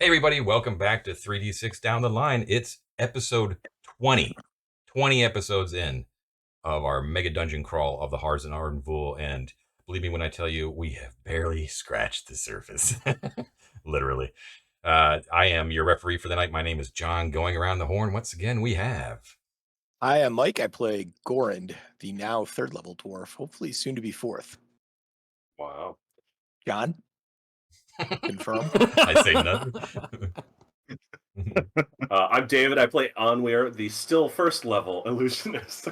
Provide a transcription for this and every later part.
Hey everybody, welcome back to 3D6 Down the Line. It's episode 20. 20 episodes in of our Megadungeon crawl of the Hards and Arden Vul, and believe me when I tell you, we have barely scratched the surface. Literally. I am your referee for the night. My name is John. Going around the horn, once again, we have... I am Mike. I play Gorand, the now third level dwarf, hopefully soon to be fourth. Wow. John? Confirm? I say nothing. I'm David. I play Onweir, the still first level illusionist.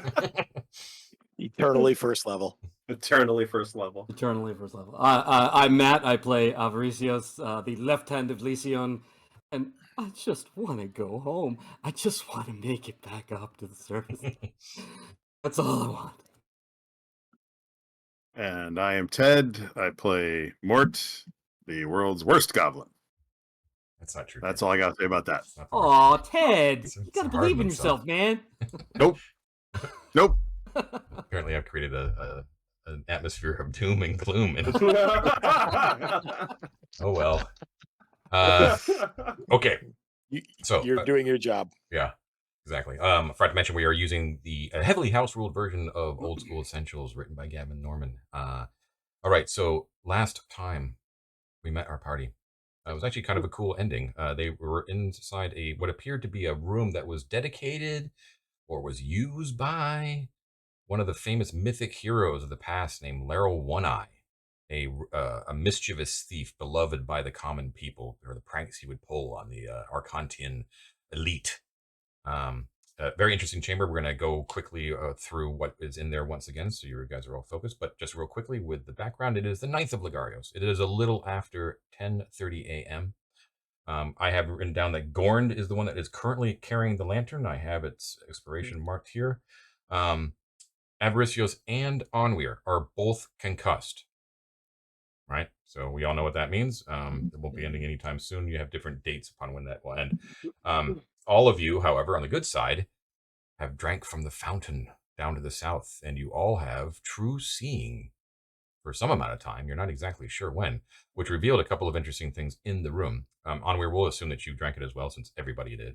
Eternally first level. Eternally first level. Eternally first level. I'm Matt. I play Avaricios, the left hand of Lysion, and I just want to go home. I just want to make it back up to the surface. That's all I want. And I am Ted. I play Mort, the world's worst goblin. That's not true. That's all I got to say about that. Aw, Ted, It's you gotta hard believe in on yourself, man. Nope. Nope. Apparently I've created an atmosphere of doom and gloom. And... oh well. Okay. So You're doing your job. Yeah, exactly. I forgot to mention we are using the heavily house ruled version of Old School Essentials written by Gavin Norman. All right, so last time we met our party, it was actually kind of a cool ending. They were inside what appeared to be a room that was dedicated or was used by one of the famous mythic heroes of the past named Laryl One-Eye, a mischievous thief beloved by the common people, or the pranks he would pull on the Arcantian elite. Very interesting chamber. We're going to go quickly through what is in there once again, so you guys are all focused. But just real quickly with the background, it is the 9th of Ligarios. It is a little after 10:30 a.m. I have written down that Gorn is the one that is currently carrying the lantern. I have its expiration marked here. Avaricios and Onweir are both concussed. Right? So we all know what that means. It won't be ending anytime soon. You have different dates upon when that will end. All of you, however, on the good side, have drank from the fountain down to the south, and you all have true seeing for some amount of time. You're not exactly sure when, which revealed a couple of interesting things in the room. Onweir, we'll assume that you drank it as well, since everybody did.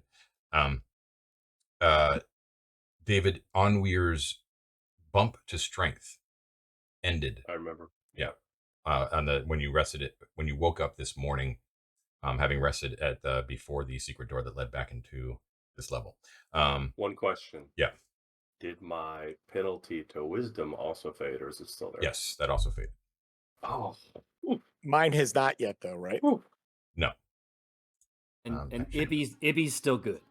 David, Onweir's bump to strength ended. I remember. Yeah. When you woke up this morning, having rested at before the secret door that led back into this level. One question. Yeah. Did my penalty to wisdom also fade, or is it still there? Yes, that also faded. Oh. Mine has not yet, though, right? No. And Ibby's still good.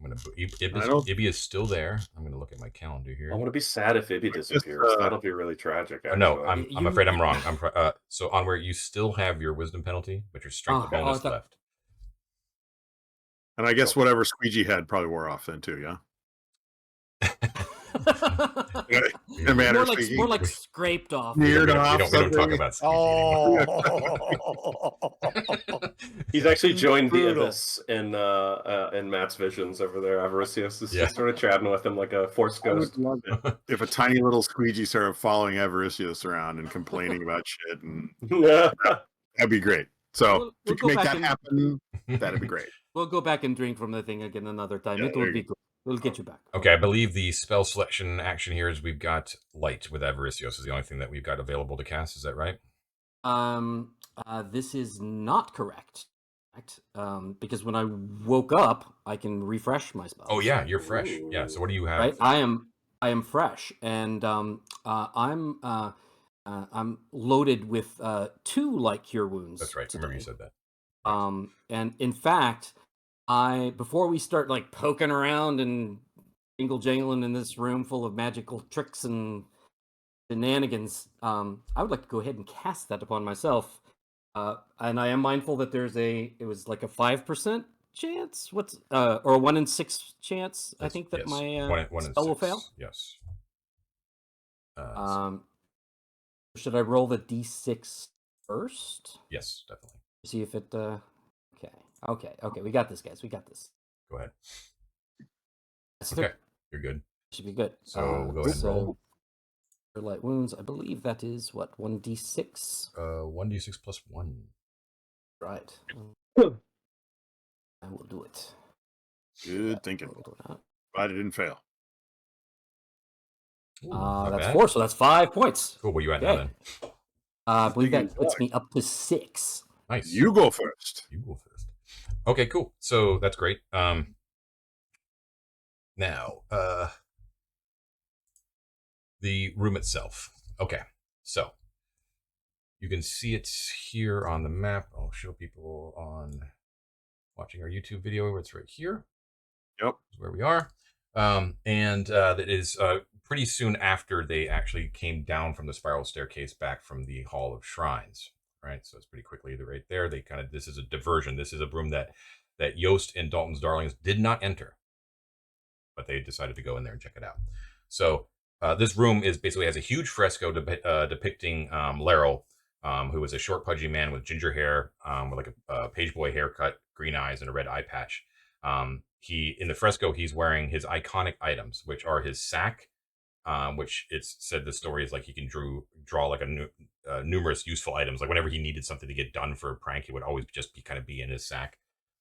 I'm gonna Ibby is still there. I'm gonna look at my calendar here. I want to be sad if Ibby disappears. That'll be really tragic. Actually. No, I'm afraid I'm wrong. So Onweir, you still have your wisdom penalty, but your strength bonus left. And I guess whatever Squeegee had probably wore off then too, yeah? More like scraped off. We don't talk about Squeegee. He's actually joined the Abyss in Matt's visions over there. Avaricios is just sort of chatting with him like a force ghost. I would love it if a tiny little Squeegee started following Avaricios around and complaining about shit, and that'd be great. So if you can make that happen, that'd be great. We'll go back and drink from the thing again another time. It will be good. We'll get you back. Okay, I believe the spell selection action here is we've got Light with Avaricios is the only thing that we've got available to cast. Is that right? This is not correct. Because when I woke up, I can refresh my spells. Oh yeah, you're fresh. Yeah. So what do you have? Right? I am fresh, and I'm loaded with 2 light cure wounds. That's right. Today. I remember you said that. And in fact, before we start like poking around and jingle jangling in this room full of magical tricks and shenanigans, I would like to go ahead and cast that upon myself. And I am mindful that it was like a 5% chance, or a 1 in 6 chance. I think that my spell will fail. Yes. Should I roll the d6 first? Yes, definitely. See if it. Okay. We got this, guys. We got this. Go ahead. Okay, you're good. Should be good. So we'll go ahead and roll. For light wounds, I believe that is what, 1d6. 1d6 plus 1. Right. it. Good thinking. But I didn't fail. Ooh, That's bad. 4, so that's 5 points. Cool. Where you at now then? I believe that puts me up to 6. Nice. You go first. You go first. Okay, cool. So that's great. Now, the room itself. Okay, so you can see it here on the map. I'll show people on watching our YouTube video. It's right here. Yep. That's where we are. And that is pretty soon after they actually came down from the spiral staircase back from the Hall of Shrines. Right, so it's pretty quickly right there. They kind of, this is a diversion. This is a room that Jost and Dalton's Darlings did not enter, but they decided to go in there and check it out. So this room is basically has a huge fresco depicting Laryl, who is a short, pudgy man with ginger hair, with like a page boy haircut, green eyes, and a red eye patch. He in the fresco, he's wearing his iconic items, which are his sack, which it's said the story is like he can draw like numerous useful items. Like whenever he needed something to get done for a prank, he would always just be in his sack.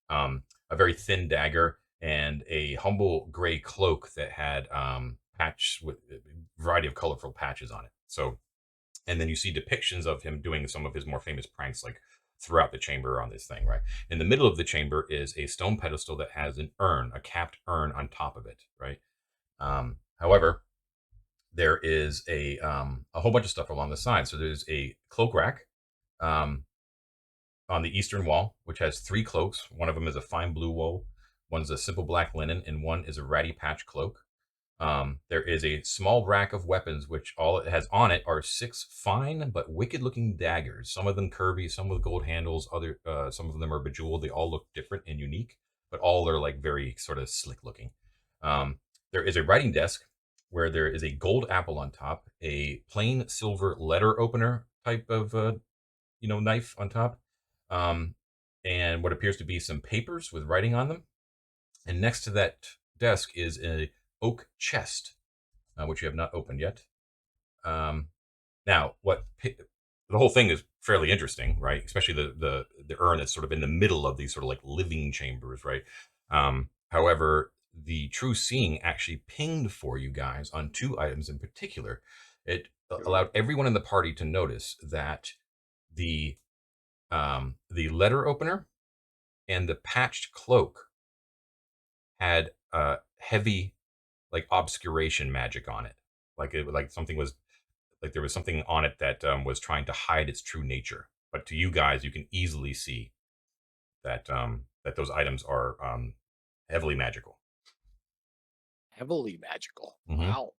A very thin dagger and a humble gray cloak that had patch with a variety of colorful patches on it. So, and then you see depictions of him doing some of his more famous pranks, like throughout the chamber on this thing, right? In the middle of the chamber is a stone pedestal that has an urn, a capped urn on top of it, right? However, there is a whole bunch of stuff along the side. So there's a cloak rack on the eastern wall, which has 3 cloaks. One of them is a fine blue wool, one's a simple black linen, and one is a ratty patch cloak. There is a small rack of weapons, which all it has on it are 6 fine but wicked-looking daggers. Some of them curvy, some with gold handles. Some of them are bejeweled. They all look different and unique, but all are like very sort of slick-looking. There is a writing desk where there is a gold apple on top, a plain silver letter opener type of knife on top, and what appears to be some papers with writing on them. And next to that desk is a oak chest, which you have not opened yet. Now, the whole thing is fairly interesting, right? Especially the urn that's sort of in the middle of these sort of like living chambers, right? However, the true seeing actually pinged for you guys on 2 items in particular. It allowed everyone in the party to notice that the letter opener and the patched cloak had heavy like obscuration magic on it, like something was like there was something on it that was trying to hide its true nature. But to you guys, you can easily see that that those items are heavily magical. Heavily magical. Mhm. Wow.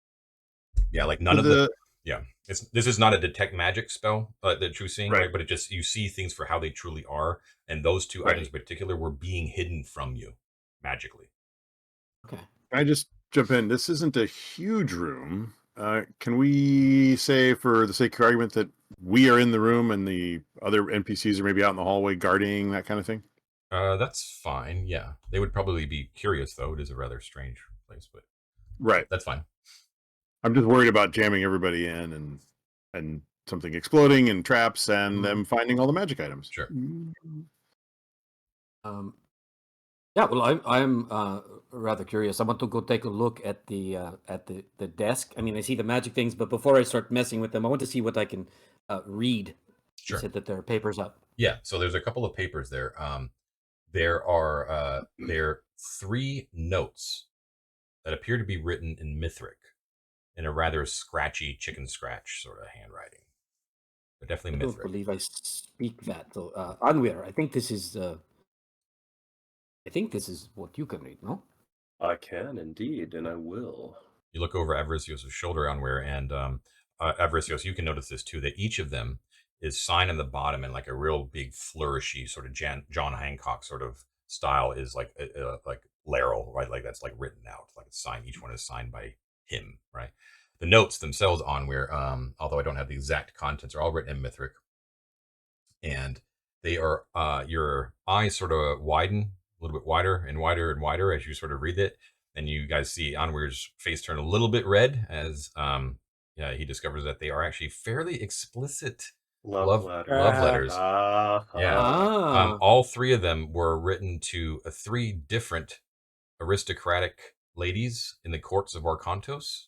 Yeah, like none of yeah. This is not a detect magic spell, the true seeing, right? But it just, you see things for how they truly are, and those 2 items in particular were being hidden from you magically. Okay. Can I just jump in? This isn't a huge room. Can we say, for the sake of argument, that we are in the room and the other NPCs are maybe out in the hallway guarding, that kind of thing? That's fine. Yeah, they would probably be curious, though. It is a rather strange place, but that's fine. I'm just worried about jamming everybody in and something exploding and traps and them finding all the magic items. Sure. Yeah, well, I'm rather curious. I want to go take a look at the desk. I mean, I see the magic things, but before I start messing with them, I want to see what I can read. Sure. You said that there are papers up. Yeah, so there's a couple of papers there. There are 3 notes that appear to be written in Mithric, in a rather scratchy chicken scratch sort of handwriting, but definitely Mithric. I don't believe I speak that. So, Anwir, I think this is what you can read, no? I can indeed, and I will. You look over Avaricios' shoulder, Anwir, and Avaricios, you can notice this too, that each of them is signed on the bottom in like a real big flourishy sort of John Hancock sort of style, is like Laryl, right? Like that's like written out, like it's signed. Each one is signed by him, right? The notes themselves, Anwir, although I don't have the exact contents, are all written in Mithric, and they are your eyes sort of widen a little bit wider and wider and wider as you sort of read it, and you guys see Anwir's face turn a little bit red as he discovers that they are actually fairly explicit Love letters. Love letters. Yeah. Ah. All three of them were written to three different aristocratic ladies in the courts of Arkantos,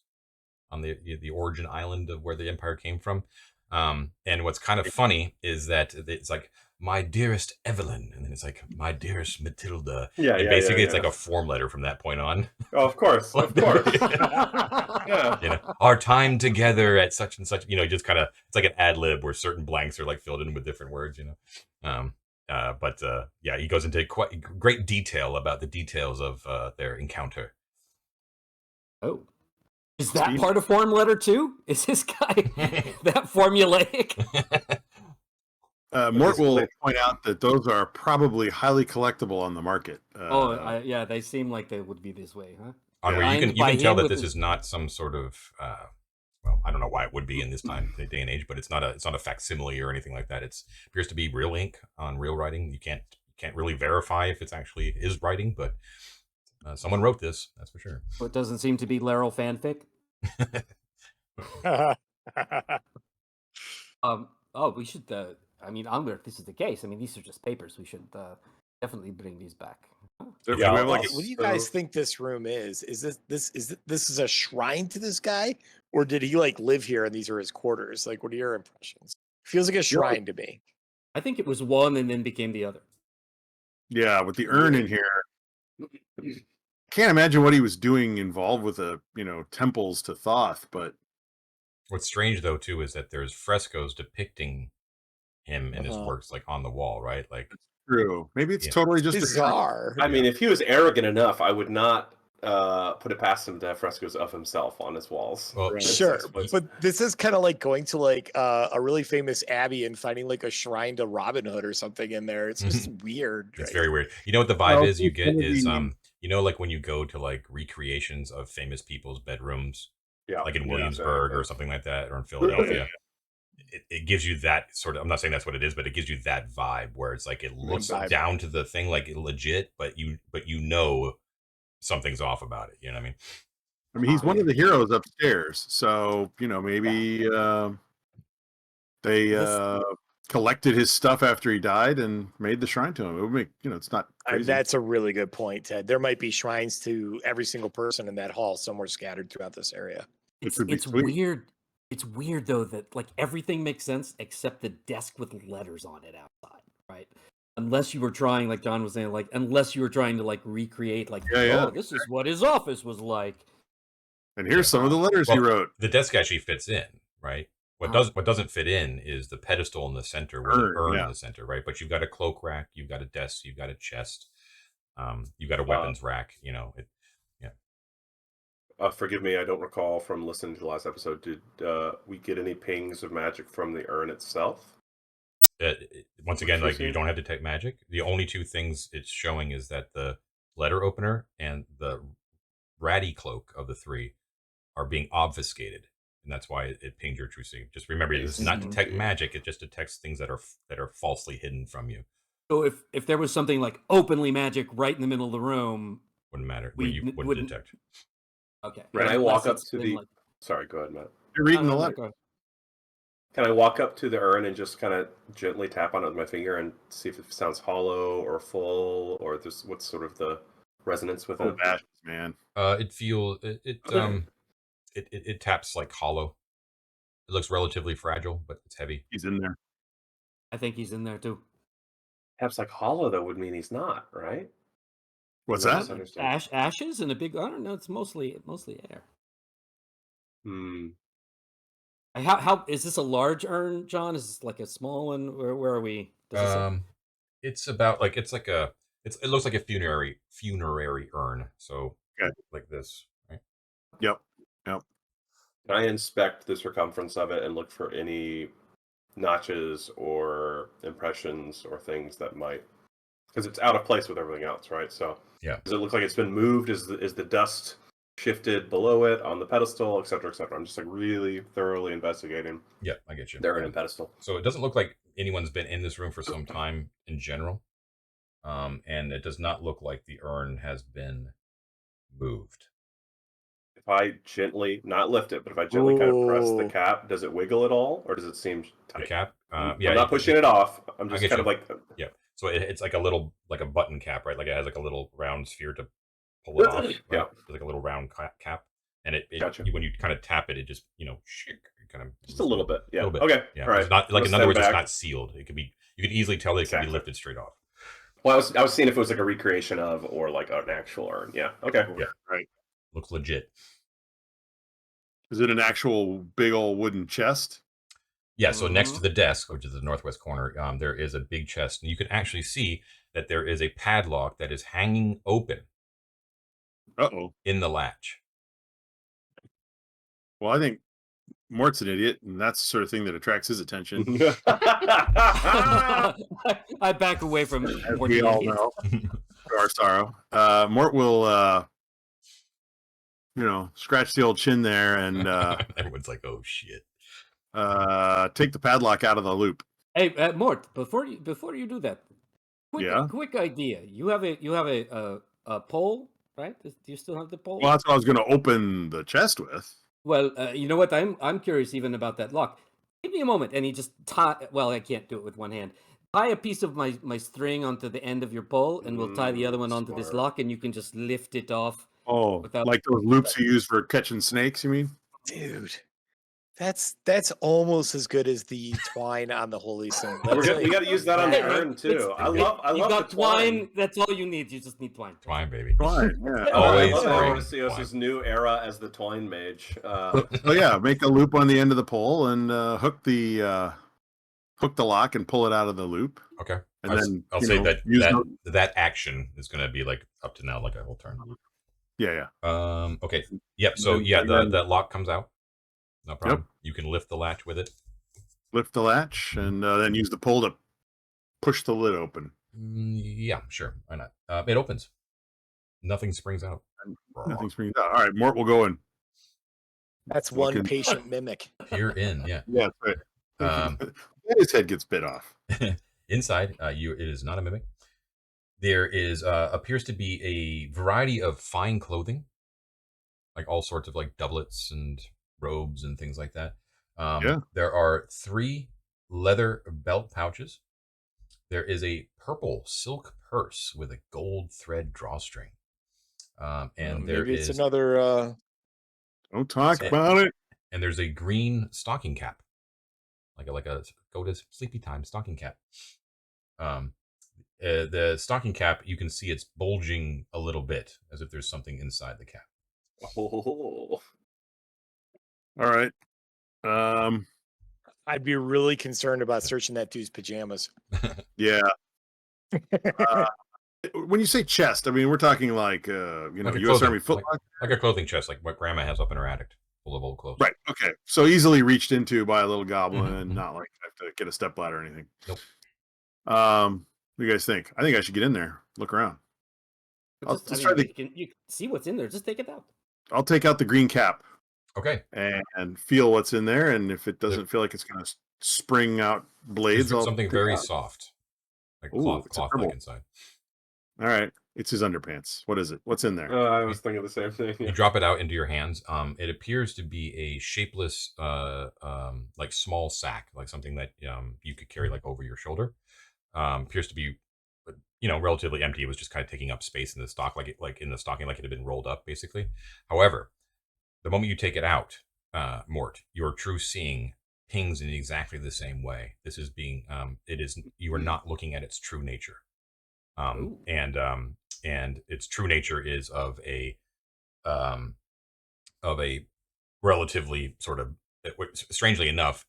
on the origin island of where the empire came from. And what's kind of funny is that it's like, my dearest Evelyn, and then it's like, my dearest Matilda. Yeah, and yeah, basically yeah, it's yeah. like a form letter from that point on. Oh, of course. Yeah. You know, our time together at such and such, you know, just kind of, it's like an ad lib where certain blanks are like filled in with different words, you know. But yeah, he goes into quite great detail about the details of their encounter. Oh. Is that part of form letter too? Is this guy that formulaic? Mort will point out that those are probably highly collectible on the market. Yeah, they seem like they would be this way, huh? Where you can tell that this is not some sort of well, I don't know why it would be in this day and age, but it's not a facsimile or anything like that. It appears to be real ink on real writing. You can't really verify if it's actually his writing, but someone wrote this, that's for sure. So it doesn't seem to be Laryl fanfic. We should. I mean, if this is the case, I mean, these are just papers. We should definitely bring these back. Yeah, what do you guys think this room is? Is this a shrine to this guy, or did he like live here and these are his quarters? Like, what are your impressions? Feels like a shrine to me. I think it was one and then became the other. Yeah, with the urn in here, can't imagine what he was doing involved with temples to Thoth. But what's strange though too is that there's frescoes depicting him and his works like on the wall, right? Like, true. Maybe it's totally just bizarre. I mean, if he was arrogant enough, I would not put it past him to have frescoes of himself on his walls. Well, right. Sure, but this is kind of like going to like a really famous abbey and finding like a shrine to Robin Hood or something in there. It's just weird. It's very weird. You know what the vibe is you get is you know, like when you go to like recreations of famous people's bedrooms, like in Williamsburg or something like that, or in Philadelphia. It gives you that sort of, I'm not saying that's what it is, but it gives you that vibe where it's like, it looks down to the thing like legit, but you know something's off about it. You know what I mean? he's one of the heroes upstairs, so maybe they collected his stuff after he died and made the shrine to him. It would make it's not crazy. That's a really good point, Ted. There might be shrines to every single person in that hall somewhere scattered throughout this area. It's weird. It's weird though that like everything makes sense except the desk with letters on it outside, right? Unless you were trying, like John was saying, unless you were trying to like recreate, this is what his office was like. And here's some of the letters he wrote. The desk actually fits in, right? What doesn't fit in is the pedestal in the center with the urn in the center, right? But you've got a cloak rack, you've got a desk, you've got a chest, you've got a weapons rack. Forgive me, I don't recall from listening to the last episode. Did we get any pings of magic from the urn itself? Once again, like, you don't have to detect magic. The only two things it's showing is that the letter opener and the ratty cloak of the three are being obfuscated, and that's why it pinged your true seeing. Just remember, it does not detect magic; it just detects things that are falsely hidden from you. So if there was something like openly magic right in the middle of the room, wouldn't matter. You wouldn't detect. Okay. Can I walk up to the? Sorry, go ahead, Matt. You're reading the letter. Can I walk up to the urn and just kind of gently tap on it with my finger and see if it sounds hollow or full, or what's sort of the resonance with it? Ashes, man. It feels it taps like hollow. It looks relatively fragile, but it's heavy. He's in there. I think he's in there too. Taps like hollow though would mean he's not, right? What's that? Ashes and a big. I don't know. It's mostly air. How is this a large urn, John? Is this like a small one? Where are we? It's about like it looks like a funerary urn. So like this, right? Yep. Can I inspect the circumference of it and look for any notches or impressions or things that might, because it's out of place with everything else, right? So does it look like it's been moved? Is the dust shifted below it on the pedestal, et cetera, et cetera? I'm just like really thoroughly investigating. Yeah, I get you. The urn and pedestal. So it doesn't look like anyone's been in this room for some time in general, and it does not look like the urn has been moved. if I gently, not lift it, but if I gently kind of press the Ooh. cap, does it wiggle at all, or does it seem The tight? cap. I'm Yeah, not pushing it off. I'm I'll just get kind you. of like, Yeah. So it's like a little, like a button cap, right? Like it has like a little round sphere to pull it off, right? yeah, It's like a little round cap, and Gotcha. when you kind of tap it, it just kind of just a little bit. Yeah. little bit. Okay. Yeah. All right. It's not like, Let's in other stand words, it's back. not sealed. It could be. You can easily tell that it can be Exactly. lifted straight off. Well, I was seeing if it was like a recreation of, or like an actual urn. Yeah. Okay. Yeah. Right. Looks legit. Is it an actual big old wooden chest? Yeah, so next to Mhm. the desk, which is the northwest corner, there is a big chest, and you can actually see that there is a padlock that is hanging open Uh-oh. in the latch. Well, I think Mort's an idiot, and that's the sort of thing that attracts his attention. I back away from As more we all idiots. know, to our sorrow. Mort will, scratch the old chin there and Everyone's like, "Oh shit!" take the padlock out of the loop. Hey, Mort, before you do that, Yeah? quick idea. You have a pole, right? Do you still have the pole? Well, that's what I was going to open the chest with. Well, you know what? I'm curious even about that lock. Give me a moment, and he just tie. Well, I can't do it with one hand. Tie a piece of my string onto the end of your pole, and we'll tie the other one onto this Smart. lock, and you can just lift it off. Oh, Without- like those loops you use for catching snakes, you mean? Dude, that's almost as good as the twine on the holy symbol. We That's got to use that on the urn too. I love You got the twine. That's all you need. You just need twine. Twine, baby. Fine, yeah. Always I love bring Arceus' new era as the twine mage. So yeah, make a loop on the end of the pole and hook the lock and pull it out of the loop. Okay, And then I'll say that use that action is going to be like up to now, like a whole turn. yeah. Okay. Yep. So And yeah, then- the lock comes out. No problem. You can lift the latch with it. Lift the latch and then use the pole to push the lid open. Yeah, sure. Why not? It opens. Nothing springs out. Nothing springs out. All right, Mort will go in. That's one Looking- patient mimic. You're in. Yeah. Yeah, that's right. His head gets bit off. Inside, it is not a mimic. There is appears to be a variety of fine clothing, like all sorts of like doublets and robes and things like that. Yeah. There are 3 leather belt pouches. There is a purple silk purse with a gold thread drawstring. And there Maybe it's is another Don't talk So- about it. and there's a green stocking cap, like a go to sleepy time stocking cap. The stocking cap, you can see it's bulging a little bit, as if there's something inside the cap. Oh. All right. I'd be really concerned about searching that dude's pajamas. Yeah. When you say chest, I mean we're talking like Like a U.S. clothing- Army footlocker. Like a clothing chest, like what Grandma has up in her attic, full of old clothes. Right. Okay. So easily reached into by a little goblin, not like I have to get a stepladder or anything. Nope. What do you guys think? I think I should get in there, look around. I'll just try you can see what's in there. Just take it out. I'll take out the green cap Okay. and feel what's in there, and if it doesn't feel like it's going to spring out blades, I'll Something take very it out. soft, like Ooh, cloth it's a like purple. inside. All right, it's his underpants. What is it? What's in there? I was thinking the same thing. You drop it out into your hands. It appears to be a shapeless, like small sack, like something that you could carry like over your shoulder. Appears to be, relatively empty. It was just kind of taking up space in the stock, like in the stocking, like it had been rolled up, basically. However, the moment you take it out, Mort, your true seeing pings in exactly the same way. This is being, you are not looking at its true nature. And its true nature is of a relatively sort of, strangely enough,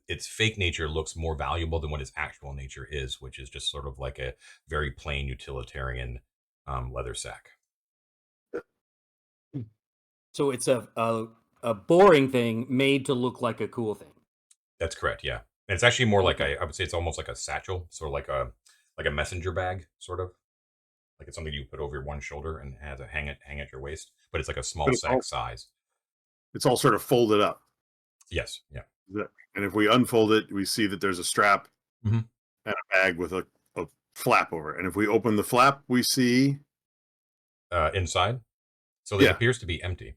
its fake nature looks more valuable than what its actual nature is, which is just sort of like a very plain utilitarian leather sack. So it's a boring thing made to look like a cool thing. That's correct. Yeah, and it's actually more like I would say it's almost like a satchel, sort of like a messenger bag, sort of like it's something you put over your one shoulder and has a hang at your waist, but it's like a small But it's sack all- size. It's all sort of folded up, Yes. Yeah. and if we unfold it, we see that there's a strap Mhm. and a bag with a flap over it. And if we open the flap, we see Inside, so it Yeah. appears to be empty.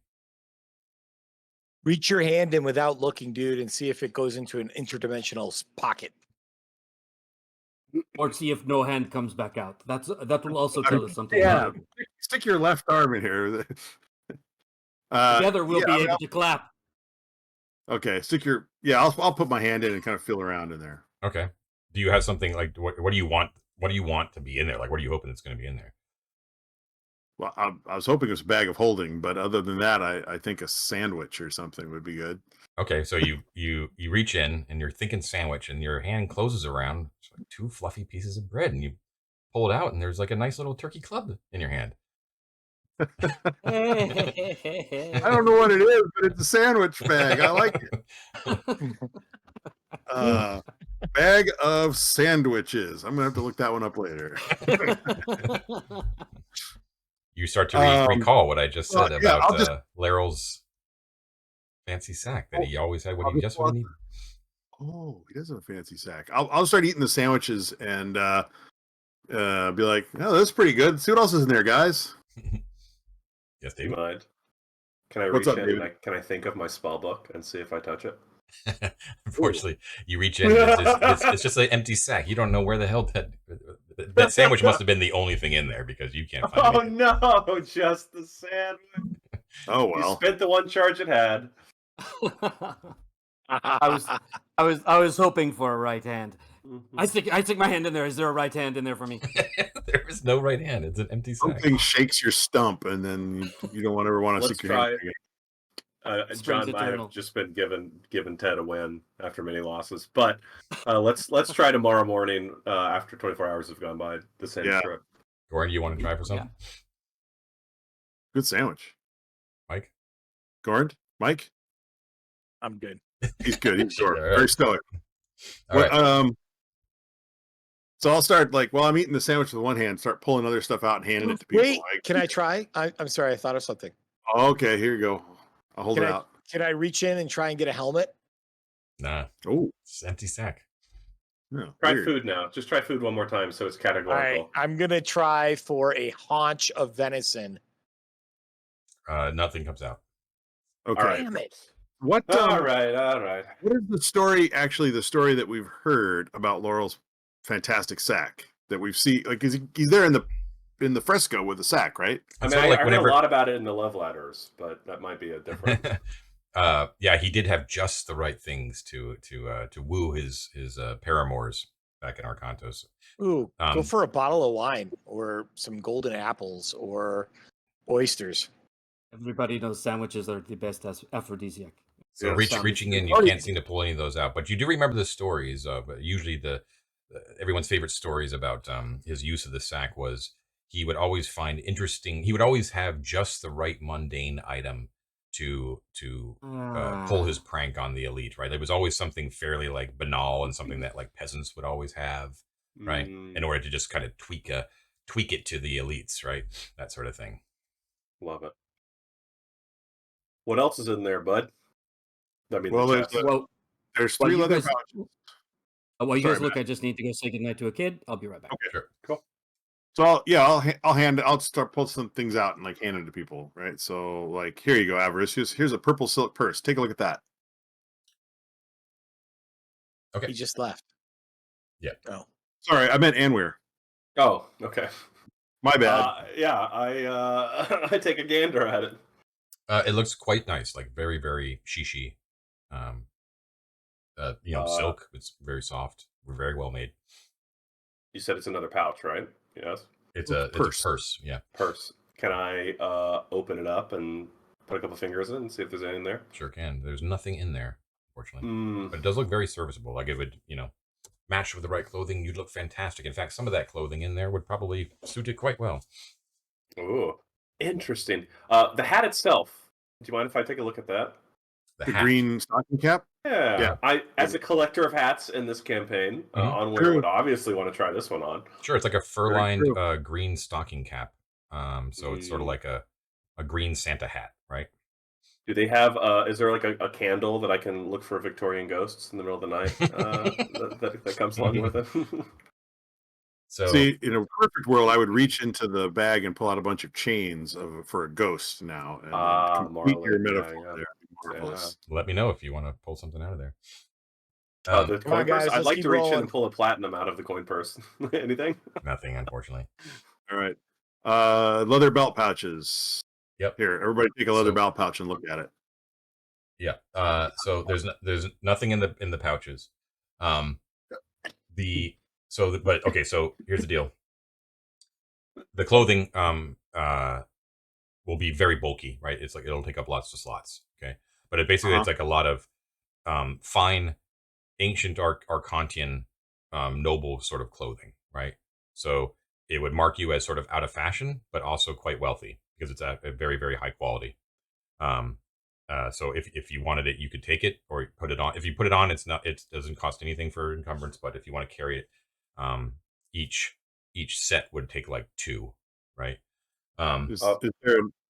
Reach your hand in without looking, dude, and see if it goes into an interdimensional pocket. Or see if no hand comes back out. That will also tell us something. Yeah, stick your left arm in here. Together we'll be able to clap. Okay, stick your. Yeah, I'll put my hand in and kind of feel around in there. Okay. Do you have something like what do you want? What do you want to be in there? Like, what are you hoping it's going to be in there? Well, I was hoping it was a bag of holding, but other than that, I think a sandwich or something would be good. Okay, so you reach in and you're thinking sandwich, and your hand closes around like 2 fluffy pieces of bread, and you pull it out, and there's like a nice little turkey club in your hand. I don't know what it is, but it's a sandwich bag. I like it. Bag of sandwiches. I'm gonna have to look that one up later. You start to recall what I just said about just... Larrel's fancy sack that he always had when he just needed. Oh, he does have a fancy sack. I'll start eating the sandwiches and be like, oh, that's pretty good. See what else is in there, guys. Yes, Do you David. mind? Can I reach in and can I think of my spell book and see if I touch it? Unfortunately, you reach in. It's just an empty sack. You don't know where the hell that sandwich must have been the only thing in there because you can't find it. Oh no, just the sandwich. Oh well. You spent the one charge it had. I was hoping for a right hand. I stick my hand in there. Is there a right hand in there for me? There is no right hand. It's an empty sack. Something shakes your stump, and then you don't ever want to stick your hand again. John and I have just been given Ted a win after many losses, but let's try tomorrow morning after 24 hours have gone by the same trip. Gordon, you want to try for something? Yeah. Good sandwich. Mike? Gordon? Mike? I'm good. He's good. He's short. All right. Very stoic. All right. So I'll start while I'm eating the sandwich with one hand, start pulling other stuff out and handing it to people. Wait, can I try? I'm sorry, I thought of something. Okay, here you go. I'll hold it out. Can I reach in and try and get a helmet? Nah. Oh, it's an empty sack. Yeah, try weird. Food now. Just try food one more time so it's categorical. All right, I'm going to try for a haunch of venison. Nothing comes out. Okay. All right. Damn it. What? All right. What is the story? Actually, the story that we've heard about Laurel's fantastic sack that we've seen, like he's there in the fresco with the sack, right? I mean, I heard a lot about it in the love letters, but that might be a different. Yeah, he did have just the right things to woo his paramours back in Arcantos. Ooh, go for a bottle of wine or some golden apples or oysters. Everybody knows sandwiches are the best aphrodisiac. So reaching in, you can't seem to pull any of those out. But you do remember the stories of usually everyone's favorite stories about his use of the sack was he would always find interesting. He would always have just the right mundane item to pull his prank on the elite. Right, there was always something fairly like banal and something that like peasants would always have. Right, in order to just kind of tweak it to the elites. Right, that sort of thing. Love it. What else is in there, bud? I mean, there's 3 leather pouches. While you guys look, I just need to go say goodnight to a kid. I'll be right back. Okay, sure, cool. So I'll start pull some things out and like hand it to people, right? So like, here you go, Avarice. Here's a purple silk purse. Take a look at that. Okay. He just left. Yeah. Oh, sorry, I meant Anwar. Oh, okay. My bad. I take a gander at it. It looks quite nice, like very, very shishi. Silk. It's very soft. Very well made. You said it's another pouch, right? Yes. It's a purse. Yeah. Purse. Can I open it up and put a couple fingers in and see if there's anything there? Sure can. There's nothing in there, unfortunately. But it does look very serviceable. Like it would, match with the right clothing. You'd look fantastic. In fact, some of that clothing in there would probably suit it quite well. Ooh, interesting. The hat itself. Do you mind if I take a look at that? The green stocking cap? Yeah. As a collector of hats in this campaign, Onweir would obviously want to try this one on. Sure, it's like a fur-lined green stocking cap. So it's sort of like a green Santa hat, right? Do they have? Is there like a candle that I can look for Victorian ghosts in the middle of the night that comes along with it? So, see, in a perfect world, I would reach into the bag and pull out a bunch of chains for a ghost now, and complete your metaphor there. Marvelous. Let me know if you want to pull something out of there. The Come on, coin purse. guys, I'd let's like keep to reach in rolling. and pull a platinum out of the coin purse. Anything? Nothing, unfortunately. All right. Leather belt pouches. Yep. Here, everybody take a leather So- belt pouch and look at it. Yeah. So there's nothing in the pouches. So here's the deal. The clothing will be very bulky, right? It's like it'll take up lots of slots. Okay. But it basically it's like a lot of fine ancient Arcantian noble sort of clothing, right? So it would mark you as sort of out of fashion, but also quite wealthy because it's a very, very high quality. So if you wanted it, you could take it or put it on. If you put it on, it doesn't cost anything for encumbrance. But if you want to carry it, each set would take like 2, right?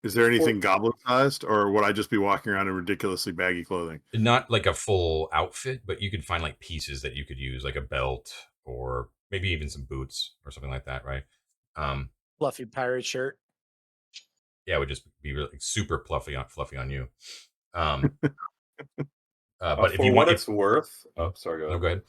Is there anything goblin sized, or would I just be walking around in ridiculously baggy clothing? Not like a full outfit, but you could find like pieces that you could use, like a belt or maybe even some boots or something like that, right? Fluffy pirate shirt. Yeah, it would just be really super fluffy on you. But if For you what want, it's worth, sorry, go no, ahead.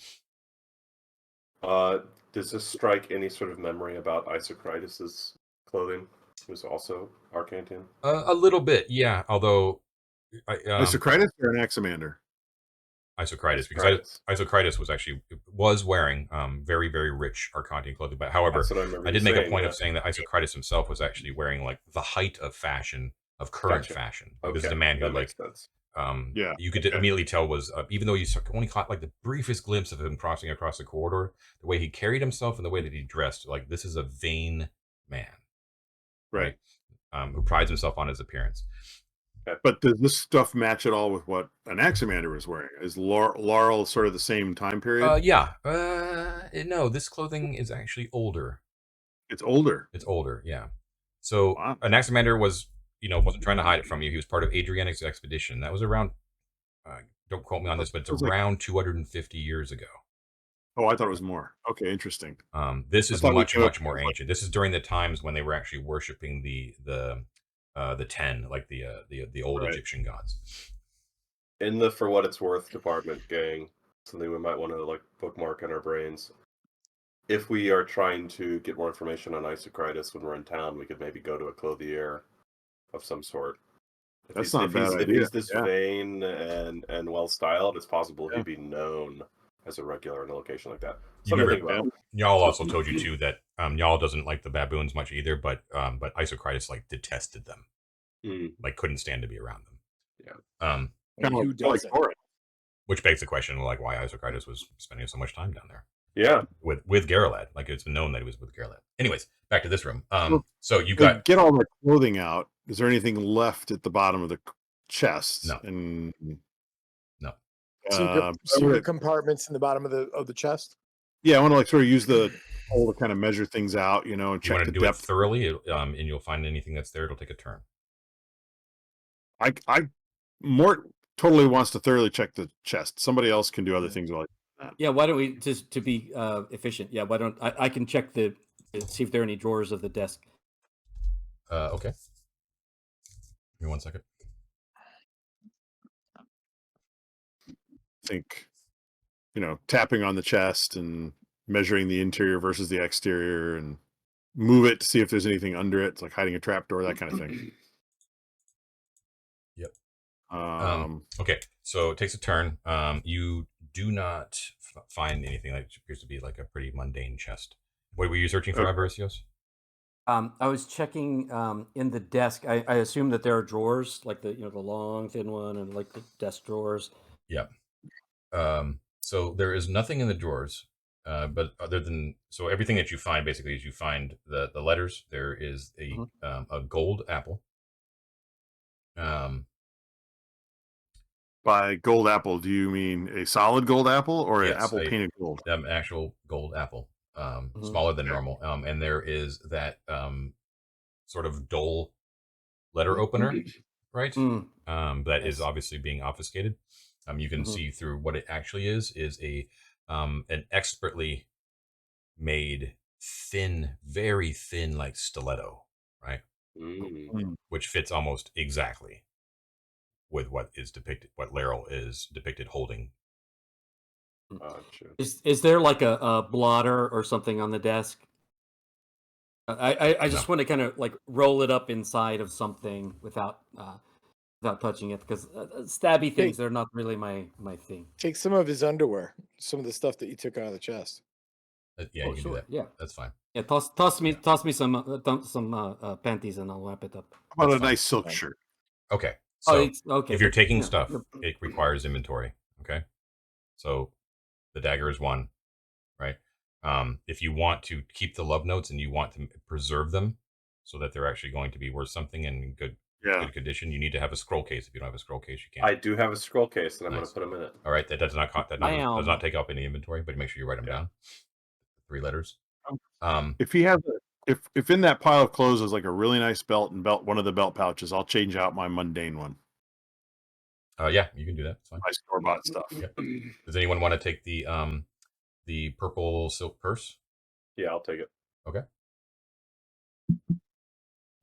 go ahead. Does this strike any sort of memory about Isocritus's clothing, who's also Arcantian? A little bit, yeah. Although, Isocritus or an Axamander? Isocritus, because Isocritus was wearing very, very rich Arcantian clothing. But however, That's what I remember. I you did make a saying, point yeah. of saying that Isocritus himself was actually wearing like the height of fashion, of current Gotcha. fashion. Okay, This is a man who that like makes sense. Yeah, you could immediately tell was even though you only caught like the briefest glimpse of him crossing across the corridor, the way he carried himself and the way that he dressed, like this is a vain man, right. who prides himself on his appearance. But does this stuff match at all with what an Axamander was wearing? Is Laurel sort of the same time period? Yeah. No, this clothing is actually older. It's older. It's older, yeah. So Wow. Anaximander wasn't trying to hide it from you. He was part of Adrianic's expedition. That was around. Don't quote me on this, but it's around 250 years ago. Oh, I thought it was more. Okay, interesting. This is thought we much knew it much more was like- ancient. This is during the times when they were actually worshiping the 10, like the old Right. Egyptian gods. In the for what it's worth department, gang, something we might want to like bookmark in our brains. If we are trying to get more information on Isocritus when we're in town, we could maybe go to a clothier of some sort. That's not a bad If idea. he's this Yeah. vain and well styled, it's possible Yeah. he'd be known as a regular in a location like that. You Something to remember- think about. Y'all also told you too that y'all doesn't like the baboons much either, but Isocritus like detested them, like couldn't stand to be around them. Yeah. And Kind who of like doesn't? Thorin. Which begs the question, like, why Isocritus was spending so much time down there Yeah. with Garolad. Like, it's been known that he was with Garolad. Anyways, back to this room. Well, So you They got get all their clothing out. Is there anything left at the bottom of the chest? No. And No. Secret compartments in the bottom of the chest. Yeah, I want to like sort of use the hole to kind of measure things out, and you want check to the do it depth. thoroughly, and you'll find anything that's there. It'll take a turn. I Mort totally wants to thoroughly check the chest. Somebody else can do other things like that. Yeah, why don't we just to be efficient? Yeah, why don't I can check see if there are any drawers of the desk. Okay. Give me 1 second. I think, tapping on the chest and measuring the interior versus the exterior, and move it to see if there's anything under it. It's like hiding a trapdoor, that kind of thing. Yep. Um, Okay, so it takes a turn. You do not find anything that appears to be like a pretty mundane chest. What were you searching for, Avaricios? I was checking in the desk. I assume that there are drawers, like the long thin one, and like the desk drawers. Yeah. So there is nothing in the drawers, but other than everything that you find basically is you find the letters. There is a gold apple. By gold apple, do you mean a solid gold apple or an Yes, apple painted gold? An actual gold apple, smaller than normal. And there is that sort of dull letter opener, right? That is obviously being obfuscated. You can see through what it actually is an expertly made very thin, like stiletto, right? Which fits almost exactly. with what is depicted, what Laryl is depicted holding. Gotcha. Is there like a blotter or something on the desk? I just want to kind of like roll it up inside of something without touching it, because stabby things, they're not really my thing. Take some of his underwear, some of the stuff that you took out of the chest. Yeah, Oh, you can sure, do that. yeah. That's fine. Yeah, toss me some panties and I'll wrap it up. How about That's a fine. nice silk shirt? Okay. Oh, So it's okay. if you're but, taking yeah, stuff, you're- it requires inventory. Okay. So the dagger is one, right? If you want to keep the love notes and you want to preserve them so that they're actually going to be worth something and in good condition, you need to have a scroll case. If you don't have a scroll case, you can't. I do have a scroll case, and I'm Nice. going to put them in it. All right. That does not does not take up any inventory, but make sure you write them down. 3 letters. If he has if in that pile of clothes is like a really nice belt and one of the belt pouches, I'll change out my mundane one. Yeah, you can do that. It's fine. My store bought stuff. Yep. Does anyone want to take the purple silk purse? Yeah, I'll take it. Okay.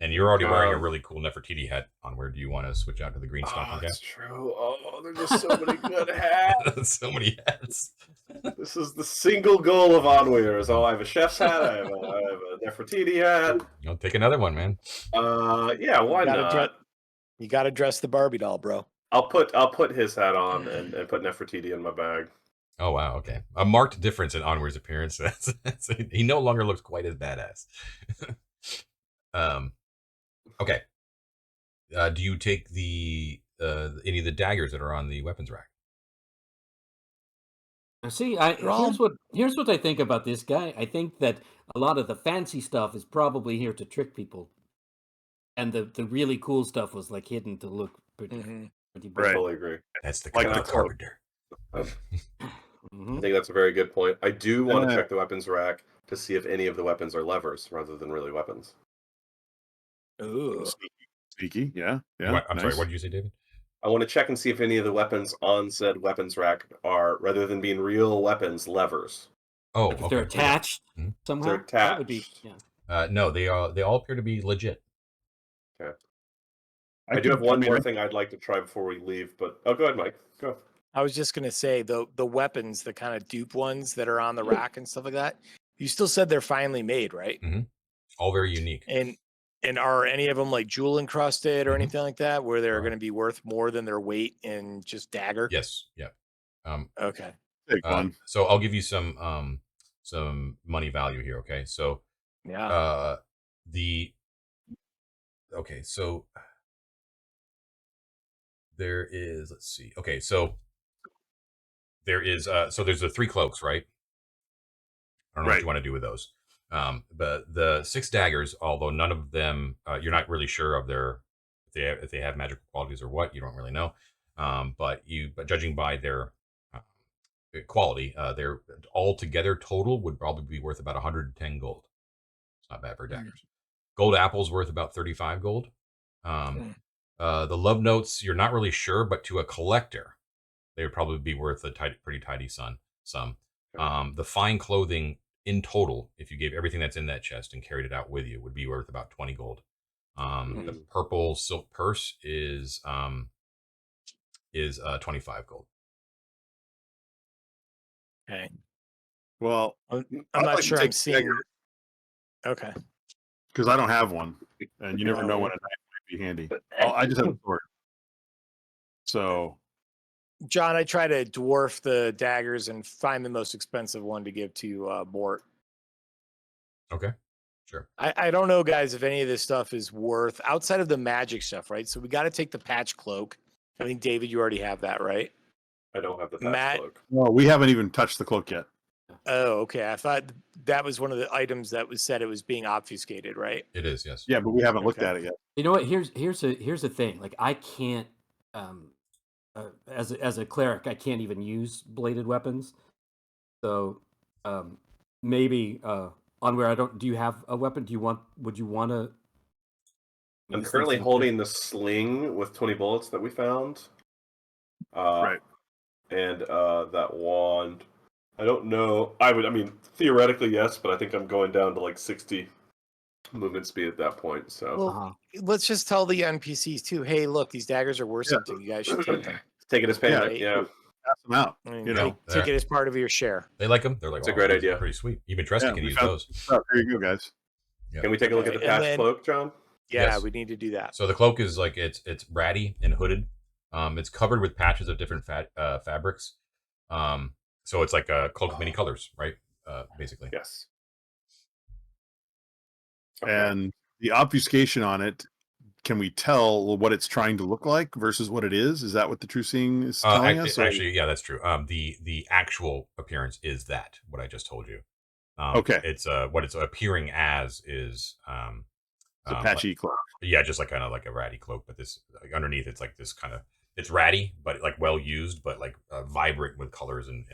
And you're already wearing a really cool Nefertiti hat on. Where do you want to switch out to the green stocking cap? That's true. Oh, there's just so many good hats. So many hats. This is the single goal of Onweir. Oh, I have a chef's hat. I have a Nefertiti hat. You'll take another one, man. Yeah, why not? You got to dress the Barbie doll, bro. I'll put his hat on and put Nefertiti in my bag. Oh wow, okay. A marked difference in Onweir's appearance. He no longer looks quite as badass. Okay. Do you take the any of the daggers that are on the weapons rack? See, here's what I think about this guy. I think that a lot of the fancy stuff is probably here to trick people, and the really cool stuff was like hidden to look pretty. Pretty I totally agree. That's the Like like the the carpenter. I think that's a very good point. I do want to check the weapons rack to see if any of the weapons are levers rather than really weapons. Ooh. Sneaky, yeah. I'm sorry, what did you say, David? I want to check and see if any of the weapons on said weapons rack are, rather than being real weapons, levers. Oh, Like if they're attached somehow. They're attached. That would be, yeah. No, they all appear to be legit. Okay. I do have one more thing I'd like to try before we leave, but go ahead, Mike. Go. I was just gonna say the weapons, the kind of dupe ones that are on the rack and stuff like that. You still said they're finely made, right? Mm-hmm. All very unique. And are any of them like jewel encrusted or anything like that, where they're going to be worth more than their weight in just dagger? Yes. Yeah. Okay. So I'll give you some money value here. Okay. So yeah. So there is. Let's see. Okay. So there is. So there's the 3 cloaks, right? I don't know what you want to do with those. But the 6 daggers, although none of them, you're not really sure of their if they have magical qualities or what, you don't really know. But judging by their quality, they're all together total would probably be worth about 110 gold. It's not bad for daggers. Gold apples worth about 35 gold. The love notes, you're not really sure, but to a collector, they would probably be worth a pretty tidy sum. The fine clothing in total, if you gave everything that's in that chest and carried it out with you, would be worth about 20 gold. The purple silk purse is 25 gold. Okay. Well, I'm not sure I'm seeing. Okay. Because I don't have one, and you never know when a knife might be handy. I just have a sword. So, John, I try to dwarf the daggers and find the most expensive one to give to Mort. Okay, sure. I don't know, guys, if any of this stuff is worth outside of the magic stuff, right? So we got to take the patch cloak. I think, David, you already have that, right? I don't have the patch cloak. No, we haven't even touched the cloak yet. Oh, okay. I thought that was one of the items that was said it was being obfuscated, right? It is, yes. Yeah, but we haven't looked at it yet. You know what? Here's the thing. Like I can't, as a cleric, I can't even use bladed weapons. So maybe Onweir, do you have a weapon? Would you want to? I'm currently holding the sling with 20 bullets that we found. Right. And that wand. I don't know. I mean, theoretically, yes, but I think I'm going down to like 60 movement speed at that point. So Well, let's just tell the NPCs too. Hey, look, these daggers are worth something. You guys should take them. take it as payment. Right. Yeah, Pass them out. I mean, You know, take it as part of your share. They like them. They're like, It's a "Oh, great these are idea. Pretty sweet. Even Trusty can we use found those." some stuff. Here you go, guys. Yeah. Can we take a look at the Okay, and patch then- cloak, John? Yeah, Yes. we need to do that. So the cloak is like it's ratty and hooded. It's covered with patches of different fabrics. So it's like a cloak of many colors, right? Basically. Yes. And the obfuscation on it, can we tell what it's trying to look like versus what it is? Is that what the true seeing is telling us? Actually, yeah, that's true. The actual appearance is that what I just told you. Okay. It's what it's appearing as is It's a patchy cloak. yeah, just like kind of like a ratty cloak, but this like, underneath it's like this kind of it's ratty, but like well used, but like vibrant with colors and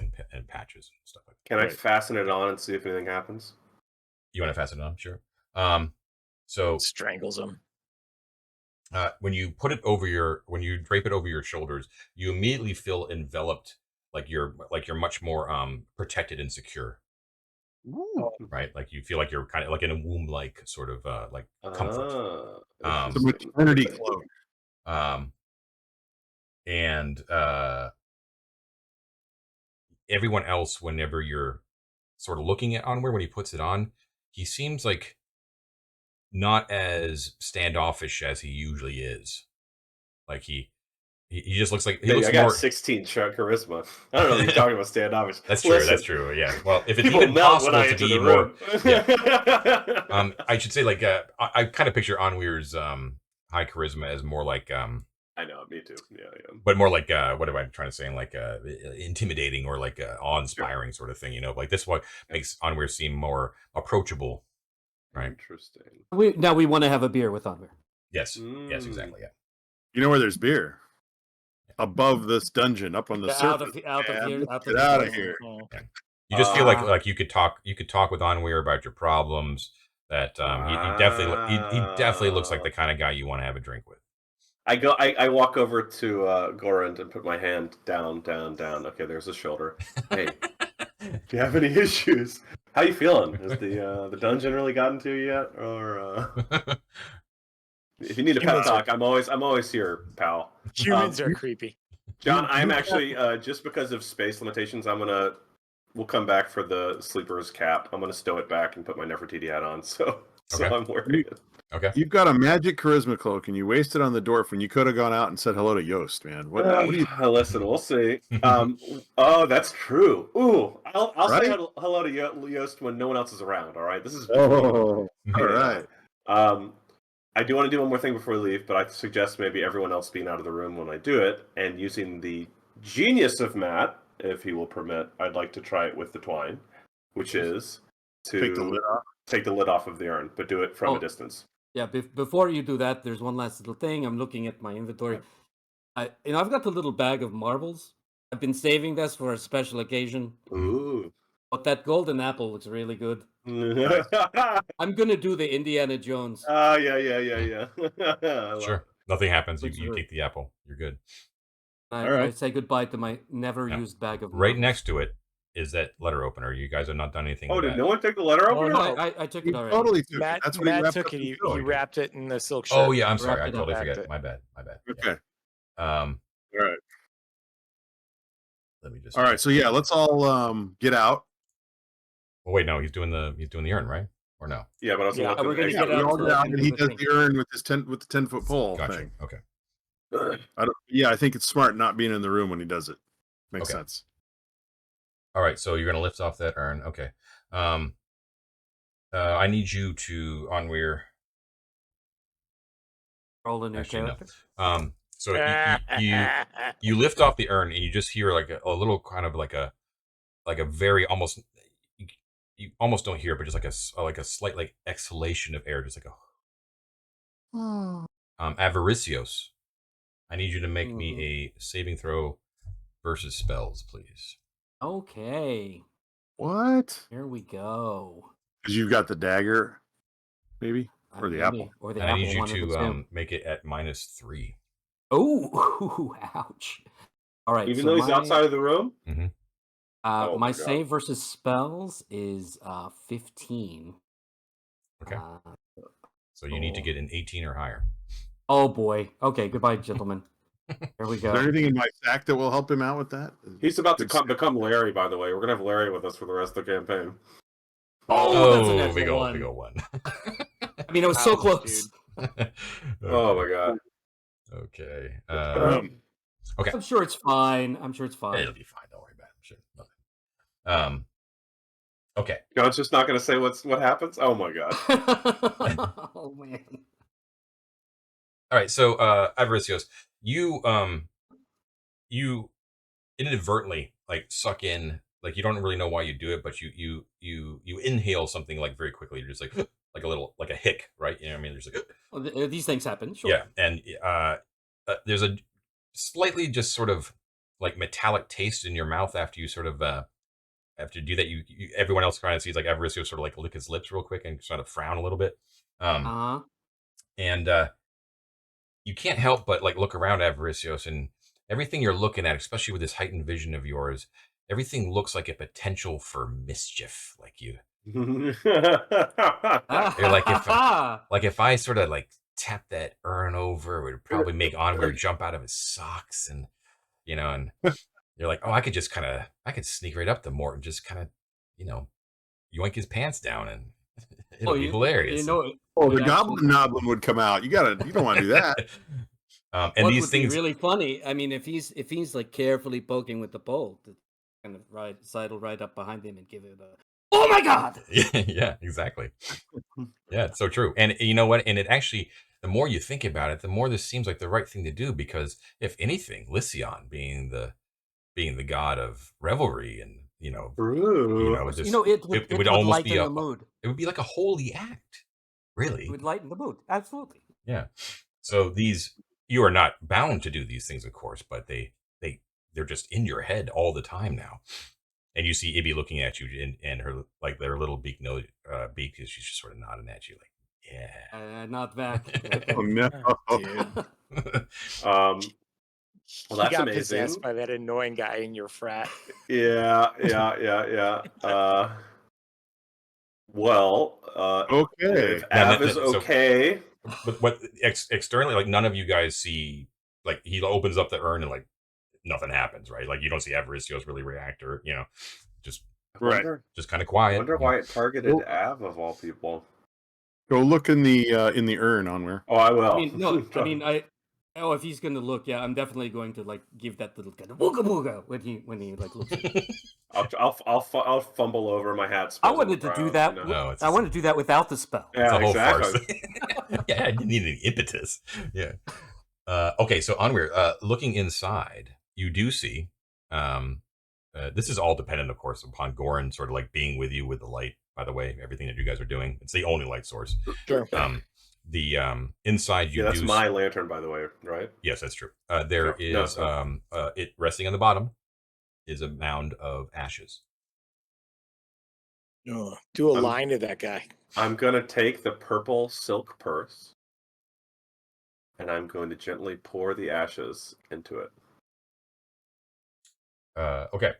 patches and stuff like that. Can I Right. fasten it on and see if anything happens? You want to fasten it on? Sure. So Strangles them. when you put it over when you drape it over your shoulders, you immediately feel enveloped, like you're much more protected and secure, right? Like you feel like you're kind of like in a womb-like sort of like comfort. It's a Interesting. maternity cloak. And everyone else, whenever you're sort of looking at Onweir when he puts it on, he seems like not as standoffish as he usually is. Like he just looks like he Hey, looks I got more. 16 charisma. I don't know if you're talking about standoffish. That's true. That's true. Yeah. Well, if it's People even melt when possible I to enter be the more, room. I should say like I kind of picture Onweir's high charisma as more like I know, me too. Yeah. but more like what am I trying to say? Like intimidating or like awe-inspiring sort of thing. You know, like this what makes Onweir seem more approachable. Right. Interesting. We want to have a beer with Onweir. Yes. Yes. Exactly. Yeah. You know where there's beer? Above this dungeon, up on the surface. Out of man. here. Get out of here. You just feel like you could talk with Onweir about your problems. That he definitely looks like the kind of guy you want to have a drink with. I walk over to Gorand and put my hand down. Okay, there's his shoulder. Hey, do you have any issues? How you feeling? Has the dungeon really gotten to you yet? Or if you need a pep talk, I'm always here, pal. Humans are creepy. John, I'm actually just because of space limitations, we'll come back for the sleeper's cap. I'm gonna stow it back and put my Nefertiti hat on. So Okay. I'm worried. Okay. You've got a magic charisma cloak, and you wasted on the dwarf when you could have gone out and said hello to Jost, man. What do you? Listen, we'll see. Oh, that's true. Ooh, I'll say Right? hello to Jost when no one else is around. All right, this is. Oh, Yeah. all right. I do want to do one more thing before we leave, but I suggest maybe everyone else being out of the room when I do it, and using the genius of Matt, if he will permit. I'd like to try it with the twine, which is to Take the lid off. take the lid off of the urn, but do it from a distance. Yeah, before you do that, there's one last little thing. I'm looking at my inventory. I've got the little bag of marbles. I've been saving this for a special occasion. Ooh. But that golden apple looks really good. Ah, I'm gonna do the Indiana Jones. yeah. I love Sure. it. Nothing happens. Looks You good. take the apple. You're good. I Alright. say goodbye to my never Yeah. used bag of Right marbles. next to it is that letter opener. You guys have not done anything. Oh, with did that. no one take the letter Oh, opener? no, I took He it already. totally took it. Matt, That's what he Matt wrapped took up it. in He silk. wrapped it in the silk shirt. Oh yeah, I'm sorry. Wrapped I it totally up. forget. Wrapped it. My bad. Yeah. Okay. All right. Let me just. All right. So yeah, let's all get out. Oh wait, no, he's doing the urn, right? Or no? Yeah, but I was Yeah, looking we're gonna at get We out all so get I out, can and do he the does thing. the urn with his 10-foot pole Gotcha. thing. Okay. I think it's smart not being in the room when he does it. Makes Okay. sense. All right. So you're gonna lift off that urn. Okay. I need you to Onweir. Roll a new Actually, no. character. So you lift off the urn and you just hear like a little kind of like a very almost you almost don't hear it, but just like a slight like exhalation of air, just like a Avaricios. I need you to make me a saving throw versus spells, please. Okay, What? here we go. Because you've got the dagger, maybe, or the Maybe. apple. Or the And I apple. need you one of the to two. make it at -3. Oh, ouch! All right. Even so though he's my, outside of the room? my Oh my God. save versus spells is 15. Okay. So you need to get an 18 or higher. Oh boy. Okay. Goodbye, gentlemen. Here we Is there go. anything in my sack that will help him out with that? He's about to Good become Larry, by the way. We're gonna have Larry with us for the rest of the campaign. Oh, that's a we natural go, one. we go one. I mean, it was so Ouch, close. Okay. Oh my god. Okay. Okay. I'm sure it's fine. I'm sure it's It'll fine. be fine. Don't worry about it. I'm sure. Nothing. Okay. John's just not gonna say what happens. Oh my god. Oh man. All right. So, Avaricios, you inadvertently like suck in, like you don't really know why you do it, but you inhale something like very quickly. You're just like like a little like a hic, right? You know what I mean? There's like Well, these things happen. Sure. yeah, and there's a slightly just sort of like metallic taste in your mouth after you sort of after you do that. You everyone else kind of sees like Avaricios sort of like lick his lips real quick and sort of frown a little bit. Uh-huh. And you can't help but like look around Avaricios, and everything you're looking at, especially with this heightened vision of yours, everything looks like a potential for mischief. Like you're like if I sort of like tap that urn over, it would probably make Onweir jump out of his socks, and and you're like, oh, I could sneak right up to Mort and just kind of, yoink his pants down, and it'll be hilarious. The goblin noblin would come out. You don't want to do that. And what these would things be really funny. I mean, if he's like carefully poking with the pole, to kind of sidle right up behind him and give it a. Oh my god! Yeah, exactly. Yeah, it's so true. And you know what? And it actually, the more you think about it, the more this seems like the right thing to do, because if anything, Lycion being the god of revelry and It would almost lighten be the mood. It would be like a holy act, really. It would lighten the mood. Absolutely. Yeah. So you are not bound to do these things, of course, but they're just in your head all the time now. And you see Ibby looking at you, and her like their little beak, she's just sort of nodding at you, like, yeah, not back. Oh no. Well, He that's got amazing. possessed by that annoying guy in your frat. Yeah. Well, Okay. if Av is okay. But what externally, like none of you guys see, like he opens up the urn and like nothing happens, right? Like you don't see Avaricios really react, or just Right. just kind of quiet. I wonder why it targeted Av of all people. Go look in the urn, Onweir. Oh, I will. I mean, no. I mean, if he's gonna look, yeah, I'm definitely going to like give that little kind of booga booga when he like looks. I'll fumble over my hat. I wanted to do that. I wanted to do that without the spell. Yeah, it's a whole exactly. farce. Yeah, I didn't need any impetus. Yeah. Okay, so Onweir, looking inside, you do see. This is all dependent, of course, upon Goran sort of like being with you with the light. By the way, everything that you guys are doing, it's the only light source. Sure. The inside you. Yeah, that's my lantern, by the way, right? Yes, that's true. There is it resting on the bottom is a mound of ashes. Do a line to that guy. I'm gonna take the purple silk purse, and I'm going to gently pour the ashes into it. Okay.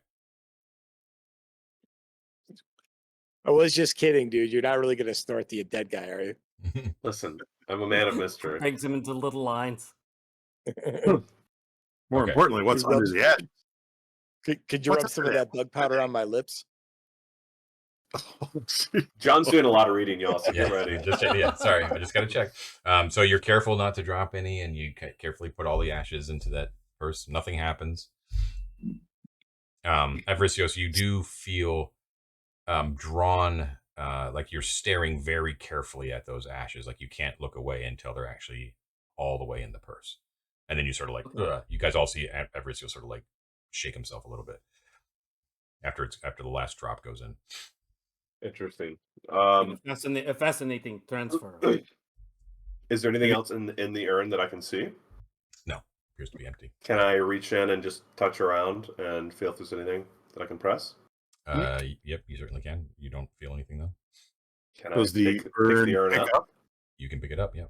I was just kidding, dude. You're not really gonna snort the dead guy, are you? Listen, I'm a man of mystery. Breaks him into little lines. More importantly, what's under the edge? Could you rub some of that bug powder on my lips? John's doing a lot of reading, y'all. So get ready. Sorry, I just got to check. So you're careful not to drop any, and you carefully put all the ashes into that purse. Nothing happens. Avaricios, you do feel drawn, like you're staring very carefully at those ashes. Like you can't look away until they're actually all the way in the purse. And then you sort of like, you guys all see Avaricios sort of like shake himself a little bit after the last drop goes in. Interesting. A fascinating transfer. Is there anything else in the urn that I can see? No, appears to be empty. Can I reach in and just touch around and feel if there's anything that I can press? Yep, you certainly can. You don't feel anything though. Can I pick the urn up? You can pick it up. Yeah.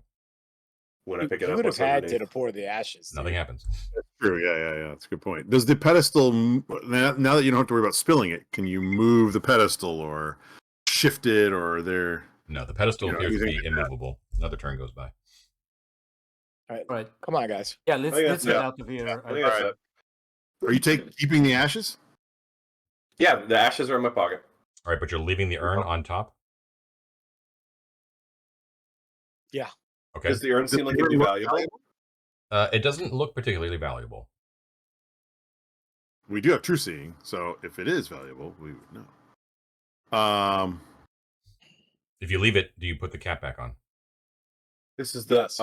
When I pick it you up, would have had underneath? to pour the ashes. Nothing happens. That's true. Yeah. That's a good point. Does the pedestal, now that you don't have to worry about spilling it, can you move the pedestal or shift it, or there? No, the pedestal appears to be immovable. Another turn goes by. Right. Come on, guys. Yeah, let's think head that's- out of here. I think that's Alright. it. Are you keeping the ashes? Yeah, the ashes are in my pocket. All right, but you're leaving the urn on top. Yeah. Okay. Does the urn seem like it'd be valuable? It doesn't look particularly valuable. We do have true seeing, so if it is valuable, we would know. If you leave it, do you put the cap back on? This is the Yes.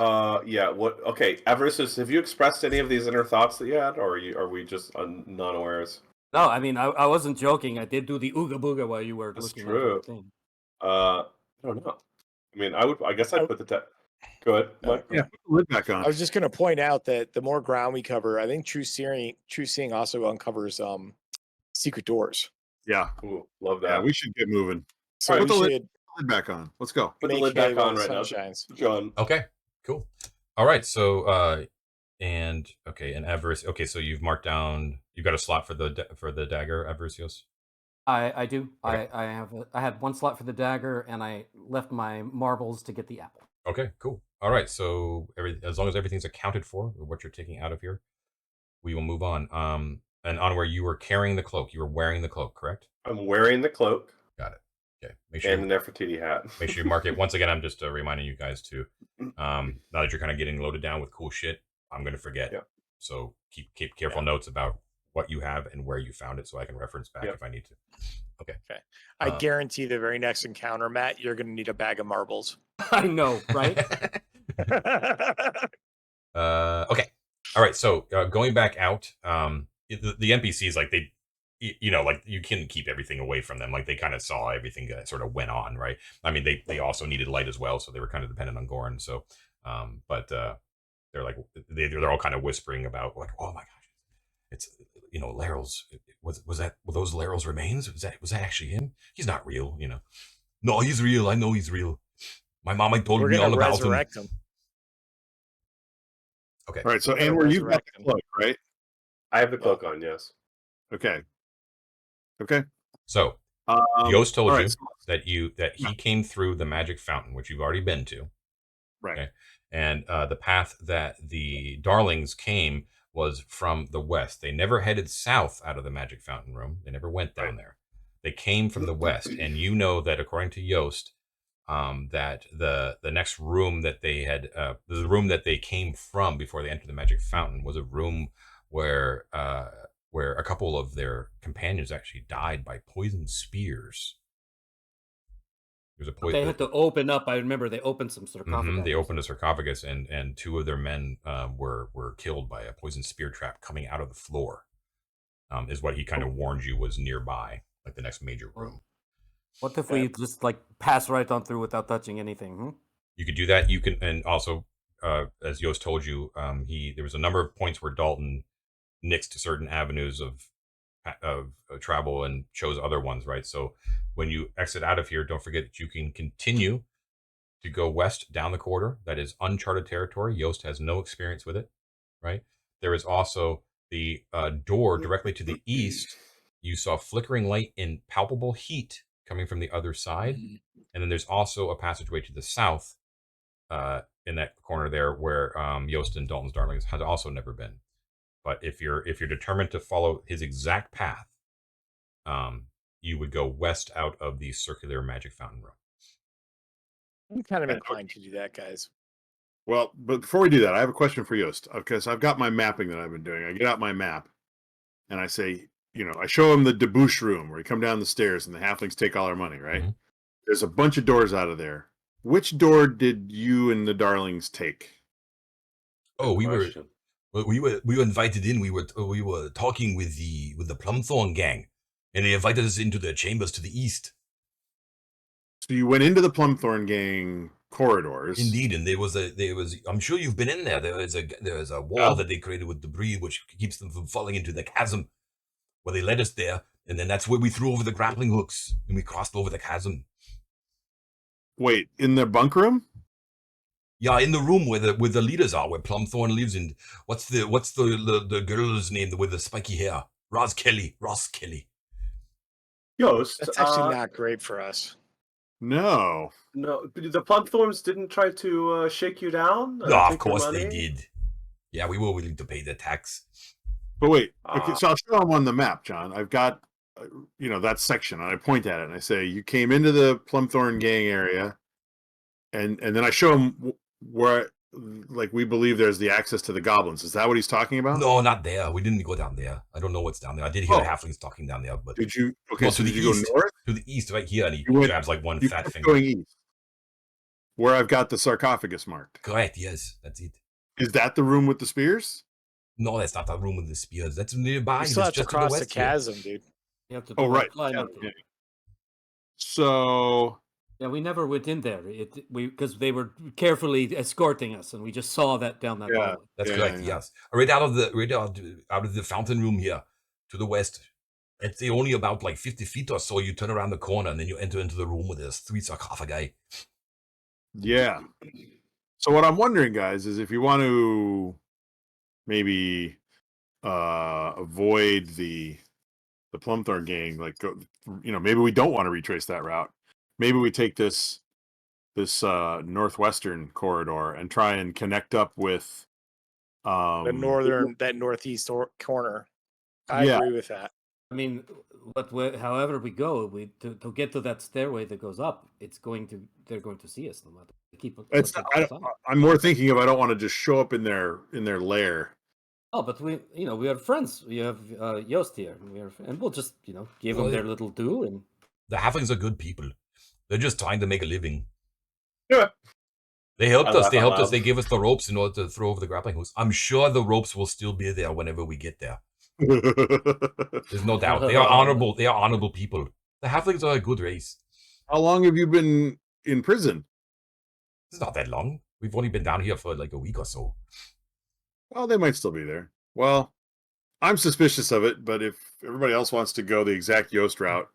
yeah. What? Okay, Everest, have you expressed any of these inner thoughts that you had, or are we just non-awares? No, I mean, I wasn't joking. I did do the ooga booga while you were That's looking true. at the thing. I don't know. I mean, I guess I'd put the Go ahead, Mike. Yeah, put the lid back on. I was just going to point out that the more ground we cover, I think true seeing also uncovers secret doors. Yeah, Ooh, love yeah, that. we should get moving. So Alright, we put the should lid back on. Let's go. Put the make lid back hay while on the right sun now, shines. John. Okay, cool. All right, so and Avarice. Okay, so you've marked down. You've got a slot for the dagger, Avaricios. I do. Okay. I had one slot for the dagger, and I left my marbles to get the apple. Okay, cool. All right, so as long as everything's accounted for, what you're taking out of here, we will move on. And on where you were carrying the cloak, you were wearing the cloak, correct? I'm wearing the cloak Got it. Okay, make sure. and the Nefertiti hat. Make sure you mark it. Once again, I'm just reminding you guys to, now that you're kind of getting loaded down with cool shit, I'm going to forget. Yeah. So keep careful notes about what you have and where you found it so I can reference back if I need to. Okay. I guarantee the very next encounter, Matt, you're going to need a bag of marbles. I know, right? Okay. All right. So going back out, the NPCs, like they, like you can keep everything away from them. Like they kind of saw everything that sort of went on, right? I mean, they also needed light as well, so they were kind of dependent on Goran. So, but they're like they're all kind of whispering about like, oh my gosh, it's Laryl's. Was that were those Laryl's remains? Was that actually him? He's not real, No, he's real. I know he's real. My mama told We're me going all to about him. resurrect him. Okay. All right, so We're gonna Anwar, you've got resurrect the him. cloak, right? I have the cloak on. Yes. Okay. So Jost told all you right, that he came through the magic fountain, which you've already been to. right. Okay. And the path that the Darlings came was from the west. They never headed south out of the magic fountain room. They never went down there. They came from the west. And you know that according to Jost, that the next room that they had, the room that they came from before they entered the magic fountain was a room where a couple of their companions actually died by poisoned spears. There's a They had to open up. I remember they opened some sarcophagus. They opened a sarcophagus, and two of their men were killed by a poisoned spear trap coming out of the floor. Is what he kind of warned you was nearby, like the next major room. What if we just like pass right on through without touching anything? You could do that. You can, and also, as Jost told you, there was a number of points where Dalton nixed certain avenues of travel and chose other ones, right? So when you exit out of here, don't forget that you can continue to go west down the corridor. That is uncharted territory. Jost has no experience with it, right? There is also the door directly to the east. You saw flickering light and palpable heat coming from the other side. And then there's also a passageway to the south in that corner there where Jost and Dalton's Darlings has also never been. But if you're determined to follow his exact path, you would go west out of the circular magic fountain room. I'm kind of inclined to do that, guys. Well, but before we do that, I have a question for Jost, because I've got my mapping that I've been doing. I get out my map, and I say, I show him the debouche room where you come down the stairs and the halflings take all our money, right? Mm-hmm. There's a bunch of doors out of there. Which door did you and the Darlings take? Oh, we were invited in. We were talking with the Plumthorn gang, and they invited us into their chambers to the east. So you went into the Plumthorn gang corridors. Indeed, and there was. I'm sure you've been in there. There is a wall that they created with debris, which keeps them from falling into the chasm. Well, they led us there, and then that's where we threw over the grappling hooks, and we crossed over the chasm. Wait, in the bunk room? Yeah, in the room where the leaders are, where Plumthorn lives. And what's the girl's name with the spiky hair? Ross Kelly. Jost, That's actually not great for us. No. No, the Plumthorns didn't try to shake you down. No, of take your course they money? did. Yeah, we were willing to pay the tax. But wait, okay, Ah. so I'll show them on the map, John. I've got, that section, and I point at it, and I say, you came into the Plumthorn gang area, and then I show him where, like, we believe there's the access to the goblins. Is that what he's talking about? No, not there. We didn't go down there. I don't know what's down there. I did hear the Oh. halflings talking down there, but Did you? Okay, no, so to the did you east. go north? To the east, right here, and he You went- grabs like one You fat kept finger. going east, where I've got the sarcophagus marked. Correct. Yes, that's it. Is that the room with the spears? No, that's not the room with the spears. That's nearby. You It's still have to just to the cross the west here. chasm, dude. You have to do Oh, that right. climate Yeah, thing. okay. So Yeah, we never went in there. Because they were carefully escorting us, and we just saw that down that Yeah. hallway. That's Yeah, correct. yeah. Yes, right out of the fountain room here to the west. It's only about like 50 feet or so. You turn around the corner and then you enter into the room where there's 3 sarcophagi. yeah. So what I'm wondering, guys, is if you want to maybe avoid the Plumthorn gang, like maybe we don't want to retrace that route. Maybe we take this northwestern corridor and try and connect up with That northeast corner. I Yeah. agree with that. I mean, however we go, to get to that stairway that goes up, they're going to see us no matter. It's I'm more thinking of I don't want to just show up in their lair. Oh, but we are friends. We have Jost here, and we'll just give them their little due. And The halflings are good people. They're just trying to make a living. Yeah. They helped I us. They laugh out helped us. loud. They gave us the ropes in order to throw over the grappling hooks. I'm sure the ropes will still be there whenever we get there. There's no doubt. They are honorable. They are honorable people. The halflings are a good race. How long have you been in prison? It's not that long. We've only been down here for like a week or so. Well, they might still be there. Well, I'm suspicious of it, but if everybody else wants to go the exact Yost route,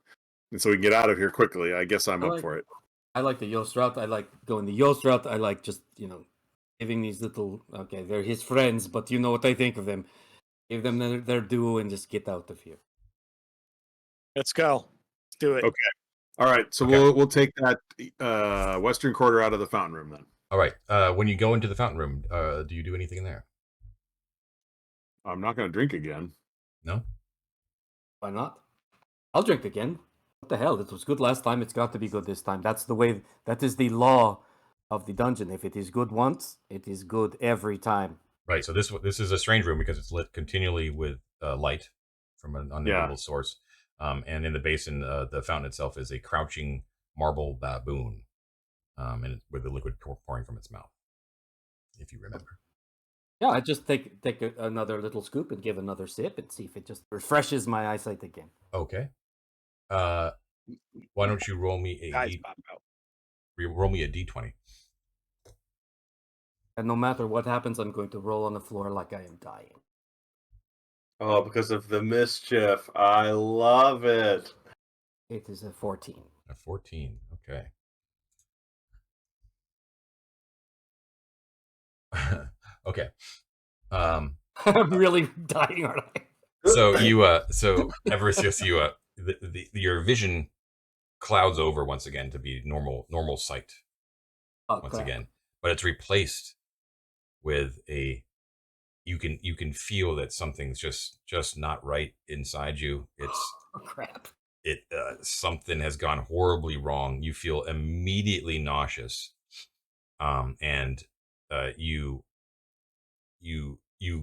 and so we can get out of here quickly, I guess I'm up for it. I like the Jost route. I like going the Jost route. I like just giving these little. Okay, they're his friends, but you know what I think of them. Give them their due and just get out of here. Let's go. Let's do it. Okay. All right, so Okay. we'll take that western quarter out of the fountain room then. All right. When you go into the fountain room, do you do anything in there? I'm not going to drink again. No. Why not? I'll drink again. What the hell? It was good last time. It's got to be good this time. That's the way. That is the law of the dungeon. If it is good once, it is good every time. Right. So this is a strange room because it's lit continually with light from an unknowable source. And in the basin, the fountain itself is a crouching marble baboon, and with the liquid pouring from its mouth. If you remember. Yeah, I just take another little scoop and give another sip and see if it just refreshes my eyesight again. Okay. Why don't you roll me Guys, pop out. roll me a d20? And no matter what happens, I'm going to roll on the floor like I am dying. Oh, because of the mischief. I love it. It is a 14. A 14. Okay. Okay. I'm really dying, aren't I? So so Everisius, your vision clouds over once again to be normal sight Oh, once crap. again, but it's replaced with you can feel that something's just not right inside you. It's Oh, crap. something has gone horribly wrong. You feel immediately nauseous, and you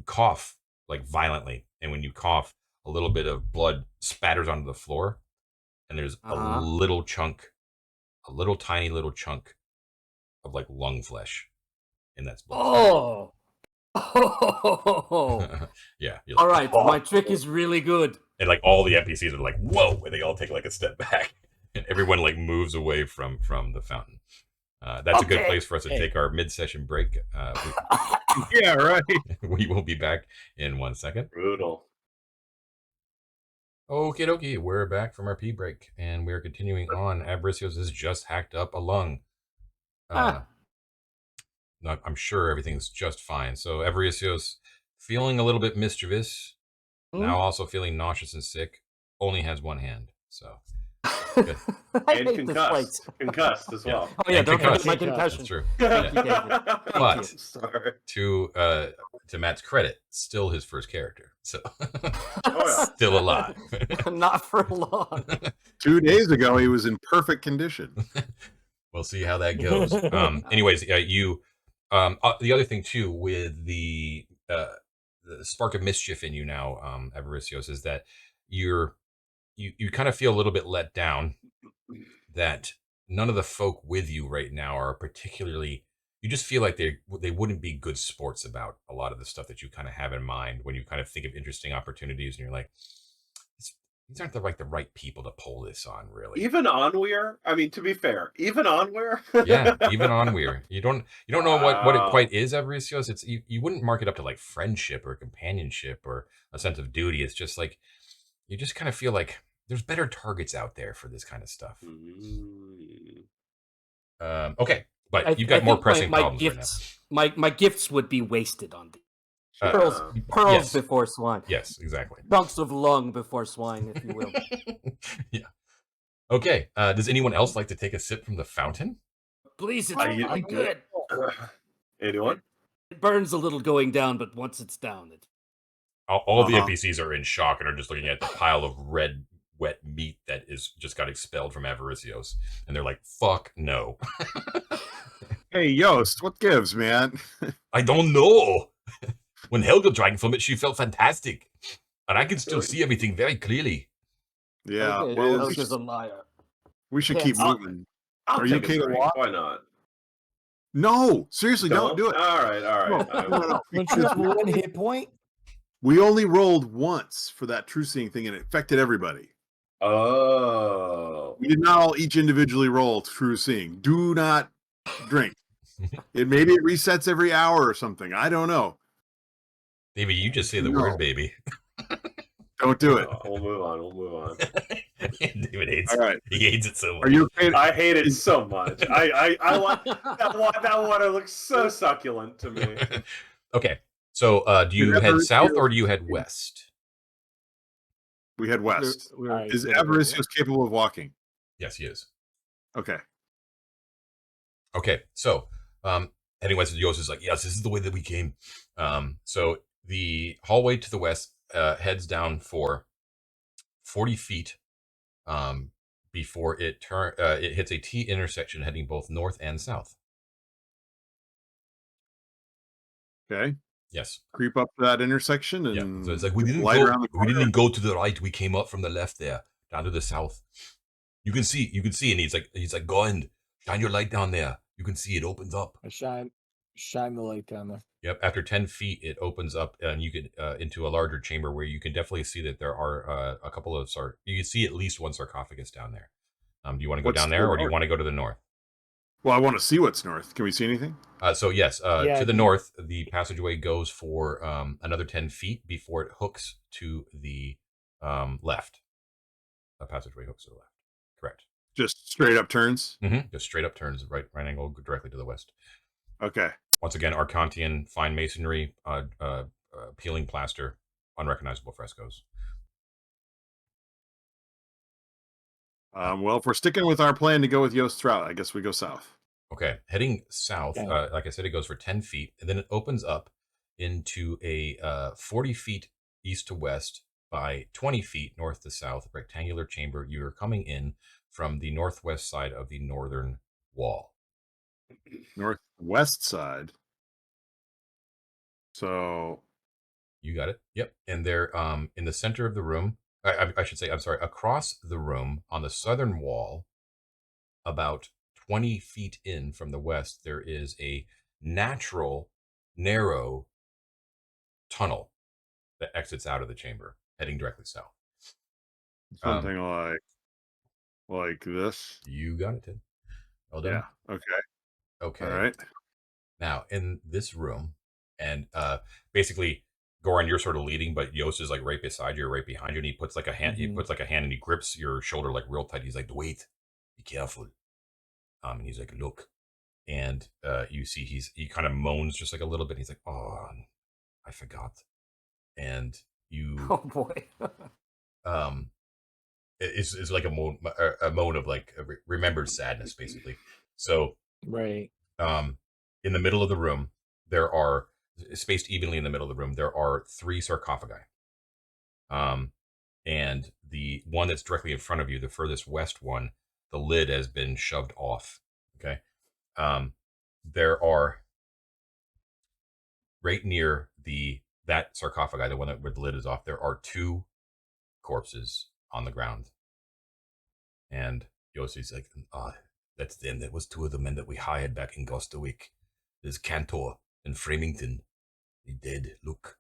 cough like violently, and when you cough, a little bit of blood spatters onto the floor, and there's Uh-huh. a little tiny little chunk of like lung flesh in that blood. Oh! Oh! Yeah. You're All like, right, my trick is really good. and like all the NPCs are like, whoa, and they all take like a step back, and everyone like moves away from the fountain. That's a good Okay. place for us to take our mid-session break. Yeah, right. We will be back in 1 second. Brutal. Okie dokie, we're back from our pee break, and we're continuing on. Abricios has just hacked up a lung. I'm sure everything's just fine. So Abricios, feeling a little bit mischievous, now also feeling nauseous and sick, only has one hand. So And I hate this place. Concussed as well. Oh yeah, And don't forget concussed. my Concussed. That's concussion. true. Thank you, David. But- you. Sorry. To Matt's credit, still his first character, so yeah. still alive. Not for long. 2 days ago, he was in perfect condition. We'll see how that goes. Anyways, you. The other thing too with the spark of mischief in you now, Avaricios, is that you kind of feel a little bit let down that none of the folk with you right now are particularly. You just feel like they wouldn't be good sports about a lot of the stuff that you kind of have in mind when you kind of think of interesting opportunities, and you're like, these aren't the right people to pull this on, really. Even Onweir? I mean, to be fair, even Onweir? Yeah, even Onweir. You don't know what it quite is, Avaricios. It's you wouldn't mark it up to like friendship or companionship or a sense of duty. It's just like you just kind of feel like there's better targets out there for this kind of stuff. Okay, but you've got more think pressing my problems gifts, right now. My gifts would be wasted on these. Uh, Pearls yes. before swine. Yes, exactly. Chunks of lung before swine, if you will. Yeah. Okay. Does anyone else like to take a sip from the fountain? Please, it's I'm good. Anyone? It burns a little going down, but once it's down, it. All the NPCs are in shock and are just looking at the pile of red, wet meat that is just got expelled from Avaricios, and they're like, "Fuck no." Hey, Jost, what gives, man? I don't know. When Helga drank from it, she felt fantastic, and I can still see everything very clearly. Yeah, Okay, well, Helga's a liar. we should Can't keep stop. moving. I'll Are you take okay a to drink. walk? Why not? No, seriously, don't do it. All right. No. Don't you have one hit point? We only rolled once for that true seeing thing, and it affected everybody. Oh. We did not all each individually roll true seeing. Do not drink. Maybe it resets every hour or something. I don't know. David, you just say the No. word, baby. Don't do it. We'll move on. David hates All right. it. He hates it so much. Are you okay? I hate it so much. I like that water looks so succulent to me. Okay. So do you Did head Avaricios- south or do you head west? We head west. We're- Is Avaricios capable of walking? Yes, he is. Okay. Okay. So heading west, Yost is like, yes, this is the way that we came. So the hallway to the west heads down for 40 feet before it hits a T intersection heading both north and south. Okay. Yes. Creep up to that intersection and Yeah. So it's like we didn't go to the right. We came up from the left there, down to the south. You can see, and he's like, go and shine your light down there. You can see it opens up. I shine the light down there. Yep. After 10 feet, it opens up, and you get into a larger chamber where you can definitely see that there are a couple of you can see at least one sarcophagus down there. Do you want to go What's down to there, the or do you north? want to go to the north? Well, I want to see what's north. Can we see anything? So yes, Yeah, to the north, the passageway goes for another 10 feet before it hooks to the left. The passageway hooks to the left. Correct. Just straight up turns? Just straight up turns, right angle directly to the west. Okay. Once again, Arcantian, fine masonry, peeling plaster, unrecognizable frescoes. Well, if we're sticking with our plan to go with Jost's route, I guess we go south. Okay, heading south, Okay. like I said, it goes for 10 feet, and then it opens up into a 40 feet east to west by 20 feet north to south rectangular chamber. You're coming in from the northwest side of the northern wall. Northwest side. So You got it. Yep. And they're in the center of the room. I should say, I'm sorry, across the room on the southern wall, about 20 feet in from the west, there is a natural, narrow tunnel that exits out of the chamber, heading directly south. something like this. You got it, Ted. Well done. Yeah. Okay. Okay. All right. Now, in this room, and basically, Goran, you're sort of leading, but Jost is like right beside you, or right behind you, and he puts like a hand. He puts like a hand and he grips your shoulder like real tight. He's like, "Wait, be careful." And he's like, "Look," and you see he kind of moans just like a little bit. He's like, "Oh, I forgot," and you Oh boy. is like a moan of like remembered sadness, basically. So Right. in the middle of the room, there are spaced evenly in the middle of the room. There are 3 sarcophagi. And the one that's directly in front of you, the furthest west one, the lid has been shoved off. Okay. There are right near that sarcophagi, the one where the lid is off, there are 2 corpses on the ground. And Yossi's like, that's them. That was 2 of the men that we hired back in Gostawick. There's Cantor and Framington. They dead. Look.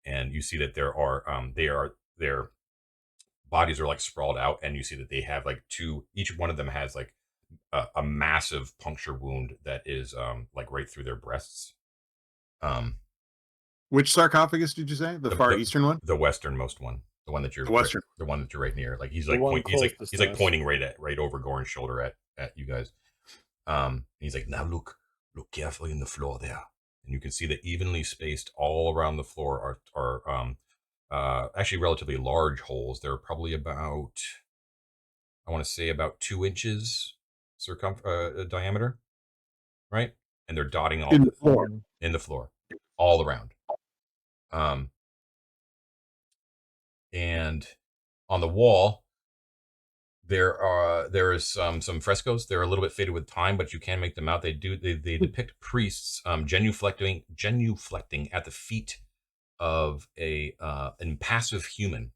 And you see that there are their bodies are like sprawled out, and you see that they have like 2. Each one of them has like a massive puncture wound that is like right through their breasts. Which sarcophagus did you say? The far eastern one? The westernmost one. The one that you're the one that you're right near. Like he's like he's like pointing right over Goran's shoulder at you guys. He's like, now look carefully in the floor there. And you can see that evenly spaced all around the floor are actually relatively large holes. They're probably about, I want to say about 2 inches diameter, right? And they're dotting all in the floor, all around. And on the wall, there is some frescoes. They're a little bit faded with time, but you can make them out. They depict priests genuflecting at the feet of an impassive human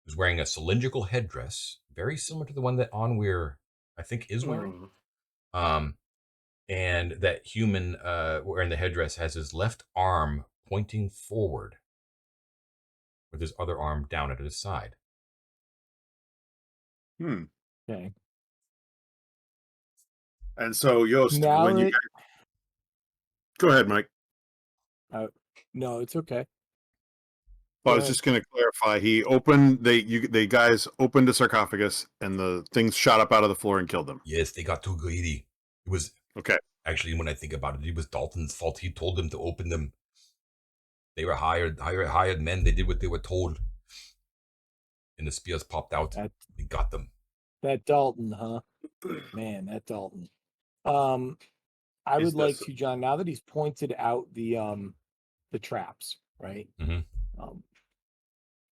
who's wearing a cylindrical headdress, very similar to the one that Onweir, I think, is wearing. And that human wearing the headdress has his left arm pointing forward with his other arm down at his side. Okay. And so, Jost, Now when you guys... Go ahead, Mike. No, it's okay. Well, I was just going to clarify. They guys opened a sarcophagus, and the things shot up out of the floor and killed them. Yes, they got too greedy. It was okay. Actually, when I think about it, it was Dalton's fault. He told them to open them. They were hired men. They did what they were told, and the spears popped out. They got them. That Dalton, huh? Man, that Dalton. I would like to, John, now that he's pointed out the traps, right? Mm-hmm.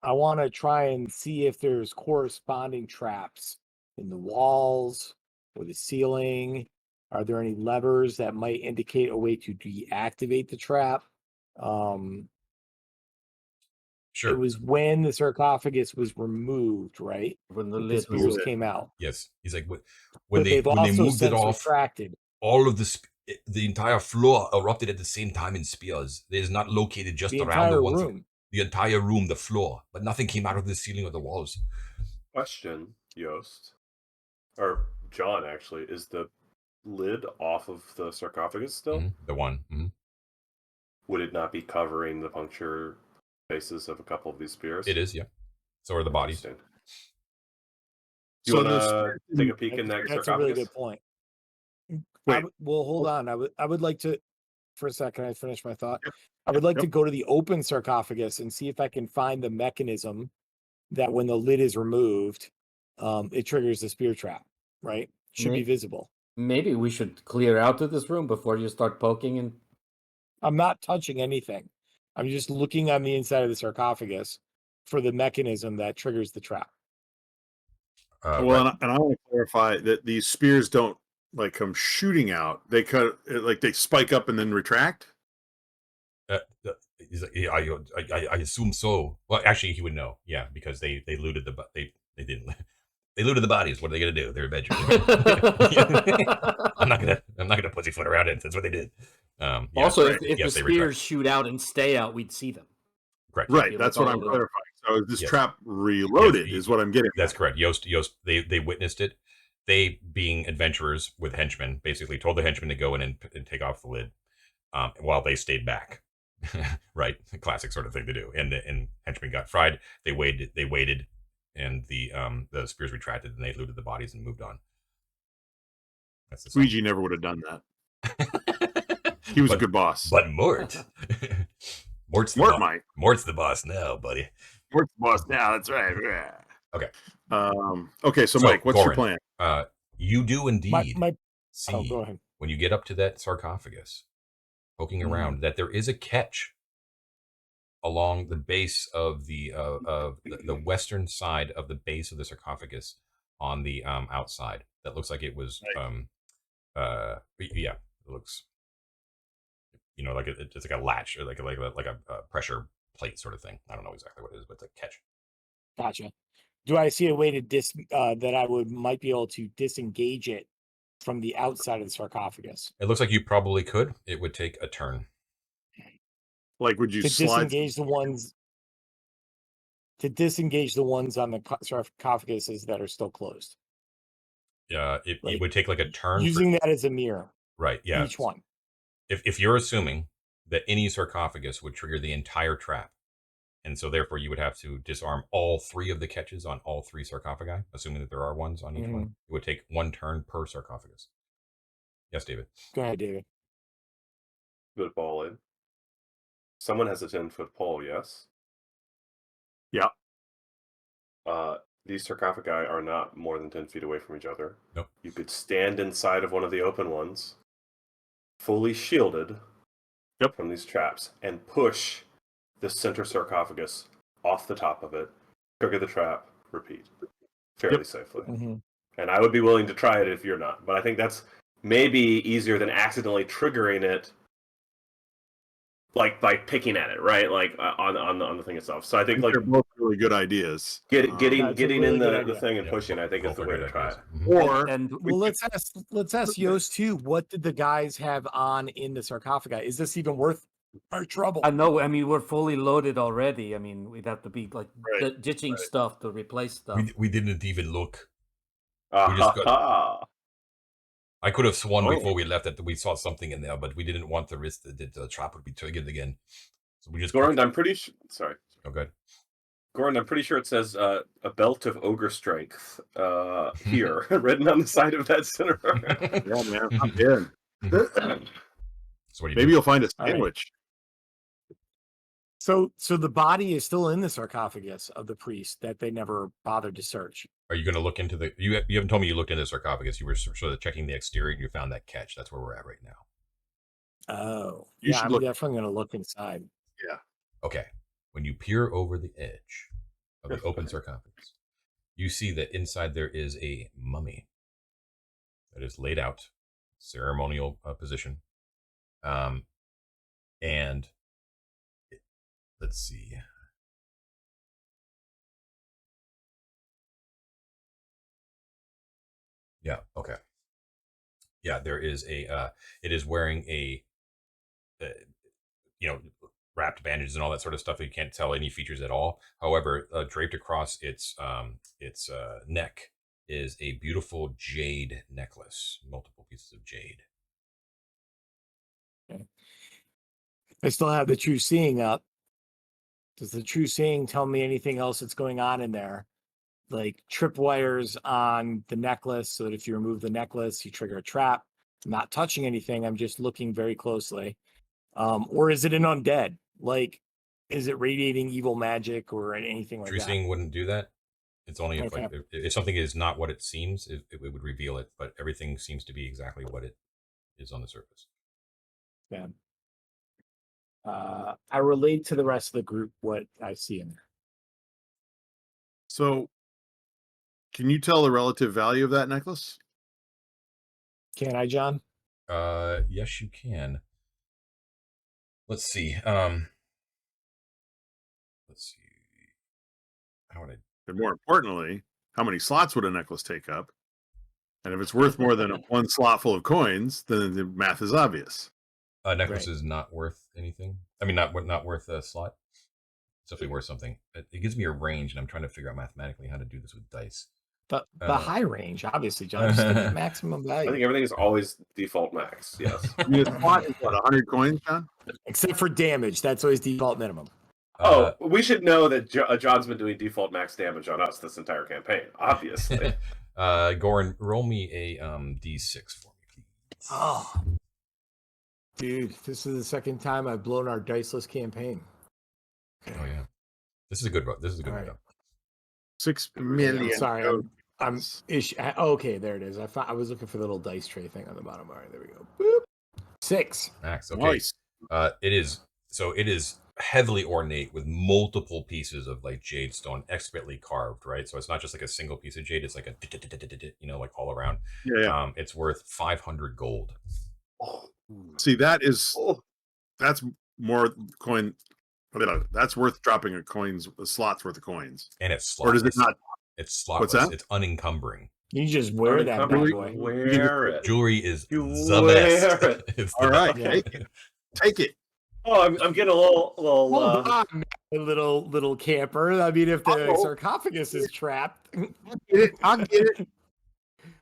I want to try and see if there's corresponding traps in the walls or the ceiling. Are there any levers that might indicate a way to deactivate the trap? Sure. It was when the sarcophagus was removed, right? When the lid spears came out. Yes. He's like, when they moved it off, retracted. all of the entire floor erupted at the same time in spears. It is not located just around the ones. Room. The entire room, the floor, but nothing came out of the ceiling or the walls. Question, Jost, or John, actually, is the lid off of the sarcophagus still? Mm-hmm. The one. Mm-hmm. Would it not be covering the puncture faces of a couple of these spears? It is, yeah. So are the bodies. You want to take a peek in that sarcophagus? That's a really good point. Well, hold on. I would like to, for a second, I finish my thought. I would like to go to the open sarcophagus and see if I can find the mechanism that when the lid is removed, it triggers the spear trap, right? Should be visible. Maybe we should clear out of this room before you start poking. And I'm not touching anything. I'm just looking on the inside of the sarcophagus for the mechanism that triggers the trap. And I want to clarify that these spears don't like come shooting out. They they spike up and then retract. I assume so. Well, actually, he would know. Yeah, because they looted they didn't. They looted the bodies. What are they gonna do? They're adventurers. I'm not gonna pussyfoot around it. That's what they did. Also, if the spears shoot out and stay out, we'd see them. Correct. Right. That's what I'm clarifying. So is this trap reloaded? Is what I'm getting. That's correct. Jost. They witnessed it. They, being adventurers with henchmen, basically told the henchmen to go in and take off the lid, while they stayed back. Right, classic sort of thing to do. And henchmen got fried. They waited, and the spears retracted, and they looted the bodies and moved on. That's the Luigi never would have done that. He was a good boss. But Mort, Mort's the boss now, buddy. Mort's the boss now. That's right. Okay. Okay, so So, Mike, what's your Goran, plan? you do indeed my see go ahead. when you get up to that sarcophagus, poking around, that there is a catch along the base of the western side of the base of the sarcophagus on the outside. That looks like it was yeah, it looks like it's like a latch or like a pressure plate sort of thing. I don't know exactly what it is, but it's a catch. Gotcha. Do I see a way to that I might be able to disengage it from the outside of the sarcophagus? It looks like you probably could. It would take a turn. Like, would you To slide? disengage the ones on the sarcophaguses that are still closed. It would take like a turn using that as a mirror. Right. Yeah. Each one. If you're assuming that any sarcophagus would trigger the entire trap, and so therefore you would have to disarm all 3 of the catches on all 3 sarcophagi, assuming that there are ones on each one, it would take 1 turn per sarcophagus. Yes, David. Go ahead, David. Put a ball in. Someone has a 10-foot pole, yes? Yeah. These sarcophagi are not more than 10 feet away from each other. Nope. You could stand inside of one of the open ones, fully shielded from these traps, and push the center sarcophagus off the top of it, trigger the trap, repeat. Fairly safely. And I would be willing to try it if you're not. But I think that's maybe easier than accidentally triggering it, like by picking at it, right? Like on the thing itself. So I think like they're both really good ideas. getting really in good the thing and pushing, I think is the way to try it. Or well, let's ask Jost too. What did the guys have on in the sarcophagi? Is this even worth our trouble? I know. I mean, we're fully loaded already. I mean, we'd have to be like ditching stuff to replace stuff. We didn't even look. We just got... I could have sworn before we left that we saw something in there, but we didn't want the risk that the trap would be triggered again. So we just. Goran, I'm pretty sure. Sorry. Oh, good. Goran, I'm pretty sure it says a belt of ogre strength here, written on the side of that center. Yeah, man. I'm in. So maybe you'll find a sandwich. So the body is still in the sarcophagus of the priest that they never bothered to search. Are you going to look into the? You haven't told me you looked into the sarcophagus. You were sort of checking the exterior, and you found that catch. That's where we're at right now. Oh, You yeah. should I'm look. definitely going to look inside. Yeah. Okay. When you peer over the edge of the open sarcophagus, you see that inside there is a mummy that is laid out, ceremonial position, and let's see. Yeah. Okay. Yeah, there is a. It is wearing a, wrapped bandages and all that sort of stuff. You can't tell any features at all. However, draped across its neck is a beautiful jade necklace, multiple pieces of jade. Okay. I still have the true seeing up. Does the true seeing tell me anything else that's going on in there? Like tripwires on the necklace, so that if you remove the necklace, you trigger a trap. I'm not touching anything. I'm just looking very closely. Or is it an undead? Like, is it radiating evil magic or anything like True that? seeing wouldn't do that. It's only if, Okay. if something is not what it seems, it would reveal it. But everything seems to be exactly what it is on the surface. Yeah. I relate to the rest of the group what I see in there. So, can you tell the relative value of that necklace? Can I, John? Yes, you can. Let's see. Let's see. How would I? And more importantly, how many slots would a necklace take up? And if it's worth more than one slot full of coins, then the math is obvious. A necklace is not worth anything. I mean, not worth a slot. It's definitely worth something. It gives me a range, and I'm trying to figure out mathematically how to do this with dice. The high range, obviously, John. Just look at maximum value. I think everything is always default max. Yes. I mean, a slot is what, 100 coins, John? Except for damage, that's always default minimum. We should know that John's been doing default max damage on us this entire campaign. Obviously. Goran, roll me a d6 for me, please. Oh, dude, this is the second time I've blown our diceless campaign. Oh yeah, this is a good one. This is a good one. Right. 6 I'm million. sorry. gold I'm pieces. okay. There it is. I was looking for the little dice tray thing on the bottom. All right, there we go. Boop. 6. Max. Okay. Nice. It is heavily ornate with multiple pieces of like jade stone, expertly carved, right? So it's not just like a single piece of jade; it's like a like all around. Yeah. It's worth 500 gold. See, that's more coin. That's worth dropping a slot's worth of coins. And it's Or does it not? It's slotless. What's that? It's unencumbering. You just wear that bad boy. Wear it. Jewelry is You the best. wear it. It's All the right, best. take it. Oh, I'm getting a little. Hold on, little camper. I mean, if the Uh-oh. sarcophagus is trapped, I'll get it.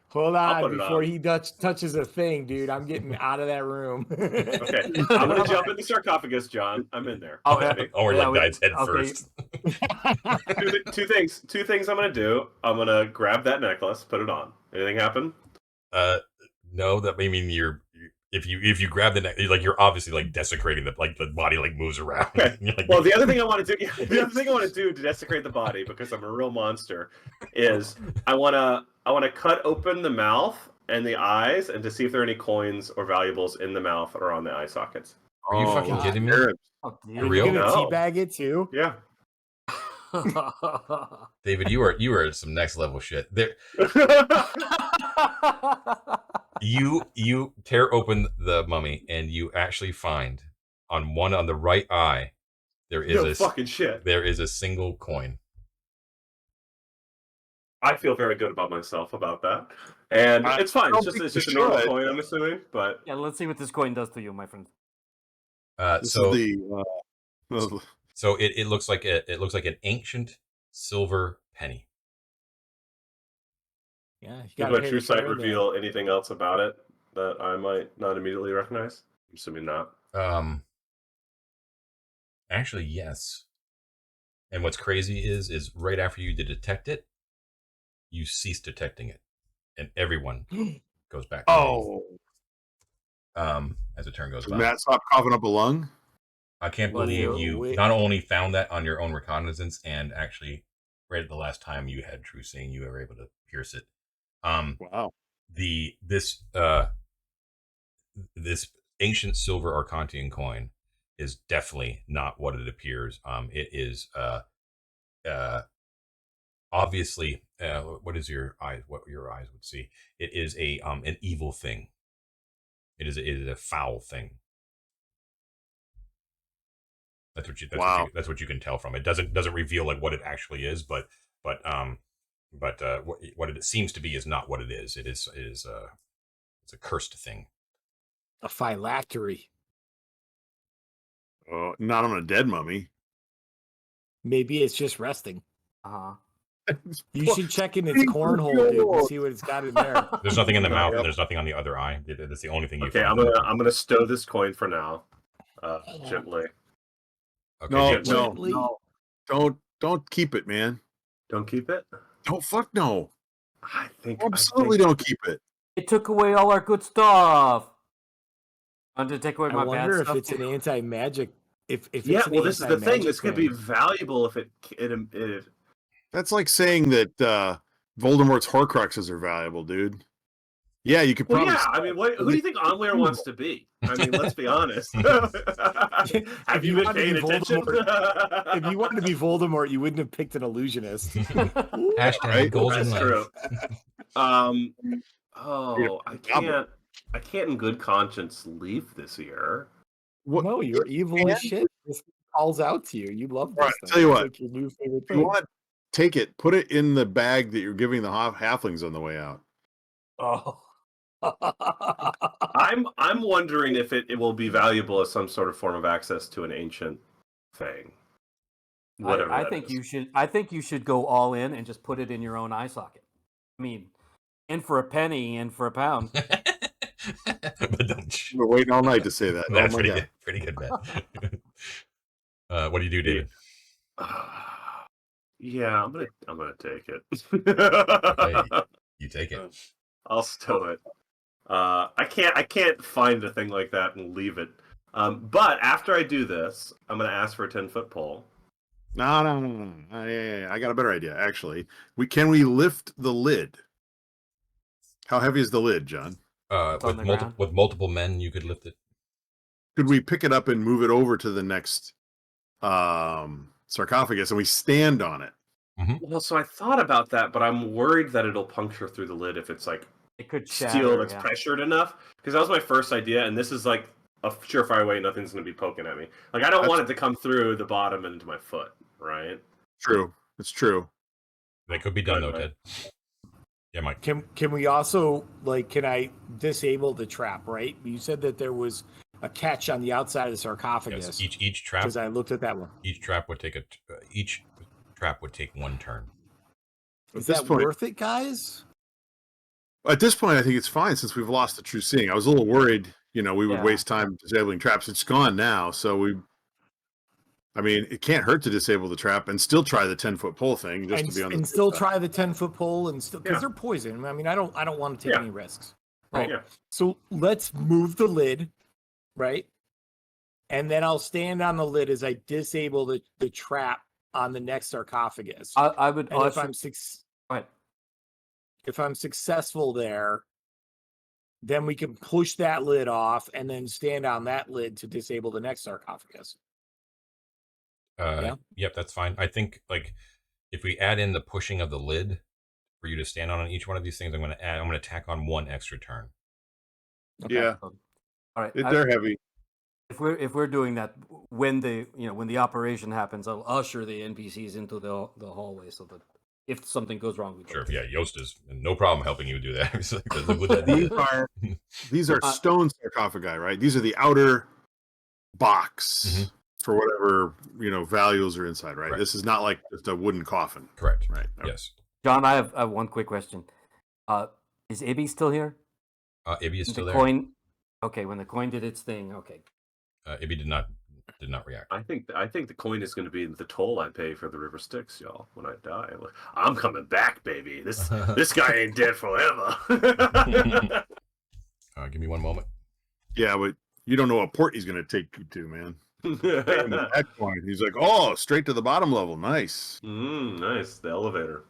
hold I'll on put it before on. he touches a thing, dude. I'm getting out of that room. Okay, I'm gonna jump in the sarcophagus, John. I'm in there. Okay. Or Yeah, like dives head okay. first. Two things I'm gonna do. I'm gonna grab that necklace, put it on. Anything happen? No, that may mean if you grab the neck, like you're obviously like desecrating the body like moves around. Okay. You're like, Well, the other thing I want to do, to desecrate the body because I'm a real monster, is I wanna cut open the mouth and the eyes and to see if there are any coins or valuables in the mouth or on the eye sockets. Are you fucking God. kidding me? Oh, For Are real? you gonna No. teabag it too? Yeah. David, you are some next level shit. There, you tear open the mummy and you actually find on the right eye there is No fucking shit. there is a single coin. I feel very good about myself about that, and it's fine. It's don't just think a you normal should. coin, I'm assuming. But Yeah, let's see what this coin does to you, my friend. This So is the so it looks like an ancient silver penny. Yeah, you did gotta my pay true the sight Claren there. reveal anything else about it that I might not immediately recognize? I'm assuming not. Actually, yes. And what's crazy is right after you detect it, you cease detecting it, and everyone goes back. To as the turn goes by. Matt, stop coughing up a lung. I can't Well, believe Whoa, you wait. not only found that on your own reconnaissance, and actually, right at the last time you had true seeing, you were able to pierce it. Wow. This ancient silver Arcantian coin is definitely not what it appears. It is obviously what your eyes would see. It is an evil thing. It is a foul thing. That's what you can tell from it. Doesn't reveal like what it actually is, but what it seems to be is not what it is. It's a cursed thing. A phylactery. Not on a dead mummy. Maybe it's just resting. Uh-huh. You should check in its cornhole, dude, and see what it's got in there. There's nothing in the mouth, Yep. and there's nothing on the other eye. That's the only thing you Okay, find. I'm gonna stow this coin for now, gently. Okay, No, James. no. Don't keep it, man. Don't keep it. Don't fuck no. I think Absolutely don't keep it. It took away all our good stuff. I'm to take away I my wonder bad if stuff. it's an anti-magic. If Yeah, it's an well, this is the thing. anti-magic This could be thing. valuable if it That's like saying that Voldemort's Horcruxes are valuable, dude. Yeah, you could Well, probably. yeah. I mean, who do you think Onweir wants to be? I mean, let's be honest. Have you been wanted to paying be attention? If you wanted to be Voldemort, you wouldn't have picked an illusionist. Hashtag Right? golden That's life. true. I can't in good conscience leave this year. What, No, you're evil as shit. This calls out to you. You love this All right, thing. tell you It's what. like your new favorite if you thing. want, take it. Put it in the bag that you're giving the halflings on the way out. Oh. I'm wondering if it will be valuable as some sort of form of access to an ancient thing. Whatever. I that think is. you should. I think you should go all in and just put it in your own eye socket. I mean, in for a penny, in for a pound. But don't. We're waiting all night to say that. That's Oh my pretty God. good. Pretty good, man. What do you do, David? Yeah, I'm gonna take it. Okay, you take it. I'll stow it. I can't find a thing like that and leave it. But after I do this, I'm gonna ask for a 10-foot pole, No. Yeah. I got a better idea. Actually, can we lift the lid? How heavy is the lid, John? With multiple men, you could lift it. Could we pick it up and move it over to the next sarcophagus, and we stand on it? Well, so I thought about that, but I'm worried that it'll puncture through the lid if it's like It could steel shatter, that's yeah. pressured enough. Because that was my first idea, and this is like a surefire way nothing's going to be poking at me. Like I don't want it to come through the bottom and into my foot, right? True, it's true. That could be done though, Ted. Yeah, Mike. Can we also can I disable the trap? Right? You said that there was a catch on the outside of the sarcophagus. Yes, each trap. Because I looked at that one. Each trap would take one turn. Is that worth it, guys? At this point, I think it's fine since we've lost the true seeing. I was a little worried, we would waste time disabling traps. It's gone now, so it can't hurt to disable the trap and still try the 10-foot pole thing just to be on the still try the 10-foot pole and still because they're poison. I don't want to take any risks. Right. Yeah. So let's move the lid, right? And then I'll stand on the lid as I disable the trap on the next sarcophagus. I would. And if I'm successful there, then we can push that lid off and then stand on that lid to disable the next sarcophagus. Yep, that's fine. I think if we add in the pushing of the lid for you to stand on each one of these things, I'm going to tack on one extra turn. Okay. Yeah. All right. They're heavy. If we're doing that, when the operation happens, I'll usher the NPCs into the hallway so that if something goes wrong, we sure. Yeah, Jost is no problem helping you do that. That's a good idea. These are stone sarcophagi, right? These are the outer box for whatever values are inside, right? This is not like just a wooden coffin. Correct. Right. Yes. John, I have one quick question. Is Ibby still here? Ibby is still there. Coin. Okay, when the coin did its thing. Okay. Ibby did not react. I think the coin is going to be the toll I pay for the river Styx, y'all. When I die, I'm coming back, baby. This guy ain't dead forever. Give me one moment. Yeah, but you don't know what port he's going to take you to, man. At that point, he's like, "Oh, straight to the bottom level. Nice, nice. The elevator."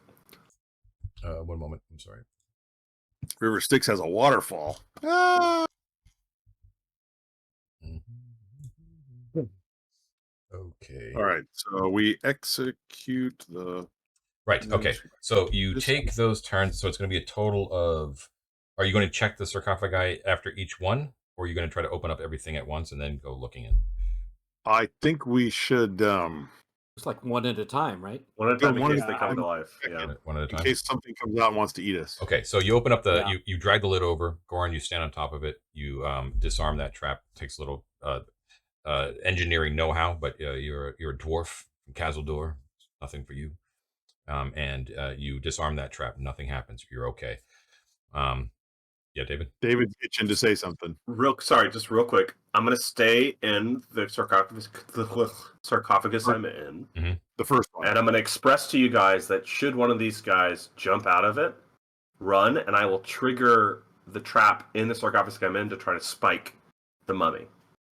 1 moment. I'm sorry. River Styx has a waterfall. Ah! Okay. All right. So we execute the. Right. Okay. So you take those turns. So it's going to be a total of. Are you going to check the sarcophagi after each one, or are you going to try to open up everything at once and then go looking in? I think we should. It's like one at a time, right? One at a time in case they come to life. Yeah. One at a time. In case something comes out and wants to eat us. Okay. So you open up you drag the lid over. Goran, you stand on top of it. You disarm that trap. Takes a little engineering know-how, but you're a dwarf from Kazaldor. Nothing for you. And you disarm that trap. Nothing happens. You're okay. Yeah, David. David's itching to say something. Just real quick. I'm going to stay in the sarcophagus I'm in. Mm-hmm. The first one. And I'm going to express to you guys that should one of these guys jump out of it, run, and I will trigger the trap in the sarcophagus I'm in to try to spike the mummy.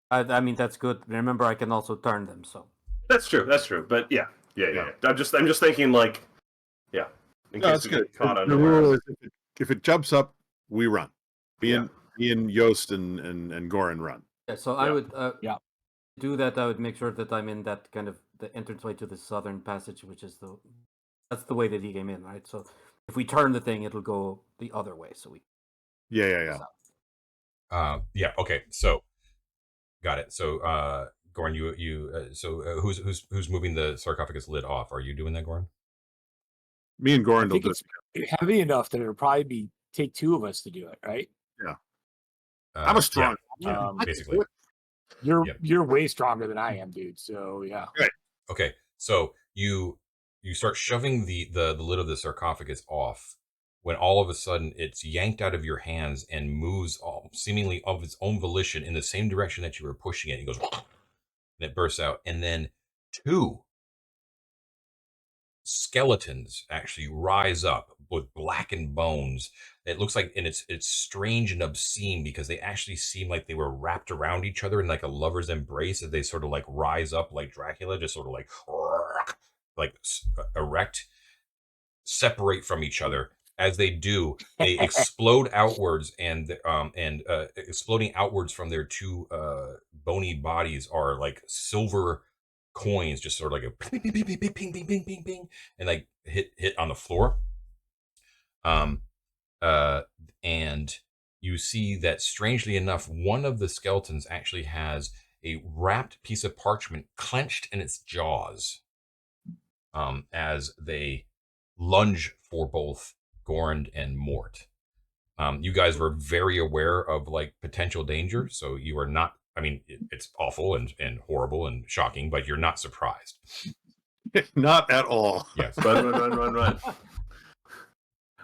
I mean, that's good. Remember, I can also turn them, so. That's true. But yeah. I'm just thinking in case that's good. Caught the rule is if it jumps up, we run. Me and Jost and Goran run. Yeah, so I would do that. I would make sure that I'm in that kind of the entranceway to the southern passage, which is that's the way that he came in, right? So if we turn the thing, it'll go the other way. So we. Yeah. Okay. So, got it. So, Goran, who's moving the sarcophagus lid off? Are you doing that, Goran? Me and Goran will do it. Heavy enough that it'll probably take two of us to do it, right? Yeah. I'm a strong. Basically. You're way stronger than I am, dude. So yeah. Right. Okay. So you start shoving the lid of the sarcophagus off when all of a sudden it's yanked out of your hands and moves seemingly of its own volition in the same direction that you were pushing it. It goes and it bursts out, and then two skeletons actually rise up, with blackened bones. It looks like, and it's strange and obscene because they actually seem like they were wrapped around each other in like a lover's embrace as they sort of like rise up like Dracula, just sort of like erect, separate from each other. As they do, they explode outwards, and exploding outwards from their two bony bodies are like silver coins, just sort of like a ping, ping, ping, ping, ping, ping, ping, ping, ping, and like hit on the floor. And you see that, strangely enough, one of the skeletons actually has a wrapped piece of parchment clenched in its jaws, as they lunge for both Gornd and Mort. You guys were very aware of like potential danger, so you are not. I mean, it's awful and horrible and shocking, but you're not surprised. Not at all. Yes. Run.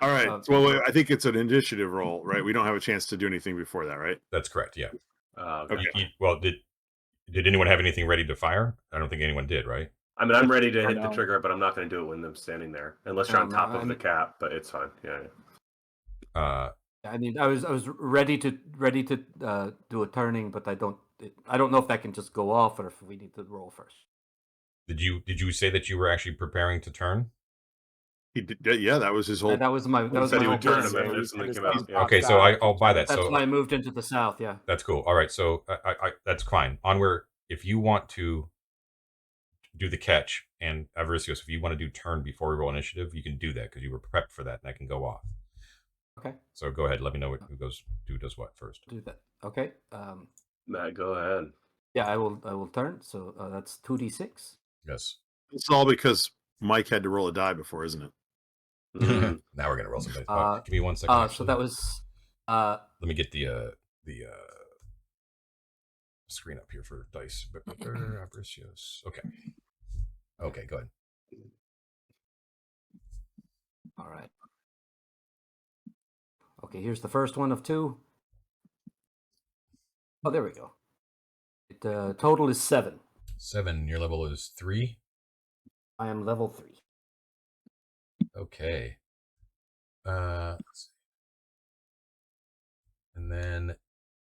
All right. Well, I think it's an initiative roll, right? We don't have a chance to do anything before that, right? That's correct. Yeah. Okay. Well, did anyone have anything ready to fire? I don't think anyone did, right? I mean, I'm ready to hit the No. trigger, but I'm not going to do it when I'm standing there, unless you're on top of the cap. But it's fine. Yeah. I mean, I was ready to do a turning, but I don't know if that can just go off or if we need to roll first. Did you say that you were actually preparing to turn? He did, yeah, that was his whole. That was my. That was said my he whole would turn plan. him if something came out. Yeah. Okay, so I'll buy that. That's So why I moved into the south. Yeah. that's cool. All right, so I that's fine. Onward, if you want to do the catch, and Avaricios, if you want to do turn before we roll initiative, you can do that because you were prepped for that, and that can go off. Okay. So go ahead. Let me know who does what first. Do that. Okay. Matt, go ahead. Yeah, I will turn. So that's 2d6. Yes. It's all because Mike had to roll a die before, isn't it? Now we're gonna roll some dice. Give me 1 second. So actually. that was. Let me get the screen up here for dice. Avaricios. Okay. Okay, go ahead. All right. Okay, here's the first one of 2. Oh, there we go. It total is 7. 7. Your level is 3. I am level 3. Okay. Let's see. And then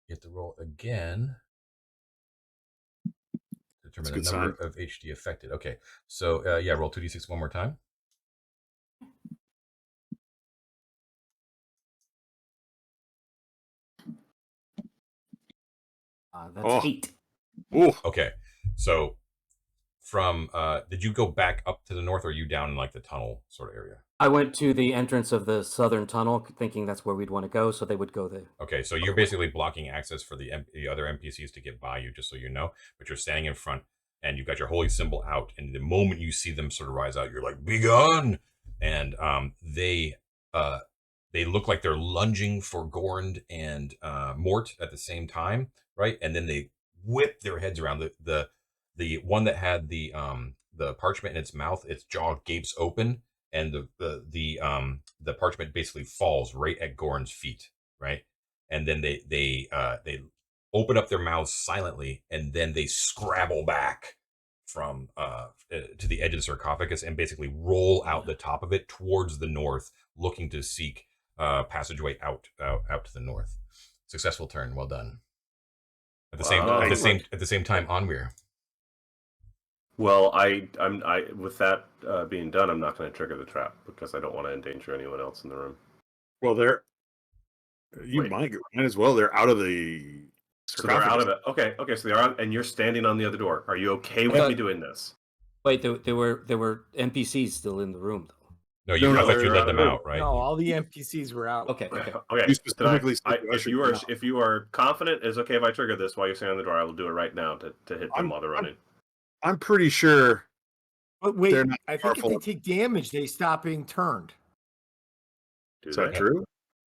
you have to roll again. Determine the number of HD affected. Okay. So yeah, roll 2d6 one more time. That's 8. Oh, okay. So from did you go back up to the north, or are you down in like the tunnel sort of area? I went to the entrance of the southern tunnel, thinking that's where we'd want to go, so they would go there. Okay, so you're basically blocking access for the other NPCs to get by you, just so you know. But you're standing in front, and you've got your holy symbol out. And the moment you see them sort of rise out, you're like, "Be gone!" And they look like they're lunging for Gornd and Mort at the same time, right? And then they whip their heads around. The one that had the parchment in its mouth, its jaw gapes open, and the parchment basically falls right at Gorn's feet, right? And then they open up their mouths silently, and then they scrabble back from to the edge of the sarcophagus and basically roll out the top of it towards the north, looking to seek passageway out to the north. Successful turn, well done. At the same time, Onweir. Well, I'm with that being done, I'm not going to trigger the trap because I don't want to endanger anyone else in the room. well, might as well. They're out of the. So they're out of it. Okay. So they're out, and you're standing on the other door. Are you okay with me doing this? Wait, there were NPCs still in the room, though. No, I thought you let them out, right? No, all the NPCs were out. Okay. You specifically if you are confident it's okay if I trigger this while you're standing on the door, I will do it right now to hit them while they're running. I'm pretty sure. But wait, they're not I think if they take damage, they stop being turned. Do Is they? that true?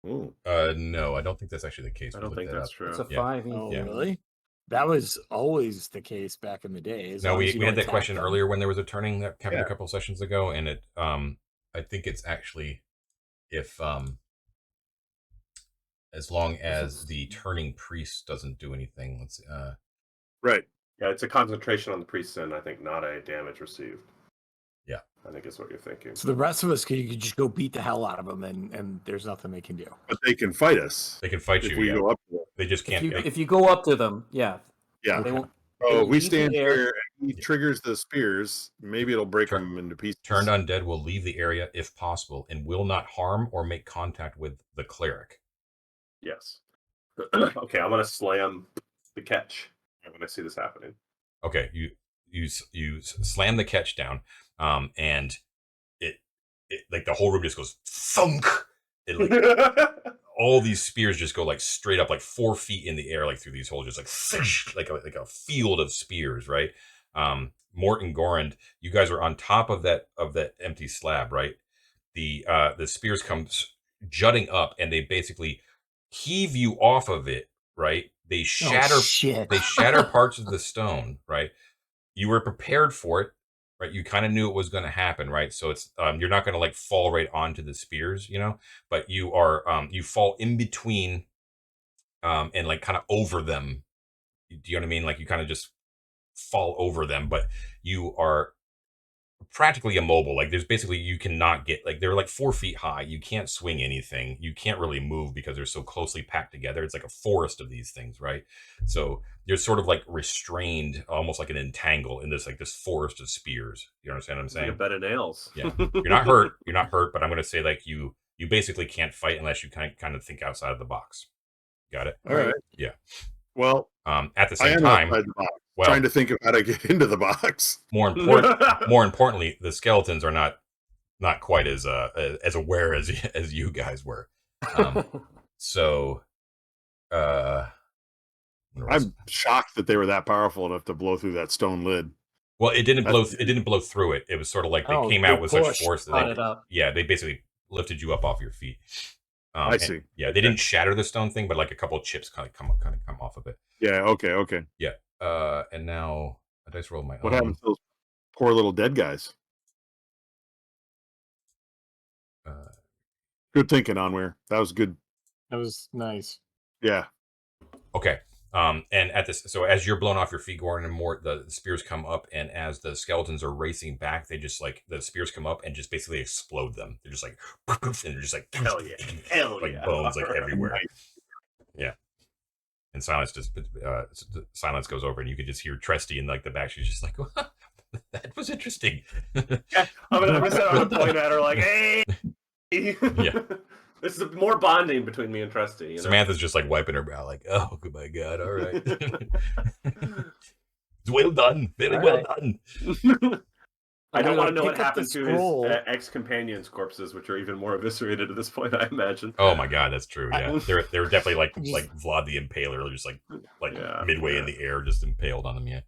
Ooh. No, I don't think that's actually the case. I don't think that's true. It's a Yeah. 5. Oh, Yeah. really? That was always the case back in the day. No, we had that question them. earlier when there was a turning that happened Yeah. a couple sessions ago, and it I think it's actually if as long as the turning priest doesn't do anything. Let's see. Right. Yeah, it's a concentration on the priest's end, I think, not a damage received. Yeah. I think is what you're thinking. So the rest of us could just go beat the hell out of them, and there's nothing they can do. But they can fight us. They can fight if you. we Yeah. go up to them. They just can't. If you go up to them, yeah, Yeah. they won't. So if we leave the stand air. here and he triggers the spears, maybe it'll break Turn- them into pieces. Turned undead will leave the area if possible and will not harm or make contact with the cleric. Yes. Okay, I'm gonna slam the catch when I see this happening. Okay, you slam the catch down, and it like the whole room just goes thunk. It like all these spears just go like straight up like 4 feet in the air, like through these holes, just like a field of spears, right? Morton Gorand, you guys are on top of that empty slab, right? The spears come jutting up, and they basically heave you off of it, right? They shatter shit. they shatter parts of the stone, right? You were prepared for it, right? You kind of knew it was going to happen, right? So it's you're not going to like fall right onto the spears, but you are you fall in between and like kind of over them. Do you know what I mean? Like you kind of just fall over them, but you are practically immobile. Like there's basically, you cannot get, like they're like 4 feet high. You can't swing anything. You can't really move because they're so closely packed together. It's like a forest of these things, right? So you're sort of like restrained, almost like an entangle in this, like this forest of spears. You understand what I'm It's like saying? a bed of nails. Yeah. You're not hurt. You're not hurt, but I'm going to say like you basically can't fight unless you kind of think outside of the box. Got it? All right. Yeah. Well, at the I same am time, outside the box, well, trying to think of how to get into the box. more importantly, the skeletons are not quite as aware as you guys were. So, I'm shocked that they were that powerful enough to blow through that stone lid. well, it didn't blow. It didn't blow through it. It was sort of like they came out with such force that they basically lifted you up off your feet. I see. Yeah, they didn't shatter the stone thing, but like a couple of chips kind of come off of it. Yeah. Okay. Yeah. And now a dice roll of my What own. happened to those poor little dead guys? Good thinking, Onweir. That was good. That was nice. Yeah. Okay. And at this, so as you're blown off your feet, Gordon, and more, the spears come up, and as the skeletons are racing back, they just like the spears come up and just basically explode them. They're just like, and they're just like, hell like yeah, bones like everywhere. Nice. Yeah. And silence silence goes over, and you can just hear Tresty in like the back. She's just like, that was interesting. I'm gonna set on a point at her like, hey. Yeah. This is more bonding between me and Trusty. Samantha's just like wiping her brow, like, "Oh, my God! All right, well done, very well done." I don't want to know what happened to his ex-companions' corpses, which are even more eviscerated at this point, I imagine. Oh my God, that's true. Yeah, they're definitely like Vlad the Impaler, just like midway in the air, just impaled on them. Yeah.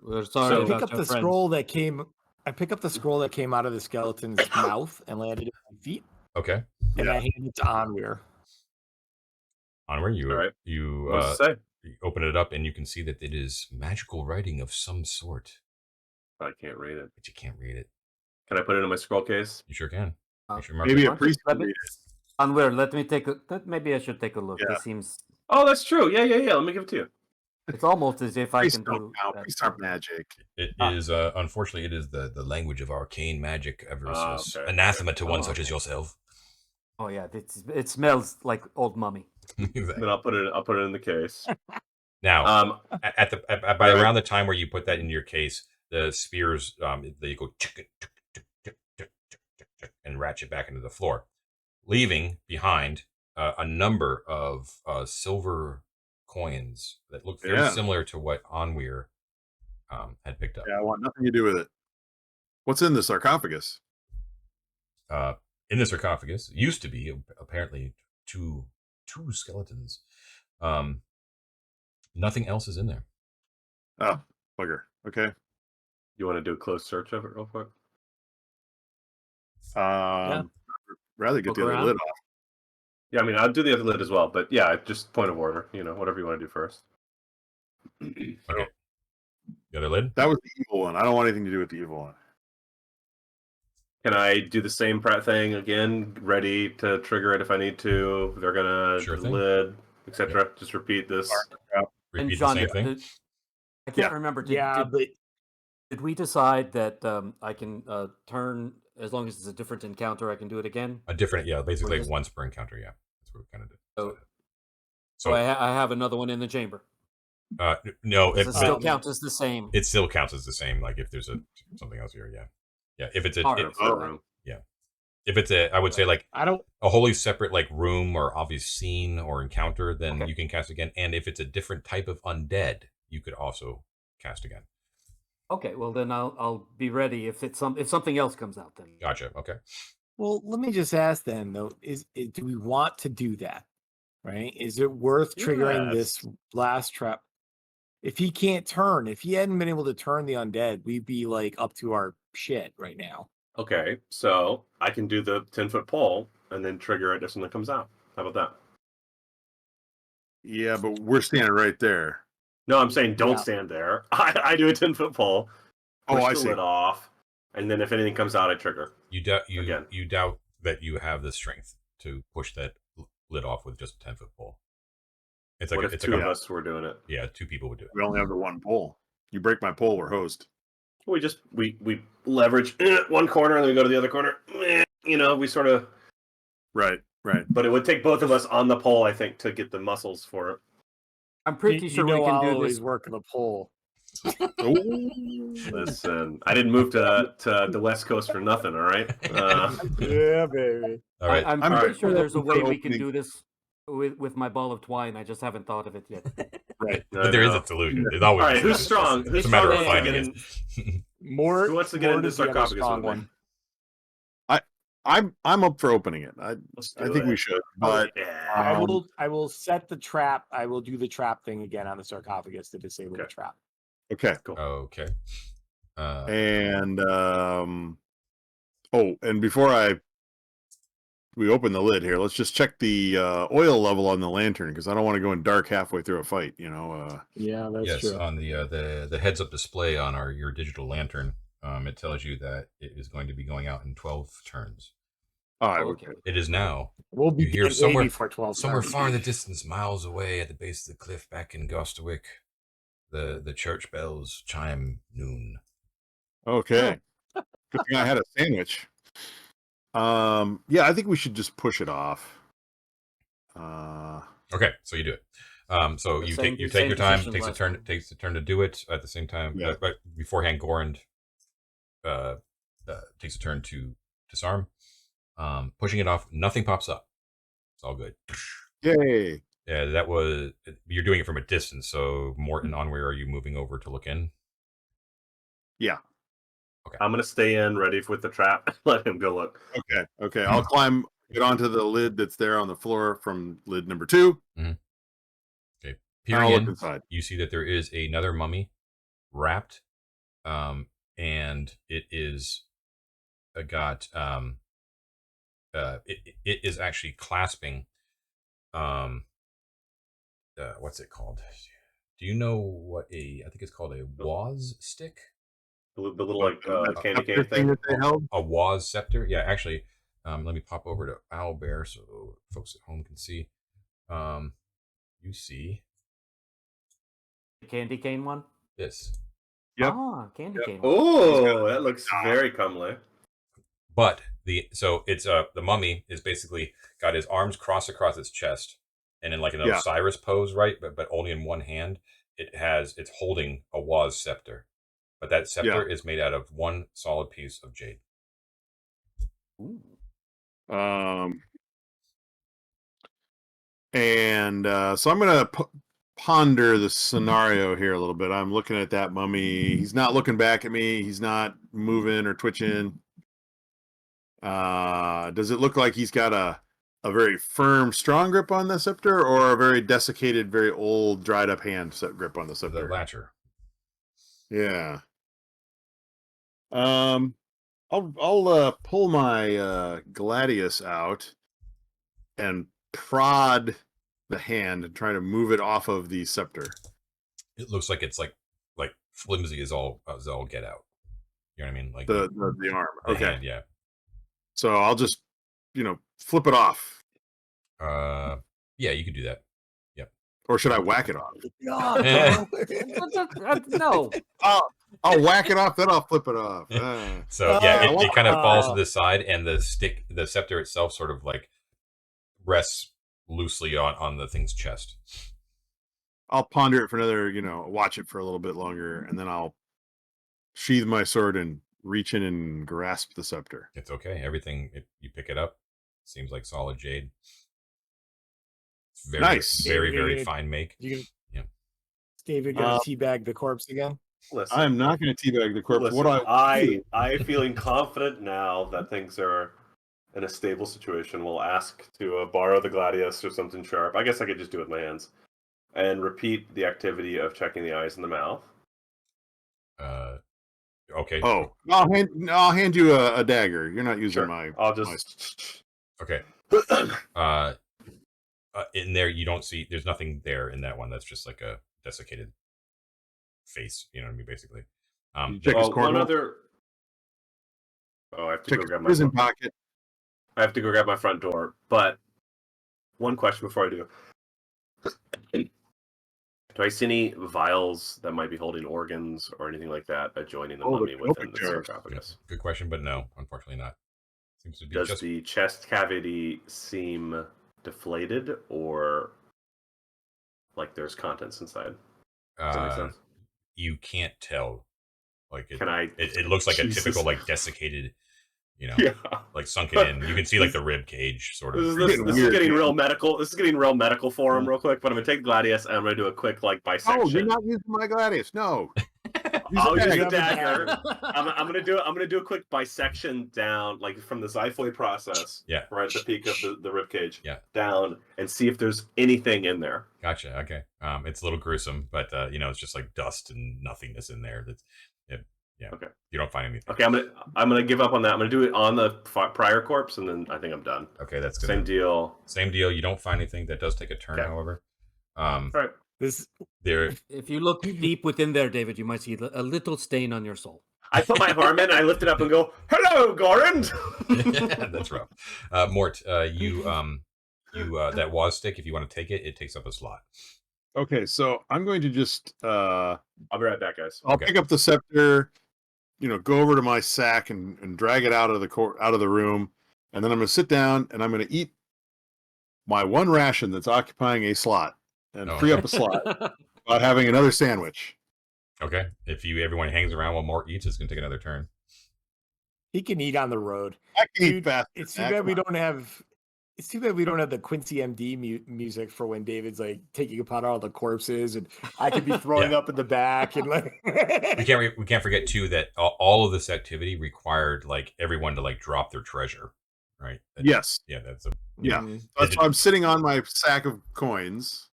We're sorry. I pick up the scroll that came. I pick up the scroll that came out of the skeleton's mouth and landed at my feet. Okay. And I hand it to Onweir. Onweir, you open it up, and you can see that it is magical writing of some sort. I can't read it. But you can't read it. Can I put it in my scroll case? You sure can. Maybe a priest can read it. Onweir, let me take a. Maybe I should take a look. Yeah. It seems. Oh, that's true. Yeah. Let me give it to you. It's almost as if I can do. Priests aren't magic. It is, unfortunately, it is the language of arcane magic. Anathema to one such as yourself. Oh yeah, it smells like old mummy. Then I'll put it in the case. Now, by around the time where you put that in your case, the spears they go and ratchet back into the floor, leaving behind a number of silver coins that look very similar to what Onweir had picked up. Yeah, I want nothing to do with it. What's in the sarcophagus? In the sarcophagus used to be apparently two skeletons. Nothing else is in there. Oh, bugger. Okay. You want to do a close search of it real quick? Rather get the other lid off. Yeah, I mean, I'll do the other lid as well, but yeah, just point of order. Whatever you want to do first. Okay. The other lid? That was the evil one. I don't want anything to do with the evil one. Can I do the same thing again? Ready to trigger it if I need to. They're gonna lid, etc. Yep. Just repeat this. Repeat John, the same thing. I can't remember. But Did we decide that I can turn as long as it's a different encounter? I can do it again. A different, yeah, basically just- once per encounter. Yeah, that's what we kind of did. So, So I have another one in the chamber. no, Does it still count as the same? it still counts as the same. Like if there's something else here, yeah. If it's a room. if it's a, I would say like I don't. a wholly separate like room or obvious scene or encounter, then Okay. you can cast again. And if it's a different type of undead, you could also cast again. Okay, well then I'll be ready if something else comes out then. Gotcha. Okay. Well, let me just ask then, though: do we want to do that? Right? Is it worth triggering this last trap? If he can't turn, if he hadn't been able to turn the undead, we'd be like up to our shit right now. Okay, so I can do the 10-foot pole and then trigger it if something comes out. How about that? Yeah, but we're standing right there. No, I'm saying don't Yeah. stand there. I do a 10-foot pole. Oh, Push I the see. lid off, and then if anything comes out, I trigger. You doubt Again. you doubt that you have the strength to push that lid off with just a 10-foot pole. It's like What if it's two like of us were doing it? yeah, 2 people would do it. We only have the one pole. You break my pole, we're host. We just we leverage one corner and then we go to the other corner. We sort of. Right. But it would take both of us on the pole, I think, to get the muscles for it. I'm pretty sure we can I'll do always this. work the pole. Oh, Listen, I didn't move to the West Coast for nothing. All right. Yeah, baby. All right. I'm I'm pretty right. sure there's a way we can Opening. do this with my ball of twine. I just haven't thought of it yet. right. But there is a solution. There's always All a right, who's solution. strong? It's Who's a matter strong of enough to finding get it. More. Who wants to get into the does the other sarcophagus strong with me? one. I'm up for opening it. I think we should, but yeah. I will set the trap. I will do the trap thing again on the sarcophagus to disable the Okay. trap. okay. Cool. Okay. And and before we open the lid here, let's just check the oil level on the lantern because I don't want to go in dark halfway through a fight. Yeah, that's yes, true. on the heads up display on your digital lantern, it tells you that it is going to be going out in 12 turns. All right. Okay. It is now. We'll be You hear dead somewhere- way before 12. Somewhere turns. far in the distance, miles away at the base of the cliff back in Gostawick, the church bells chime noon. Okay. Good thing I had a sandwich. Yeah, I think we should just push it off. Okay, so you do it. So The you same- take your same time. decision Takes a last turn. time. Takes a turn to do it at the same time. Yeah. But beforehand, Gorand takes a turn to disarm. Pushing it off, nothing pops up. It's all good. Yay. Yeah, that was you're doing it from a distance. So Morton, on where are you moving over to look in? Yeah. I'm gonna stay in, ready with the trap. Let him go look. Okay. I'll get onto the lid that's there on the floor from lid number 2. Okay. And Peering I'll look in, inside. you see that there is another mummy wrapped, and it is got it is actually clasping what's it called? Do you know what I think it's called a waz stick? The little like candy cane Scepter thing. that they held. A waz scepter? Yeah, actually, let me pop over to Owlbear so folks at home can see. You see The candy cane one? this. Yep. Ah, candy cane one. Oh, that looks very comely. But it's the mummy is basically got his arms crossed across its chest, and in like an Yeah. Osiris pose, right? But only in one hand. It's holding a waz scepter, but that scepter is made out of one solid piece of jade. Ooh. And so I'm gonna ponder the scenario here a little bit. I'm looking at that mummy. He's not looking back at me. He's not moving or twitching. Does it look like he's got a very firm, strong grip on the scepter, or a very desiccated, very old, dried up hand grip on the The scepter? latcher. Yeah. I'll pull my Gladius out and prod the hand and try to move it off of the scepter. It looks like it's like flimsy as all get out. You know what I mean? Like The arm. the Okay. hand, yeah. So I'll just, flip it off. Yeah, you could do that. Or should I whack it off? No. I'll whack it off, then I'll flip it off. So yeah, it kind of falls to Oh. the side, and the scepter itself sort of like rests loosely on the thing's chest. I'll ponder it for another, watch it for a little bit longer, and then I'll sheathe my sword and reach in and grasp the scepter. It's okay. Everything, you pick it up, seems like solid jade. It's very, Nice. very, very David, fine make. You gonna, Yeah. David gonna teabag the corpse again? Listen, I'm not going to teabag the corpse. listen, What I feeling confident now that things are in a stable situation. Will ask to borrow the gladius or something sharp. I guess I could just do it with my hands and repeat the activity of checking the eyes and the mouth. Okay. Oh, I'll hand you a dagger. You're not using Sure. my. I'll just. Okay. In there, you don't see. There's nothing there in that one. That's just like a desiccated face. You know what I mean, basically. You check his cornhole? One other. Oh, I have to Check go his grab my prison pocket. I have to go grab my front door. But one question before I do. Do I see any vials that might be holding organs or anything like that adjoining the mummy within the sarcophagus? Good question, but no, unfortunately not. Seems to be Does just the chest cavity seem deflated or like there's contents inside? Does that make sense? You can't tell. Like Can I? It looks like Jesus. a typical like desiccated, Yeah. like sunken in. You can see like the rib cage sort of. This is getting real medical. This is getting real medical for him real quick. But I'm gonna take Gladius and I'm gonna do a quick like bisection. Oh, you're not using my gladius. No. I'll use dagger. a dagger. I'm gonna do a quick bisection down, like from the xiphoid process. Yeah. Right at the peak of the rib cage. Yeah. Down and see if there's anything in there. Gotcha. Okay. It's a little gruesome, but it's just like dust and nothingness in there. That's yeah. Okay. You don't find anything. Okay, I'm gonna give up on that. I'm gonna do it on the prior corpse, and then I think I'm done. Okay, that's good. Same deal. Same deal. You don't find anything. That does take a turn, Okay. however. All right. There. If you look deep within there, David, you might see a little stain on your soul. I put my arm in, I lift it up and go, "Hello, Gorand." That's rough. Mort, you that was stick. If you want to take it, it takes up a slot. Okay, so I'm going to just. I'll be right back, guys. I'll Okay. pick up the scepter. Go over to my sack and drag it out of the room, and then I'm going to sit down and I'm going to eat my one ration that's occupying a slot and free up a slot by having another sandwich. Okay. If everyone hangs around while Mort eats, it's gonna take another turn. He can eat on the road. I can eat Dude, fast. It's too bad we don't have. It's too bad we don't have the Quincy MD music for when David's like taking apart all the corpses, and I could be throwing up in the back and like. We can't forget too that all of this activity required like everyone to like drop their treasure, right? Yes. Yeah, that's Yeah. Mhm. That's why I'm sitting on my sack of coins,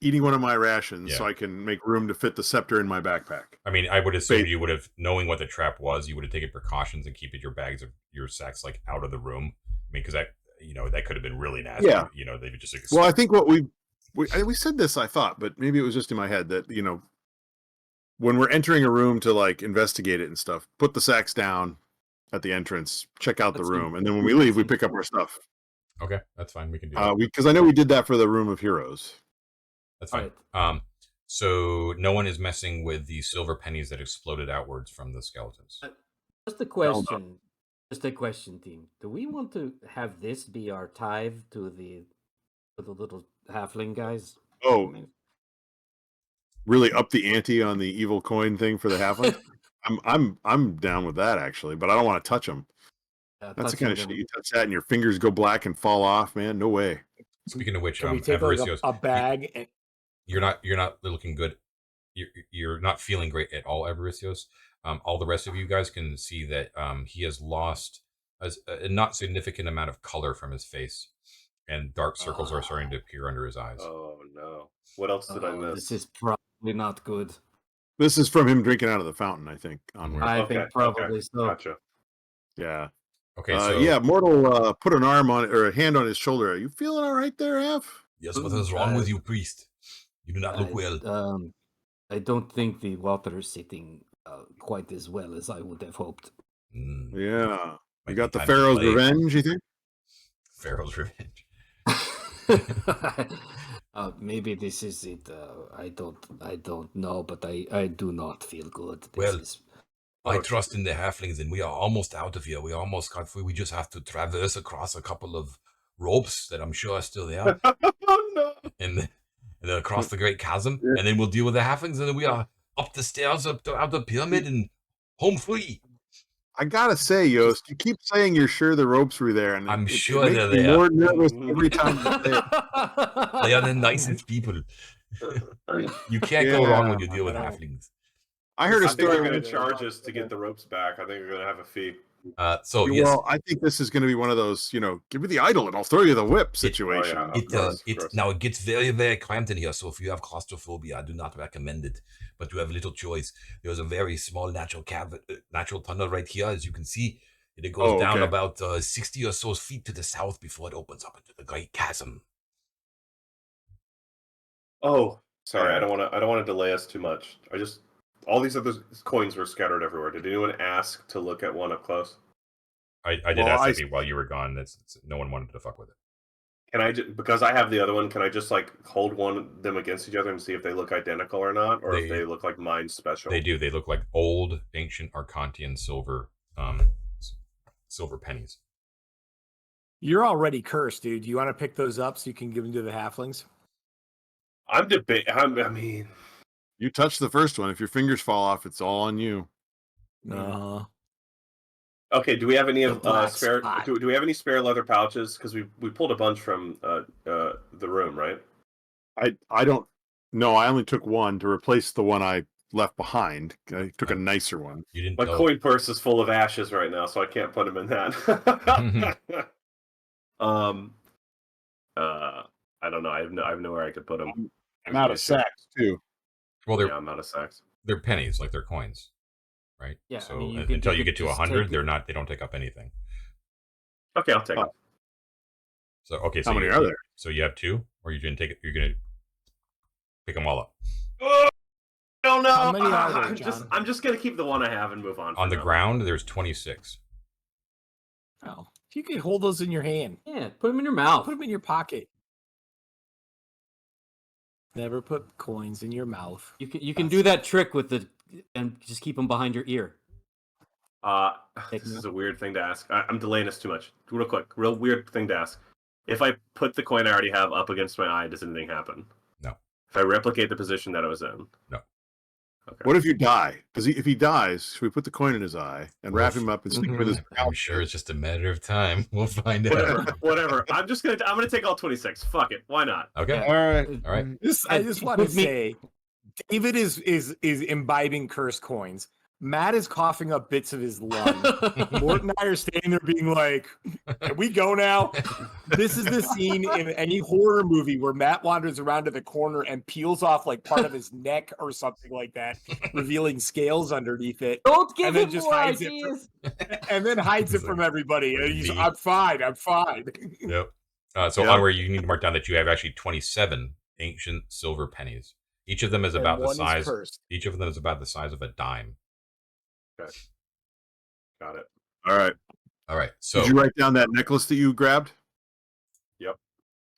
eating one of my rations, so I can make room to fit the scepter in my backpack. I mean, I would assume you would have, knowing what the trap was, you would have taken precautions and keeping your sacks like out of the room. I mean, because that could have been really nasty. Yeah. They would just. Well, I think what we said this, I thought, but maybe it was just in my head that when we're entering a room to like investigate it and stuff, put the sacks down at the entrance, check out the room, and then when we leave, we pick up our stuff. Okay, that's fine. We can do that. Because I know we did that for the Room of Heroes. That's fine. So no one is messing with the silver pennies that exploded outwards from the skeletons. Just a question. Just a question, team. Do we want to have this be our tithe to the little halfling guys? Oh, really up the ante on the evil coin thing for the halfling? I'm down with that actually, but I don't want to touch them. That's the kind of shit you touch that and your fingers go black and fall off, man. No way. Speaking of which, Can we take like Avaricios, a bag? And... You're not looking good. You're not feeling great at all, Avaricios. All the rest of you guys can see that he has lost a not significant amount of color from his face, and dark circles are starting to appear under his eyes. Oh no! What else did I miss? This is probably not good. This is from him drinking out of the fountain, I think. Onward. I think probably so. Gotcha. Yeah. Okay. So Mortal put an arm on or a hand on his shoulder. Are you feeling all right there, F? yes, what is wrong with you, priest? You do not look well. I don't think the water is sitting quite as well as I would have hoped. Yeah. You Might got be the time to Pharaoh's play. revenge, you think? Pharaoh's revenge. Maybe this is it. I don't know, but I do not feel good. Well, I trust in the halflings, and we are almost out of here. We almost got free. We just have to traverse across a couple of ropes that I'm sure are still there, Oh no! and then across the Great Chasm, and then we'll deal with the halflings, and then we are up the stairs, out the pyramid, and home free. I gotta say, Jost, you keep saying you're sure the ropes were there, and I'm it sure makes they're me there. more nervous every time you say it. They are the nicest people. You can't go wrong when you deal with I know. halflings. I heard a I think they're story. going to charge us to get the ropes back. I think they're going to have a fee. So yes, Well, I think this is going to be one of those, give me the idol and I'll throw you the whip situation. Oh, yeah. Of course. Now it gets very, very cramped in here. So if you have claustrophobia, I do not recommend it. But you have little choice. There's a very small natural tunnel right here, as you can see. It goes down about 60 or so feet to the south before it opens up into the Great Chasm. Oh, sorry. I don't want to delay us too much. All these other coins were scattered everywhere. Did anyone ask to look at one up close? I did ask that while you were gone. No one wanted to fuck with it. Can I because I have the other one? Can I just like hold one of them against each other and see if they look identical or not, or if they look like mine special? They do. They look like old, ancient Arcantian silver pennies. You're already cursed, dude. Do you want to pick those up so you can give them to the halflings? I'm debating. I mean, You touch the first one. If your fingers fall off, it's all on you. okay. Do we have any of black spare? spot. Do we have any spare leather pouches? Because we pulled a bunch from the room, right? I don't know. I only took one to replace the one I left behind. I took a nicer one. You didn't. My coin purse is full of ashes right now, so I can't put them in that. I don't know. I have nowhere I could put them. I'm out of sacks too. Well, I'm out of sacks. They're pennies, like they're coins, right? Yeah. So I mean, until you get to 100, take they don't take up anything. Okay, I'll take them. So okay, How many are there? So you have two, or you didn't take it? You're gonna pick them all up Oh, I don't know. How many are there, John? I'm just gonna keep the one I have and move on. on the ground. There's 26. Oh, if you could hold those in your hand, Yeah, put them in your mouth. put them in your pocket. Never put coins in your mouth. You can do that trick and just keep them behind your ear. This is a weird thing to ask. I'm delaying this too much. Real quick, real weird thing to ask. If I put the coin I already have up against my eye, does anything happen? No. If I replicate the position that I was in? No. Okay. What if you die? Because if he dies, should we put the coin in his eye and wrap him up and stick him with his I'm sure it's just a matter of time. We'll find out. Whatever. I'm gonna take all 26. Fuck it. Why not? Okay. All right. I just want to say, David is imbibing cursed coins. Matt is coughing up bits of his lung. Mort and I are standing there being like, can we go now? This is the scene in any horror movie where Matt wanders around to the corner and peels off like part of his neck or something like that, revealing scales underneath it. Don't give And then him just more hides it ideas. And then hides it from everybody. And he's, I'm fine. Yep. So Onward, you need to mark down that you have actually 27 ancient silver pennies. Each of them is about the size. Each of them is about the size of a dime. Okay. Got it. All right. So did you write down that necklace that you grabbed? Yep.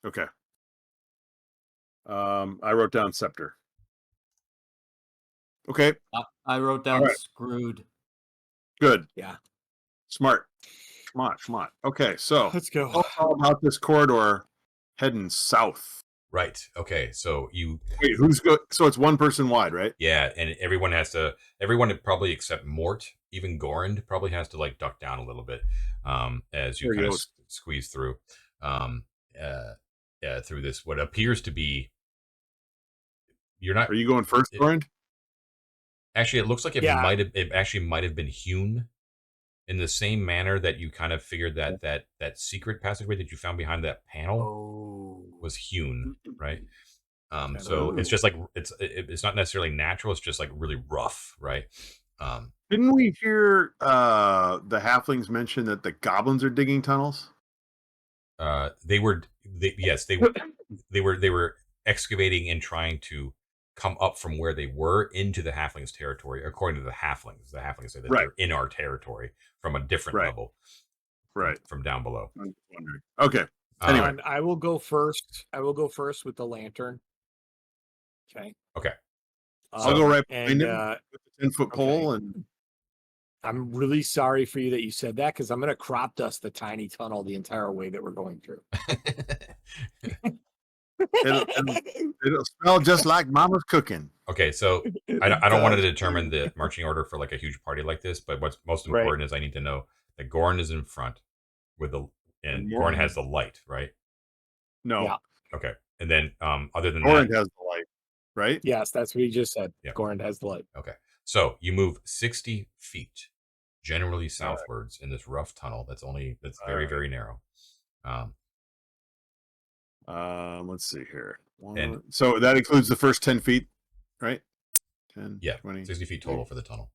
Okay. I wrote down scepter. Okay. I wrote down screwed. Good. Yeah. Smart. Come on. Okay, so Let's go. How about this corridor heading south? Right. Okay. So Wait, so it's one person wide, right? Yeah, and everyone probably except Mort, even Gorand probably has to like duck down a little bit as you kind of squeeze through through this what appears to be. Are you going first, Gorand? Actually, it looks like it might have been hewn in the same manner that you kind of figured that secret passageway that you found behind that panel was hewn, right? So it's just like it's not necessarily natural. It's just like really rough, right? Didn't we hear the halflings mention that the goblins are digging tunnels? They were excavating and trying to come up from where they were into the halflings' territory, according to the halflings. The halflings say that they're in our territory from a different level, right, from down below. I'm wondering. Okay, Anyway. And I will go first. I will go first with the lantern. Okay. Okay. I'll go right behind and him with the 10-foot pole, and I'm really sorry for you that you said that, because I'm going to crop dust the tiny tunnel the entire way that we're going through. it'll smell just like Mama's cooking. Okay, so I don't want to determine the marching order for like a huge party like this, but what's most important is I need to know that Goran is in front with the and Goran has the light, right? No. Yeah. Okay, and then other than Goran that, has the light, right? Yes, that's what he just said. Yeah. Goran has the light. Okay, so you move 60 feet, generally southwards in this rough tunnel that's very very narrow. Let's see here. And so that includes the first 10 feet, right? 10, yeah, 20, 60 feet total for the tunnel.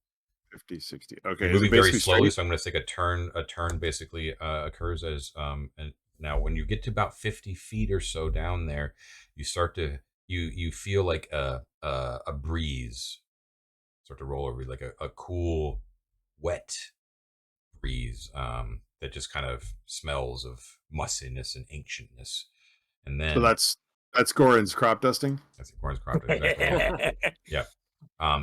50, 60. Okay. You're moving very slowly, so I'm going to say a turn basically occurs as and now when you get to about 50 feet or so down there, you start to you feel like a breeze start to roll over you, like a cool wet breeze that just kind of smells of mustiness and ancientness. And then so that's Goran's crop dusting. That's Goran's crop dusting. Exactly. Yeah.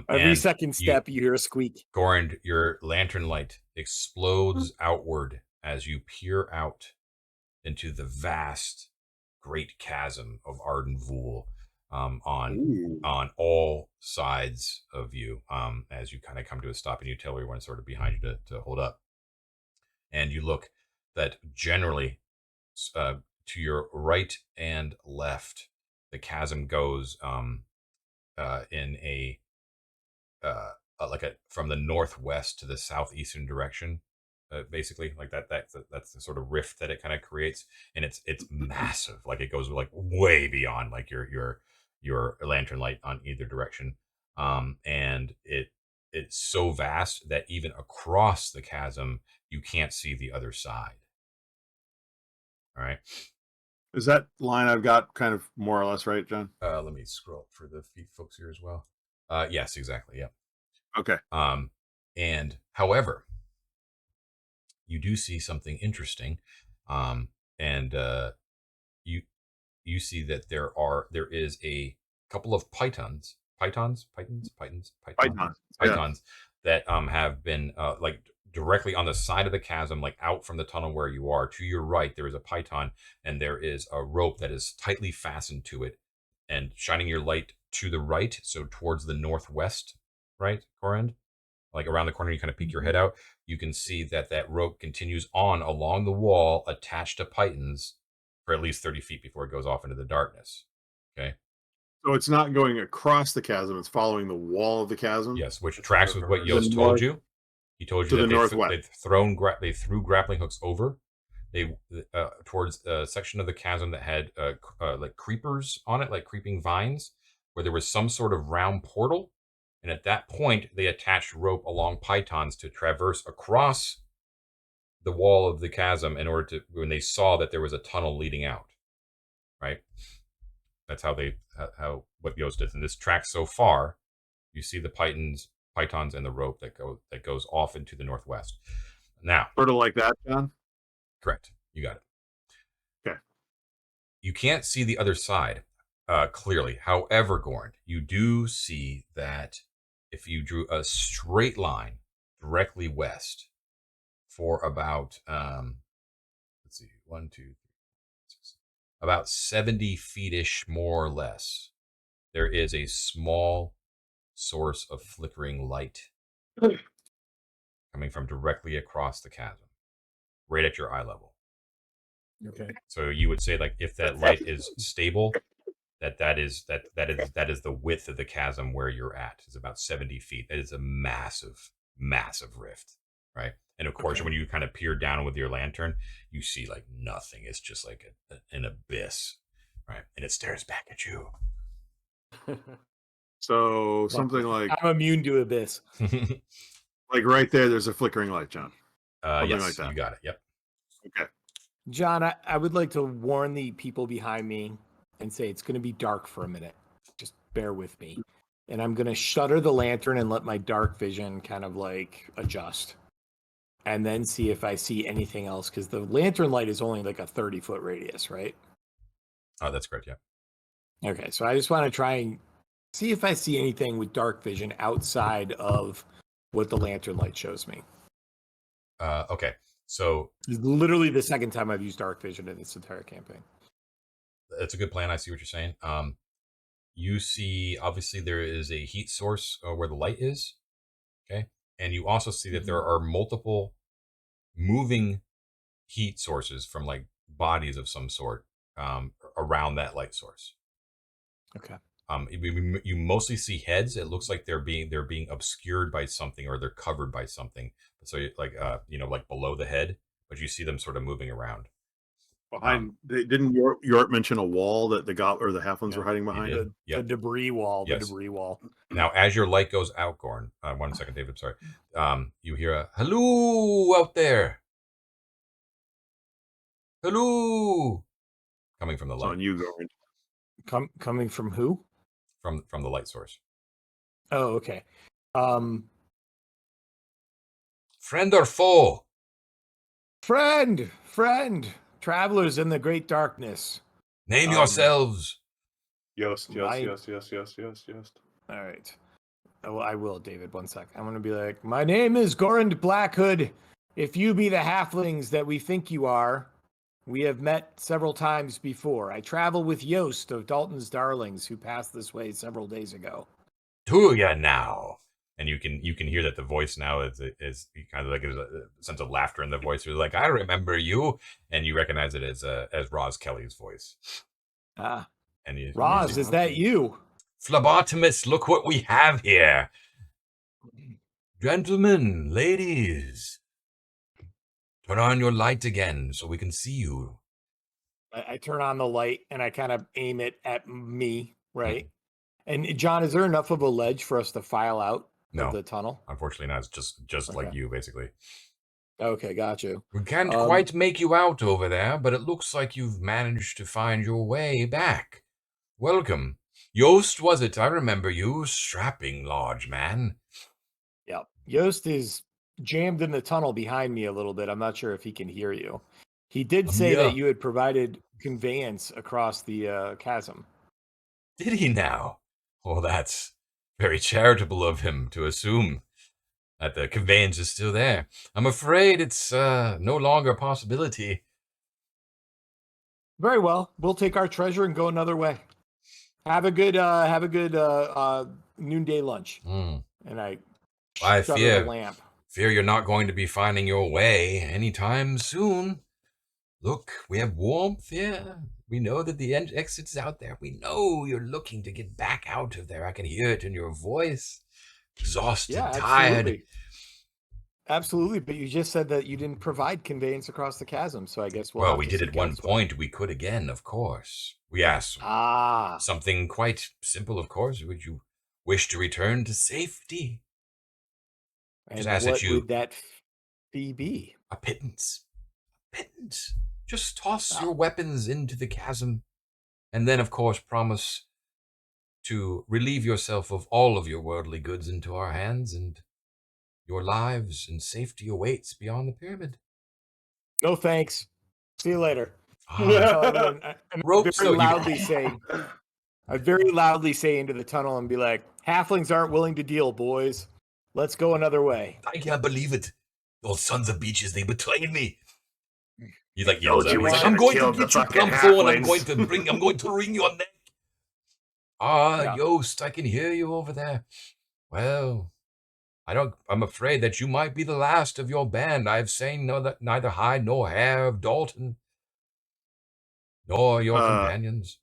Every second step you hear a squeak. Goran, your lantern light explodes outward as you peer out into the vast Great Chasm of Arden Vul on all sides of you as you kind of come to a stop, and you tell everyone sort of behind you to hold up. And you look that generally to your right and left, the chasm goes in a from the northwest to the southeastern direction, basically like that's the sort of rift that it kind of creates, and it's massive. Like it goes like way beyond like your lantern light on either direction, and it's so vast that even across the chasm you can't see the other side. All right. Is that line I've got kind of more or less right, John? Let me scroll up for the folks here as well. Yes, exactly. Yeah. Okay. And however, you do see something interesting, and you see that there is a couple of pythons that have been like directly on the side of the chasm, like out from the tunnel where you are. To your right, there is a python, and there is a rope that is tightly fastened to it, and shining your light to the right, so towards the northwest, right, Goran? Like around the corner, you kind of peek your head out. You can see that rope continues on along the wall, attached to pythons, for at least 30 feet before it goes off into the darkness. Okay. So it's not going across the chasm; it's following the wall of the chasm. Yes, which tracks with what Jost told you. He told you that they threw grappling hooks over. They towards a section of the chasm that had like creepers on it, like creeping vines, where there was some sort of round portal. And at that point, they attached rope along pythons to traverse across the wall of the chasm in order to, when they saw that there was a tunnel leading out, right? That's how what Jost did. And this tracks so far, you see the pythons and the rope that goes off into the northwest. Now, sort of like that, John. Correct. You got it. Okay. You can't see the other side clearly. However, Goran, you do see that if you drew a straight line directly west for about let's see, 1, 2, 3, 4, 6, about 70 feet-ish, more or less, there is a small source of flickering light coming from directly across the chasm, right at your eye level. Okay. So you would say, like, if that light is stable, that is the width of the chasm where you're at. It's about 70 feet. That is a massive, massive rift, right? And of course, when you kind of peer down with your lantern, you see like nothing. It's just like an abyss, right? And it stares back at you. So something like I'm immune to abyss. like right there's a flickering light, John. Yes, like that. You got it. Yep. Okay. John, I would like to warn the people behind me and say it's going to be dark for a minute. Just bear with me. And I'm going to shutter the lantern and let my dark vision kind of like adjust. and then see if I see anything else, because the lantern light is only like a 30-foot radius, right? Oh, that's correct. Yeah. Okay, so I just want to try and see if I see anything with dark vision outside of what the lantern light shows me. Okay. So It's literally the second time I've used dark vision in this entire campaign. that's a good plan. I see what you're saying. You see, obviously, there is a heat source where the light is. Okay. And you also see that there are multiple moving heat sources from like bodies of some sort around that light source. Okay. You mostly see heads. It looks like they're being obscured by something, or they're covered by something. So like below the head, but you see them sort of moving around. Behind, didn't Yort mention a wall that the halflings were hiding behind? did. The debris wall. Yes. The debris wall. Now, as your light goes out, Gorn, 1 second, David, sorry. You hear a hello out there. Hello, coming from the It's light. on you, Goran. Coming from who? From the light source. Oh, okay. Friend or foe? Friend, travelers in the great darkness. Name yourselves. Yost. All right. Oh, I will, David. 1 sec. I'm going to be like, my name is Gorand Blackhood. If you be the halflings that we think you are, we have met several times before. I travel with Jost of Dalton's Darlings, who passed this way several days ago. To ya now. And you can hear that the voice now is kind of like there's a sense of laughter in the voice. You're like, I remember you, and you recognize it as Roz Kelly's voice. Ah, and Roz, is that you? Phlebotomist, look what we have here. Gentlemen, ladies, turn on your light again so we can see you. I turn on the light and I kind of aim it at me, right? And John, is there enough of a ledge for us to file out of the tunnel? Unfortunately not. It's just Okay. like you, basically. Okay, got you. We can't quite make you out over there, but it looks like you've managed to find your way back. Welcome. Jost, was it? I remember you, strapping large man. Yep. Jost is jammed in the tunnel behind me a little bit. I'm not sure if he can hear you. He did say that you had provided conveyance across the chasm. Did he now? Well, that's very charitable of him to assume that the conveyance is still there. I'm afraid it's no longer a possibility. Very well. We'll take our treasure and go another way. Have a good noonday lunch. And I shutter the lamp. Fear you're not going to be finding your way anytime soon. Look, we have warmth here. We know that the exit's out there. We know you're looking to get back out of there. I can hear it in your voice. Exhausted, tired. Absolutely, but you just said that you didn't provide conveyance across the chasm, so I guess well, we did at one point. We could again, of course. We asked something quite simple, of course. Would you wish to return to safety? And just ask what would that fee be? A pittance. A pittance. Just toss your weapons into the chasm, and then, of course, promise to relieve yourself of all of your worldly goods into our hands, and your lives and safety awaits beyond the pyramid. No thanks. See you later. I very loudly say into the tunnel and be like, halflings aren't willing to deal, boys. Let's go another way. I can't believe it. Those sons of beaches, they betrayed me. He like yells at me. Like, I'm going to get you, Plumfo, and I'm going to wring your neck. Jost, I can hear you over there. Well, I'm afraid that you might be the last of your band. I've seen neither hide nor hair of Dalton, nor your companions.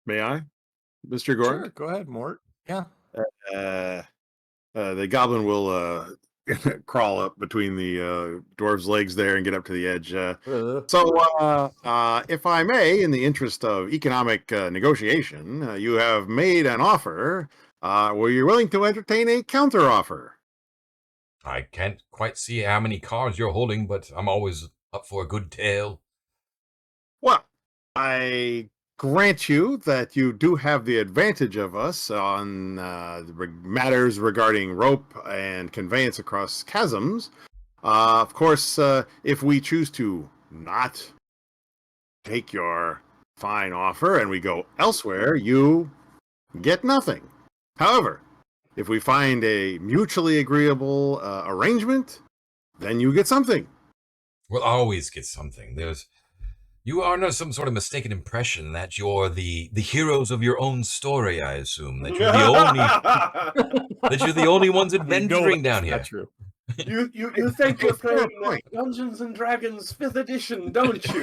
May I, Mr. Gordon? Sure, go ahead, Mort. Yeah. The goblin will crawl up between the dwarves' legs there and get up to the edge. So, if I may, in the interest of economic negotiation, you have made an offer. Were you willing to entertain a counteroffer? I can't quite see how many cards you're holding, but I'm always up for a good tale. Well, I grant you that you do have the advantage of us on matters regarding rope and conveyance across chasms. Of course, if we choose to not take your fine offer and we go elsewhere, you get nothing. However, if we find a mutually agreeable arrangement, then you get something. We'll always get something. You are under some sort of mistaken impression that you're the heroes of your own story. I assume that you're the only ones adventuring down here. Not true. You think you're Fair playing point. Dungeons and Dragons 5th edition, don't you?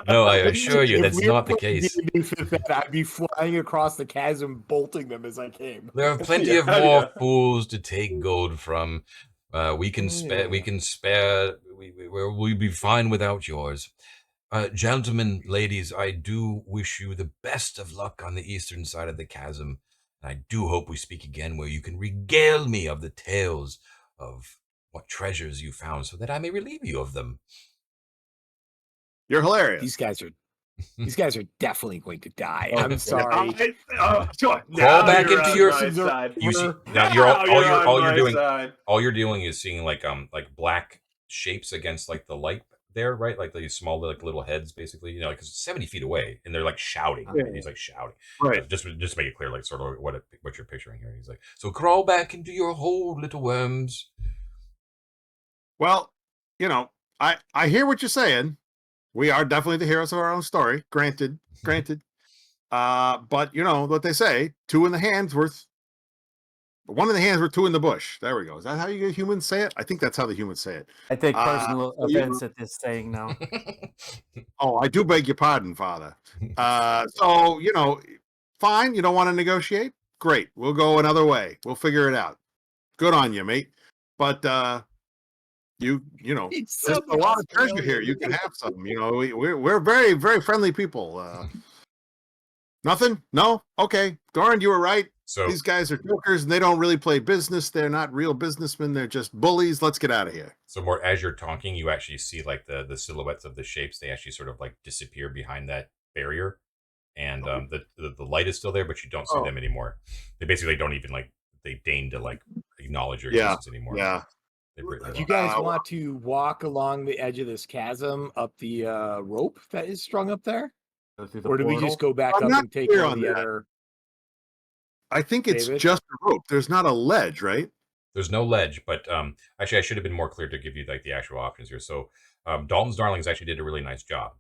No, I assure you If that's we were not the playing case. D&D fifth ed, I'd be flying across the chasm, bolting them as I came. There are plenty of Yeah, more yeah. fools to take gold from. We can spare. We can spare. We'll be fine without yours. Gentlemen, ladies, I do wish you the best of luck on the eastern side of the chasm. And I do hope we speak again where you can regale me of the tales of what treasures you found so that I may relieve you of them. You're hilarious. These guys are definitely going to die. Oh, I'm yeah. sorry. Sure. Crawl back into your- side. You see, Now now you're all you're on doing. my side. All you're doing is seeing like black shapes against like the light there, right? Like these small like little heads, basically. You know, because it's 70 feet away, and they're like shouting. Yeah. He's like shouting. Right. Just to make it clear, like sort of what you're picturing here. He's like, so crawl back into your hole, little worms. Well, you know, I hear what you're saying. We are definitely the heroes of our own story. Granted. But you know what they say: one in the hand's worth two in the bush. There we go. Is that how you humans say it? I think that's how the humans say it. I take personal so you- offense at this saying now. Oh, I do beg your pardon, Father. So you know, fine. You don't want to negotiate? Great. We'll go another way. We'll figure it out. Good on you, mate. But you know, It's there's so a lot of treasure Australian. here. You can have some. You know, we're very, very friendly people. Nothing? No? Okay. Doran, you were right. So These guys are jokers and they don't really play business. They're not real businessmen. They're just bullies. Let's get out of here. So more as you're talking, you actually see like the silhouettes of the shapes. They actually sort of like disappear behind that barrier, and the light is still there, but you don't see them anymore. They basically don't even like they deign to like acknowledge your existence anymore. Yeah. They break their Do you law. guys want to walk along the edge of this chasm up the rope that is strung up there? Go through the Or do we portal. just go back I'm up not and take clear one of on the that. other? I think it's David? just a rope. There's not a ledge, right? There's no ledge, but actually I should have been more clear to give you like the actual options here. So Dalton's Darlings actually did a really nice job.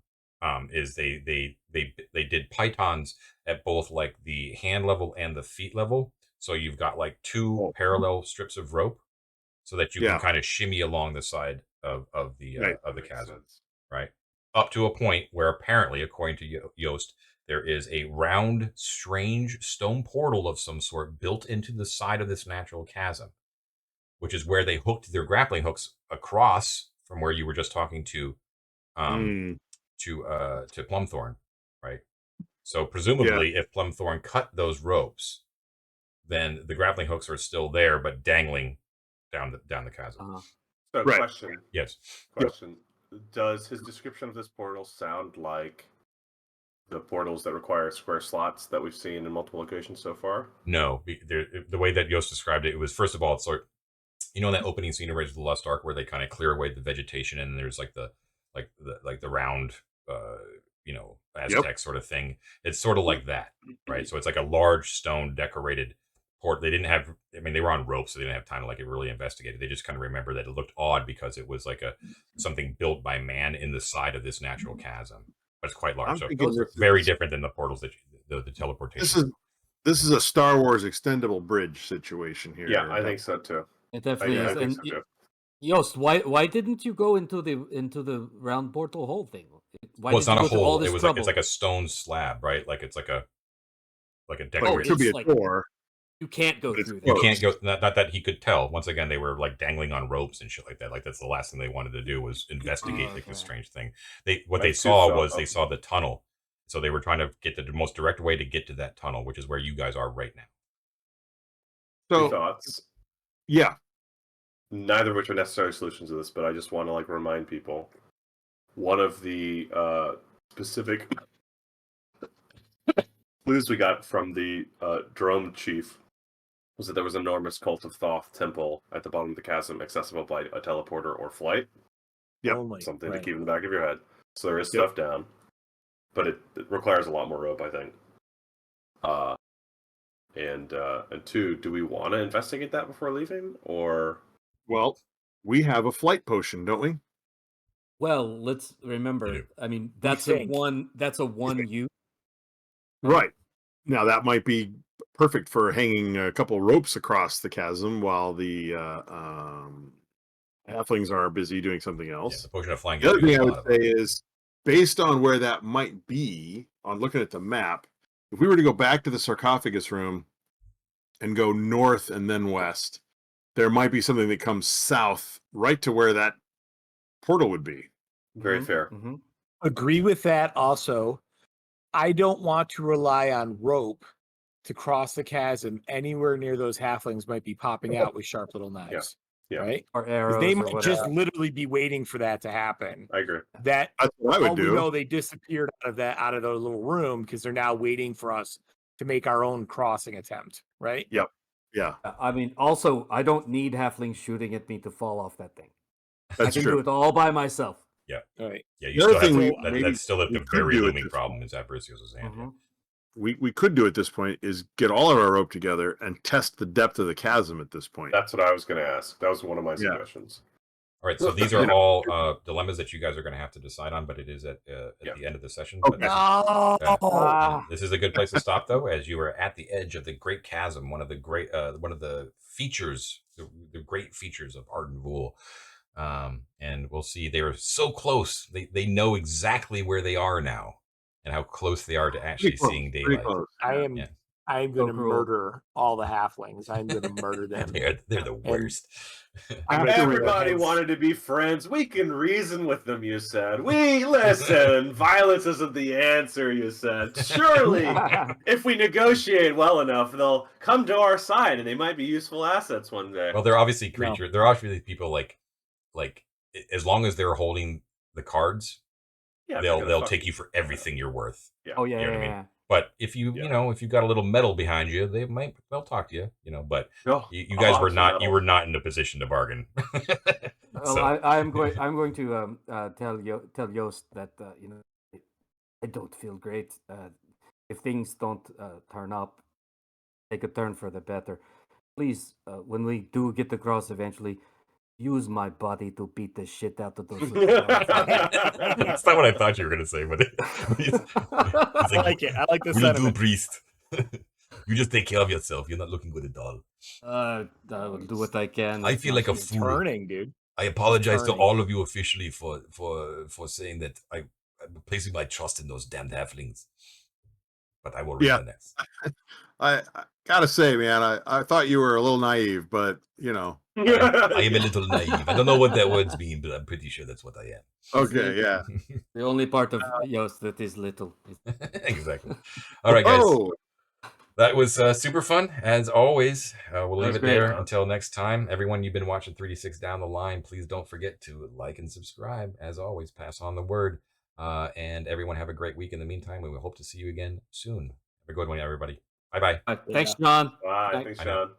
Is they did pythons at both like the hand level and the feet level. So you've got like two parallel strips of rope, so that you can kind of shimmy along the side of the chasm, right? Up to a point where apparently, according to Jost, there is a round, strange stone portal of some sort built into the side of this natural chasm, which is where they hooked their grappling hooks across from where you were just talking to Plumthorn, right? So presumably, if Plumthorn cut those ropes, then the grappling hooks are still there, but dangling down the chasm. So Right. question. Yes. Question. Does his description of this portal sound like the portals that require square slots that we've seen in multiple locations so far? No. The way that Yost described it was, first of all, it's like, you know, that opening scene of Raiders of the Lost Ark where they kind of clear away the vegetation and there's like the round Aztec sort of thing. It's sort of like that, right? So it's like a large stone decorated port. They didn't have, I mean, they were on ropes, so they didn't have time to like really investigate it. They just kind of remember that it looked odd because it was like something built by man in the side of this natural chasm, but it's quite large. So those are very different than the portals that the teleportation. This is a Star Wars extendable bridge situation here. Yeah, I think so too. It definitely I is. think And so too. Yost, why didn't you go into the round portal hole thing? Why Well, it's did not you a go through all hole. this It was trouble? like, it's like a stone slab, right? Like it's like a It decorated. could be a like- door. You can't go But it's through You there. can't go. Not that he could tell. Once again, they were like dangling on ropes and shit like that. Like that's the last thing they wanted to do was investigate like this strange thing. They saw the tunnel, so they were trying to get the most direct way to get to that tunnel, which is where you guys are right now. Two So thoughts. yeah, Neither of which are necessary solutions to this, but I just want to like remind people. One of the specific clues we got from the drone chief was that there was an enormous Cult of Thoth temple at the bottom of the chasm, accessible by a teleporter or flight. Yep. Only, Something right. to keep in the back of your head. So there is Yep. stuff down, but it requires a lot more rope, I think. And two, do we want to investigate that before leaving, or? Well, we have a flight potion, don't we? Well, let's remember. do. I mean, that's a think. one. That's a one use. Right. Now that might be perfect for hanging a couple ropes across the chasm while the halflings are busy doing something Yeah, else. the potion of flying. The other gets thing used I a would lot of say is, based on where that might be, on looking at the map, if we were to go back to the sarcophagus room and go north and then west, there might be something that comes south right to where that portal would be. Very fair. Mm-hmm. Agree with that. Also, I don't want to rely on rope to cross the chasm. Anywhere near those halflings might be popping out with sharp little knives. Yeah. Right? Or 'Cause arrows. they or might whatever. just literally be waiting for that to happen. I agree. That That's what I would all we do. know, they disappeared out of the little room because they're now waiting for us to make our own crossing attempt. Right? Yep. Yeah, I mean, also, I don't need halflings shooting at me to fall off that thing. I that's can do true. it all by myself. All right. Yeah, The you other still have thing to, we that's still the could very do at looming this problem, is that Brisius was saying. Mhm. We could do at this point is get all of our rope together and test the depth of the chasm at this point. That's what I was going to ask. That was one of my Yeah. suggestions. All right, so these You are know. all dilemmas that you guys are going to have to decide on, but it is at Yeah. the end of the session. Okay. But this, No. and this is a good place to stop, though, as you are at the edge of the Great Chasm, one of the features, the great features of Arden Vul. And we'll see they are so close. They know exactly where they are now and how close they are to actually Pretty close, seeing pretty daylight. close. I'm Yeah. going to cruel. murder all the halflings. I'm going to murder them. They're the worst. I'm gonna After we- cut their Everybody heads. wanted to be friends. We can reason with them, you said. We listen. Violence isn't the answer, you said. Surely, if we negotiate well enough, they'll come to our side and they might be useful assets one day. Well, they're obviously creatures. They're obviously people like as long as they're holding the cards, yeah, they'll take you for everything you're worth. Oh yeah, You know what I yeah, mean? yeah. But if if you've got a little metal behind you, they'll talk to you. But you guys were not you were not in a position to bargain. Well, So- I'm going to tell Jost that I don't feel great. If things don't turn up, take a turn for the better. Please, when we do get the cross eventually, use my body to beat the shit out of those. That's not what I thought you were going to say, but it's I like it. I like the will do, sentiment. priest. You just take care of yourself. You're not looking good at all. I will do what I can. I feel like a He's fool. turning, dude. I apologize to turning. all of you officially for saying that I'm placing my trust in those damned halflings. But I will Yeah. relent. I gotta say, man, I thought you were a little naive, but I am a little naive. I don't know what that words mean, but I'm pretty sure that's what I am. okay, yeah. The only part of Jost that is little. Exactly. All right, guys. Oh, That was super fun, as always. We'll leave was it great. there until next time. Everyone, you've been watching 3D6 Down the Line. Please don't forget to like and subscribe. As always, pass on the word. And everyone have a great week in the meantime. We will hope to see you again soon. Have a good one, everybody. Bye-bye. Thanks, John. Bye. Bye. Thanks, I know. John.